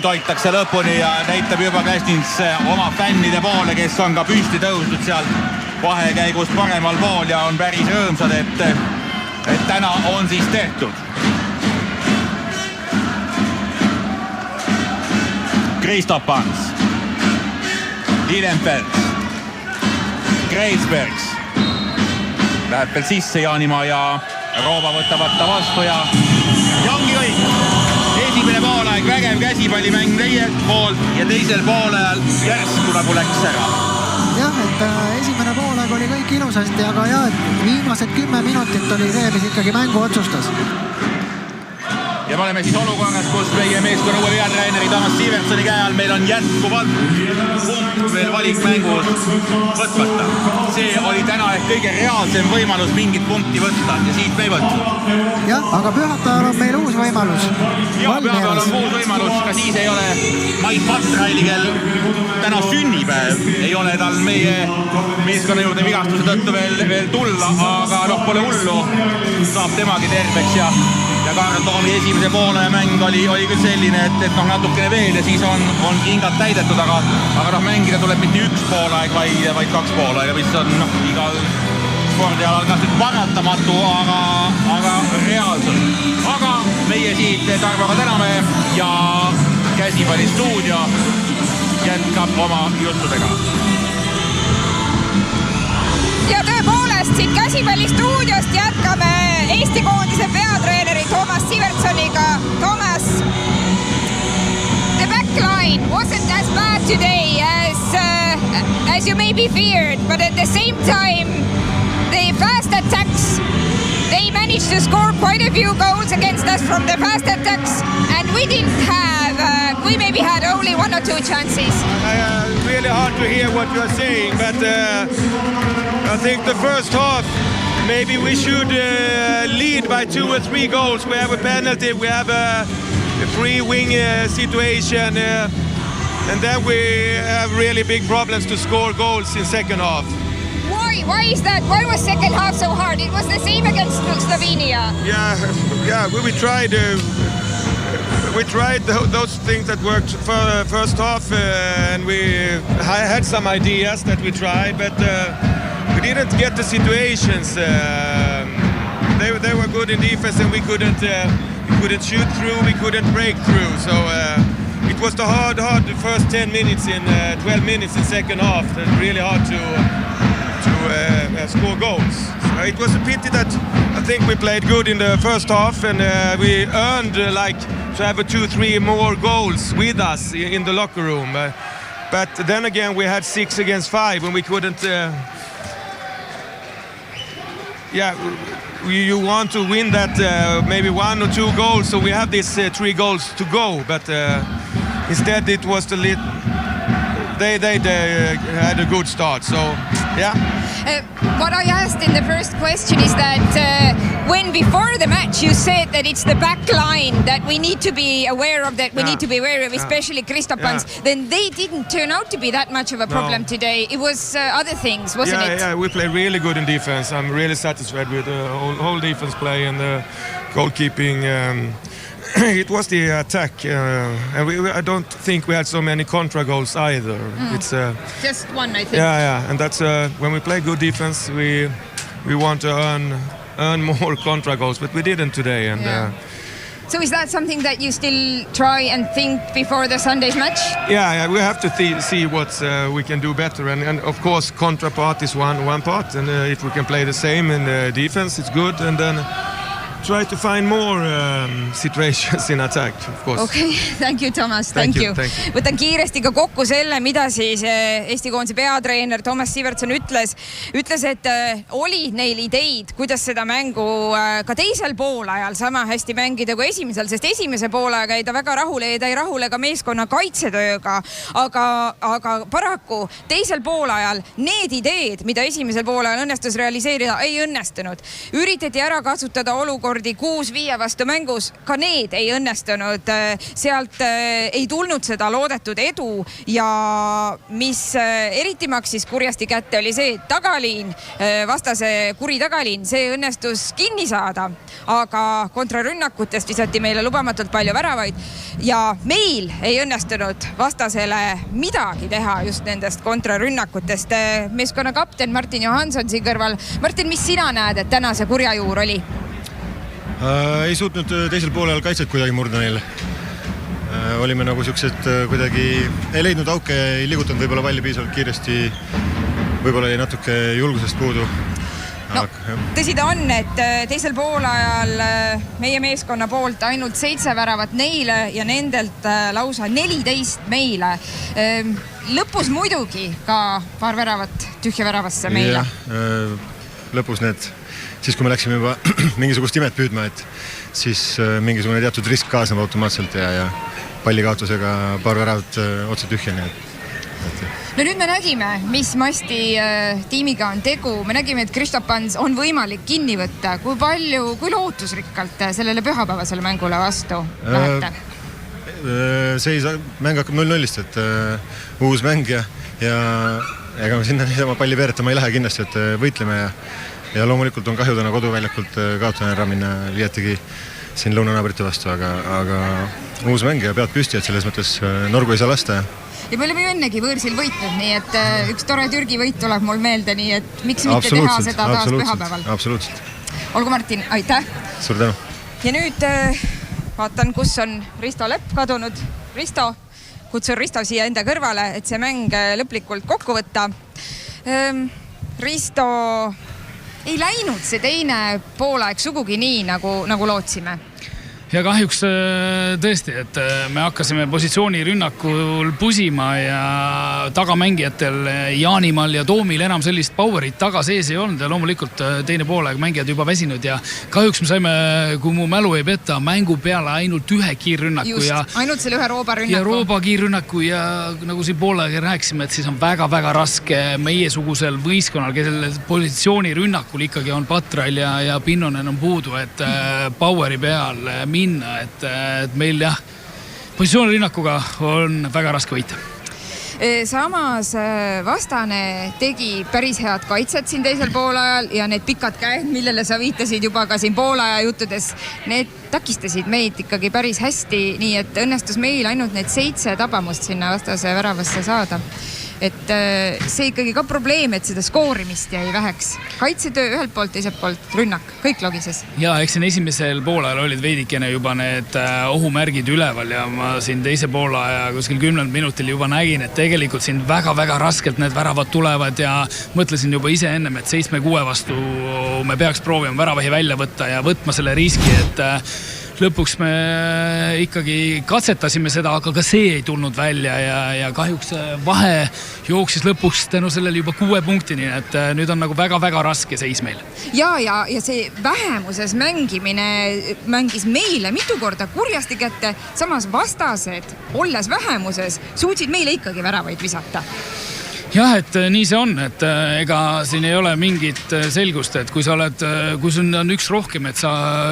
Speaker 3: hoitakse lõpuni ja näitab juba Kästins oma fännide poole, kes on ka püsti tõusnud seal vahekäigus paremal pool ja on päris rõõmsad, et täna on siis tehtud. Kristopans, Lilenfeldt, Kreisbergs läheb veel sisse Jaanimaa ja Roova võtavad ta vastu ja ongi kõik. Esimene poolaeg vägev käsipallimäng teie poolt ja teisel poolel järsku nagu läks ära.
Speaker 4: Jah, et esimene poolaeg oli kõik ilusasti, aga jah, et viimased 10 minutit oli see, mis ikkagi mängu otsustas.
Speaker 3: Ja me oleme siis olukorras, kus meie meeskonna uue peatreeneri Thomas Sivertsoni käe all meil on jätkuvalt punkt veel valikmängus võtmata. See oli täna ehk kõige reaalsem võimalus mingit punkti võtta ja siit me ei võtnud.
Speaker 4: Jah, aga pühapäeval on meil uus võimalus.
Speaker 3: Ja pühapäeval on uus võimalus, ka siis ei ole Mait Patraili, kel täna sünnipäev, ei ole tal meie meeskonna juurde vigastuse tõttu veel tulla, aga pole hullu, saab temagi terveks ja Karl Toomi esimese poole mäng oli küll selline, et natukene veel ja siis on kingad täidetud, aga mängida tuleb mitte üks poolaeg, vaid 2 poolaega, mis on igal spordialal kas nüüd paratamatu, aga reaalselt. Aga meie siit Tarmoga täname ja käsipallistuudio jätkab oma juttudega.
Speaker 1: Ja tõepoolest siit käsipallistuudiost jätkame Eesti koondise peatreeneri Thomas Sivertsoniga. Thomas, the backline wasn't as bad today as you maybe feared, but at the same time, the fast attacks, they managed to score quite a few goals against us from the fast attacks, and we maybe had only 1 or 2 chances.
Speaker 7: Really hard to hear what you're saying, but I think the first half, maybe we should lead by 2 or 3 goals. We have a penalty, we have a free wing situation, and then we have really big problems to score goals in second half.
Speaker 1: Why is that? Why was second half so hard? It was the same against Slovenia.
Speaker 7: Yeah, we tried those things that worked for first half, and we had some ideas that we tried, but we didn't get the situations. They were good in defense, and we couldn't shoot through, we couldn't break through. So it was the hard the first 10 minutes in 12 minutes in second half. It's really hard to score goals. So it was a pity that I think we played good in the first half, and we earned to have 2-3 more goals with us in the locker room. But then again, we had 6 against 5, and we couldn't. You want to win that maybe 1 or 2 goals, so we have these 3 goals to go. But instead, it was they had a good start. So yeah.
Speaker 1: What I asked in the first question is that when before the match you said that it's the back line that we need to be aware of, especially Kristopans, then they didn't turn out to be that much of a problem today. It was other things, wasn't it?
Speaker 7: Yeah, we played really good in defense. I'm really satisfied with the whole defense play and the goalkeeping. It was the attack, and I don't think we had so many contra goals either. It's
Speaker 1: just 1, I think.
Speaker 7: Yeah, and that's when we play good defense, we want to earn earn more contra goals, but we didn't today. And
Speaker 1: So is that something that you still try and think before the Sunday's match?
Speaker 7: yeah, we have to see what we can do better. And of course, contra part is one part. And if we can play the same in the defense, it's good. And then try to find more situations in attack, of course.
Speaker 1: Okay, thank you, Thomas. Thank you. Võtan kiiresti ka kokku selle, mida siis Eesti koondise peatreener Thomas Sivertson ütles, et oli neil ideid, kuidas seda mängu ka teisel poolajal sama hästi mängida kui esimesel, sest esimese poolajaga ei ta väga rahule ja ta ei rahule ka meeskonna kaitsetööga, aga paraku teisel poolajal need ideed, mida esimesel poolajal õnnestus realiseerida, ei õnnestunud. Üritati ära kasutada olukordi 6-5 vastu mängus, ka need ei õnnestunud. Sealt ei tulnud seda loodetud edu ja mis eriti maksis kurjasti kätte oli see, et tagaliin, vastase kuri tagaliin, see õnnestus kinni saada, aga kontrarünnakutest visati meile lubamatult palju väravaid ja meil ei õnnestunud vastasele midagi teha just nendest kontrarünnakutest. Meeskonna kapten Martin Johansson siin kõrval. Martin, mis sina näed, et täna see kurja juur oli?
Speaker 8: Ei suutnud teisel poolel kaitset kuidagi murda neile. Olime nagu siuksed kuidagi, ei leidnud auke, ei liigutanud võib-olla palli piisavalt kiiresti, võib-olla oli natuke julgusest puudu.
Speaker 1: No, tõsi ta on, et teisel poolajal meie meeskonna poolt ainult 7 väravat neile ja nendelt lausa 14 meile. Lõpus muidugi ka paar väravat tühja väravasse meile.
Speaker 8: Lõpus need, siis kui me läksime juba mingisugust imet püüdma, et siis mingisugune teatud risk kaasneb automaatselt ja pallikaotusega paar väravat otse tühja.
Speaker 1: No nüüd me nägime, mis Masti tiimiga on tegu. Me nägime, et Kristopans on võimalik kinni võtta. Kui lootusrikkalt sellele pühapäevasele mängule vastu lähete?
Speaker 8: Mäng hakkab 0-0-ist, et uus mäng ja ega me sinna niisama palli veeretama ei lähe kindlasti, et võitleme ja loomulikult on kahju täna koduväljakult kaotajana ära minna Vietegi siin lõunanaabrite vastu, aga uus mäng ja pead püsti, et selles mõttes Norgu ei saa lasta.
Speaker 1: Ja me oleme ju ennegi võõrsil võitnud, nii et üks tore Türgi võit tuleb mul meelde, nii et miks mitte teha seda taas pühapäeval.
Speaker 8: Absoluutselt.
Speaker 1: Olgu Martin, aitäh!
Speaker 8: Suur tänu!
Speaker 1: Ja nüüd vaatan, kus on Risto Lepp kadunud. Risto, kutsun Risto siia enda kõrvale, et see mäng lõplikult kokku võtta. Risto, ei läinud see teine poolaeg sugugi nii, nagu lootsime.
Speaker 2: Ja kahjuks tõesti, et me hakkasime positsiooni rünnakul pusima ja tagamängijatel Jaanimal ja Toomil enam sellist powerit taga sees ei olnud ja loomulikult teine poolaeg mängijad juba väsinud ja kahjuks me saime, kui mu mälu ei peta, mängu peale ainult ühe kiirrünnaku.
Speaker 1: Just, ainult selle ühe rooba rünnaku.
Speaker 2: Ja rooba kiirrünnaku ja nagu siin poolaega rääkisime, et siis on väga-väga raske meiesugusel võistkonnal, kelle positsiooni rünnakul ikkagi on Patral ja Pinnonen on puudu, et poweri peal minna, et meil jah, positsioonirünnakuga on väga raske võita.
Speaker 1: Samas vastane tegi päris head kaitset siin teisel poolajal ja need pikad käed, millele sa viitasid juba ka siin poolaja juttudes, need takistasid meid ikkagi päris hästi, nii et õnnestus meil ainult need 7 tabamust sinna vastase väravasse saada. Et see ikkagi ka probleem, et seda skoorimist jäi väheks. Kaitsetöö ühelt poolt, teiselt poolt rünnak, kõik logises.
Speaker 2: Ja eks siin esimesel poolajal olid veidikene juba need ohumärgid üleval ja ma siin teise poolaja kuskil 10 minutil juba nägin, et tegelikult siin väga-väga raskelt need väravad tulevad ja mõtlesin juba ise ennem, et 7-6 vastu me peaks proovima väravahi välja võtta ja võtma selle riski, et lõpuks me ikkagi katsetasime seda, aga ka see ei tulnud välja ja kahjuks vahe jooksis lõpuks tänu sellele juba 6 punktini, et nüüd on nagu väga-väga raske seis meil.
Speaker 1: Ja see vähemuses mängimine mängis meile mitu korda kurjasti kätte, samas vastased, olles vähemuses, suutsid meile ikkagi väravaid visata.
Speaker 2: Jah, et nii see on, et ega siin ei ole mingit selgust, et kui sul on üks rohkem, et sa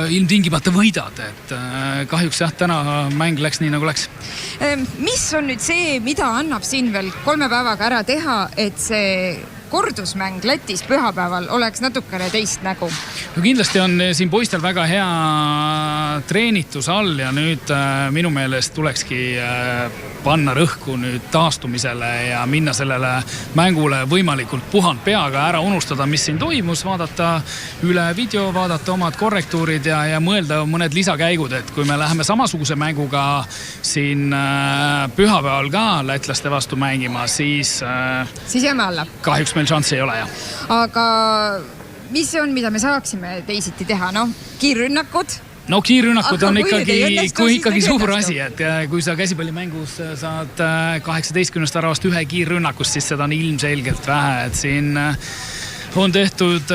Speaker 2: ilmtingimata võidad, et kahjuks jah, täna mäng läks nii nagu läks.
Speaker 1: Mis on nüüd see, mida annab siin veel 3 päevaga ära teha, et see kordusmäng Lätis pühapäeval oleks natukene teist nägu?
Speaker 2: No kindlasti on siin poistel väga hea treenitus all ja nüüd minu meelest tulekski panna rõhku nüüd taastumisele ja minna sellele mängule võimalikult puhanud peaga, ära unustada, mis siin toimus, vaadata üle video, vaadata omad korrektuurid ja mõelda mõned lisakäigud, et kui me läheme samasuguse mänguga siin pühapäeval ka lätlaste vastu mängima, siis
Speaker 1: jääme alla.
Speaker 2: Kahjuks meil šanssi ei ole, jah.
Speaker 1: Aga mis see on, mida me saaksime teisiti teha? No, kiirrünnakud?
Speaker 2: No kiirrünnakud on ikkagi suur asi, et kui sa käsipallimängus saad 18 väravast ühe kiirrünnakust, siis seda on ilmselgelt vähe, et siin on tehtud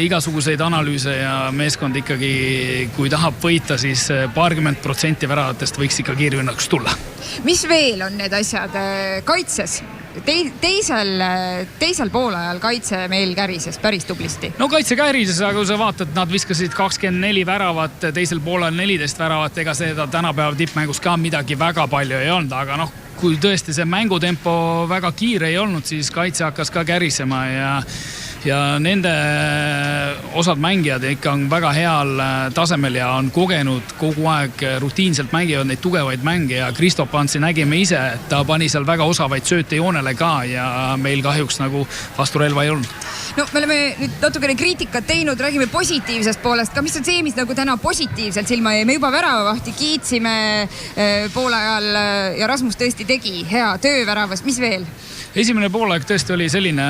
Speaker 2: igasuguseid analüüse ja meeskond ikkagi, kui tahab võita, siis 20% väravatest võiks ikka kiirrünnakust tulla.
Speaker 1: Mis veel on need asjad kaitses? Teisel poolajal kaitse meil kärises päris tublisti.
Speaker 2: No kaitse kärises, aga kui sa vaatad, nad viskasid 24 väravat, teisel poolel 14 väravat, ega seda tänapäeva tippmängus ka midagi väga palju ei olnud, aga kui tõesti see mängutempo väga kiire ei olnud, siis kaitse hakkas ka kärisema ja nende osad mängijad ikka on väga heal tasemel ja on kogenud kogu aeg, rutiinselt mängivad neid tugevaid mänge ja Kristo Pantsi nägime ise, et ta pani seal väga osavaid sööte joonele ka ja meil kahjuks nagu vasturelva ei olnud.
Speaker 1: No me oleme nüüd natukene kriitikat teinud, räägime positiivsest poolest ka, mis on see, mis nagu täna positiivselt silma jäi. Me juba väravavahti kiitsime poolajal ja Rasmus tõesti tegi hea tööväravast, mis veel?
Speaker 2: Esimene poolaeg tõesti oli selline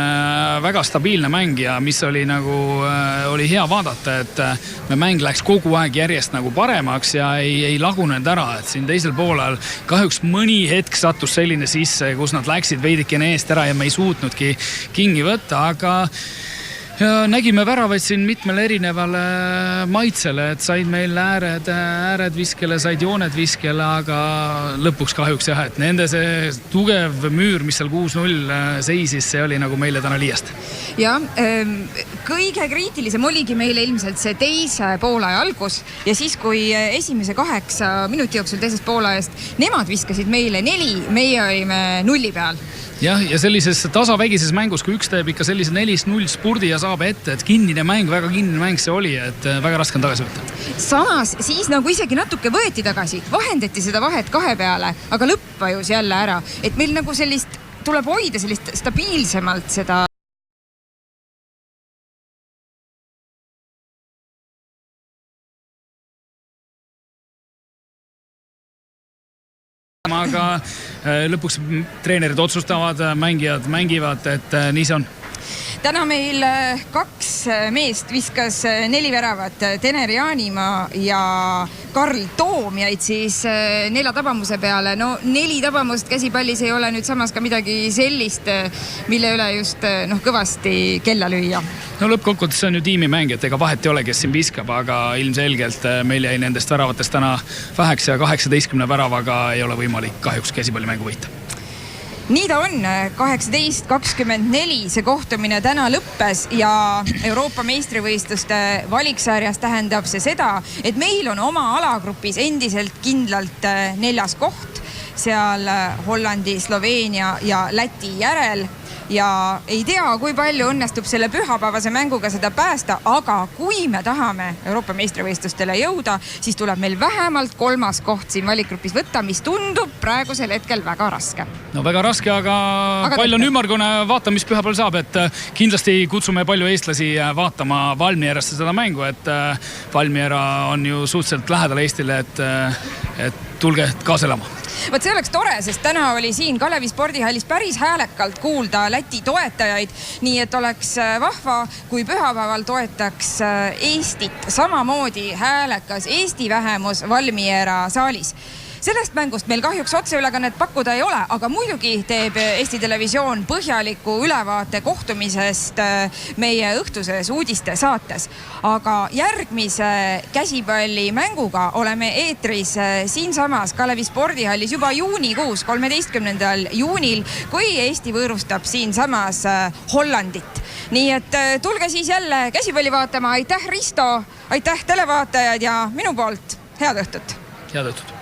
Speaker 2: väga stabiilne mäng ja mis oli oli hea vaadata, et me mäng läks kogu aeg järjest nagu paremaks ja ei lagunenud ära, et siin teisel poolel kahjuks mõni hetk sattus selline sisse, kus nad läksid veidikene eest ära ja me ei suutnudki kingi võtta, aga nägime väravaid siin mitmele erinevale maitsele, et said meil ääred viskele, said jooned viskele, aga lõpuks kahjuks jah, et nende see tugev müür, mis seal 6-0 seisis, see oli nagu meile täna liiast.
Speaker 1: Ja kõige kriitilisem oligi meile ilmselt see teise poolaja algus ja siis, kui esimese 8 minuti jooksul teisest poolajast nemad viskasid meile 4, meie olime 0 peal.
Speaker 2: Jah, ja sellises tasavägises mängus, kui üks teeb ikka sellise 4-0 spurdi ja saab ette, et kinnine mäng, väga kinnine mäng see oli, et väga raske on tagasi võtta.
Speaker 1: Samas siis nagu isegi natuke võeti tagasi, vahendati seda vahet 2 peale, aga lõpp vajus jälle ära, et meil nagu sellist tuleb hoida sellist stabiilsemalt seda
Speaker 2: aga lõpuks treenerid otsustavad, mängijad mängivad, et nii see on.
Speaker 1: Täna meil 2 meest viskas 4 väravat, Tener Jaanimaa ja Karl Toom jäid siis 4 tabamuse peale. No 4 tabamust käsipallis ei ole nüüd samas ka midagi sellist, mille üle just kõvasti kella lüüa.
Speaker 2: No lõppkokkuvõttes see on ju tiimimäng, et ega vahet ei ole, kes siin viskab, aga ilmselgelt meil jäi nendest väravatest täna väheks ja 18 väravaga ei ole võimalik kahjuks käsipallimängu võita.
Speaker 1: Nii ta on, 18-24 see kohtumine täna lõppes ja Euroopa meistrivõistluste valiksarjas tähendab see seda, et meil on oma alagrupis endiselt kindlalt 4. koht, seal Hollandi, Sloveenia ja Läti järel. Ja ei tea, kui palju õnnestub selle pühapäevase mänguga seda päästa, aga kui me tahame Euroopa meistrivõistlustele jõuda, siis tuleb meil vähemalt 3. koht siin valikgrupis võtta, mis tundub praegusel hetkel väga raske.
Speaker 2: No väga raske, aga palju on ümmargune, vaata, mis pühapäeval saab, et kindlasti kutsume palju eestlasi vaatama Valmierasse seda mängu, et Valmiera on ju suhteliselt lähedal Eestile, et tulge kaasa elama.
Speaker 1: Võt see oleks tore, sest täna oli siin Kalevi spordihallis päris häälekalt kuulda Läti toetajaid, nii et oleks vahva, kui pühapäeval toetaks Eestit samamoodi häälekas Eesti vähemus Valmiera saalis. Sellest mängust meil kahjuks otseülekannet pakkuda ei ole, aga muidugi teeb Eesti Televisioon põhjaliku ülevaate kohtumisest meie õhtuses uudiste saates. Aga järgmise käsipallimänguga oleme eetris siinsamas Kalevi spordihallis juba juunikuus, 13. juunil, kui Eesti võõrustab siinsamas Hollandit. Nii et tulge siis jälle käsipalli vaatama. Aitäh, Risto, aitäh televaatajad ja minu poolt head õhtut!
Speaker 2: Head õhtut!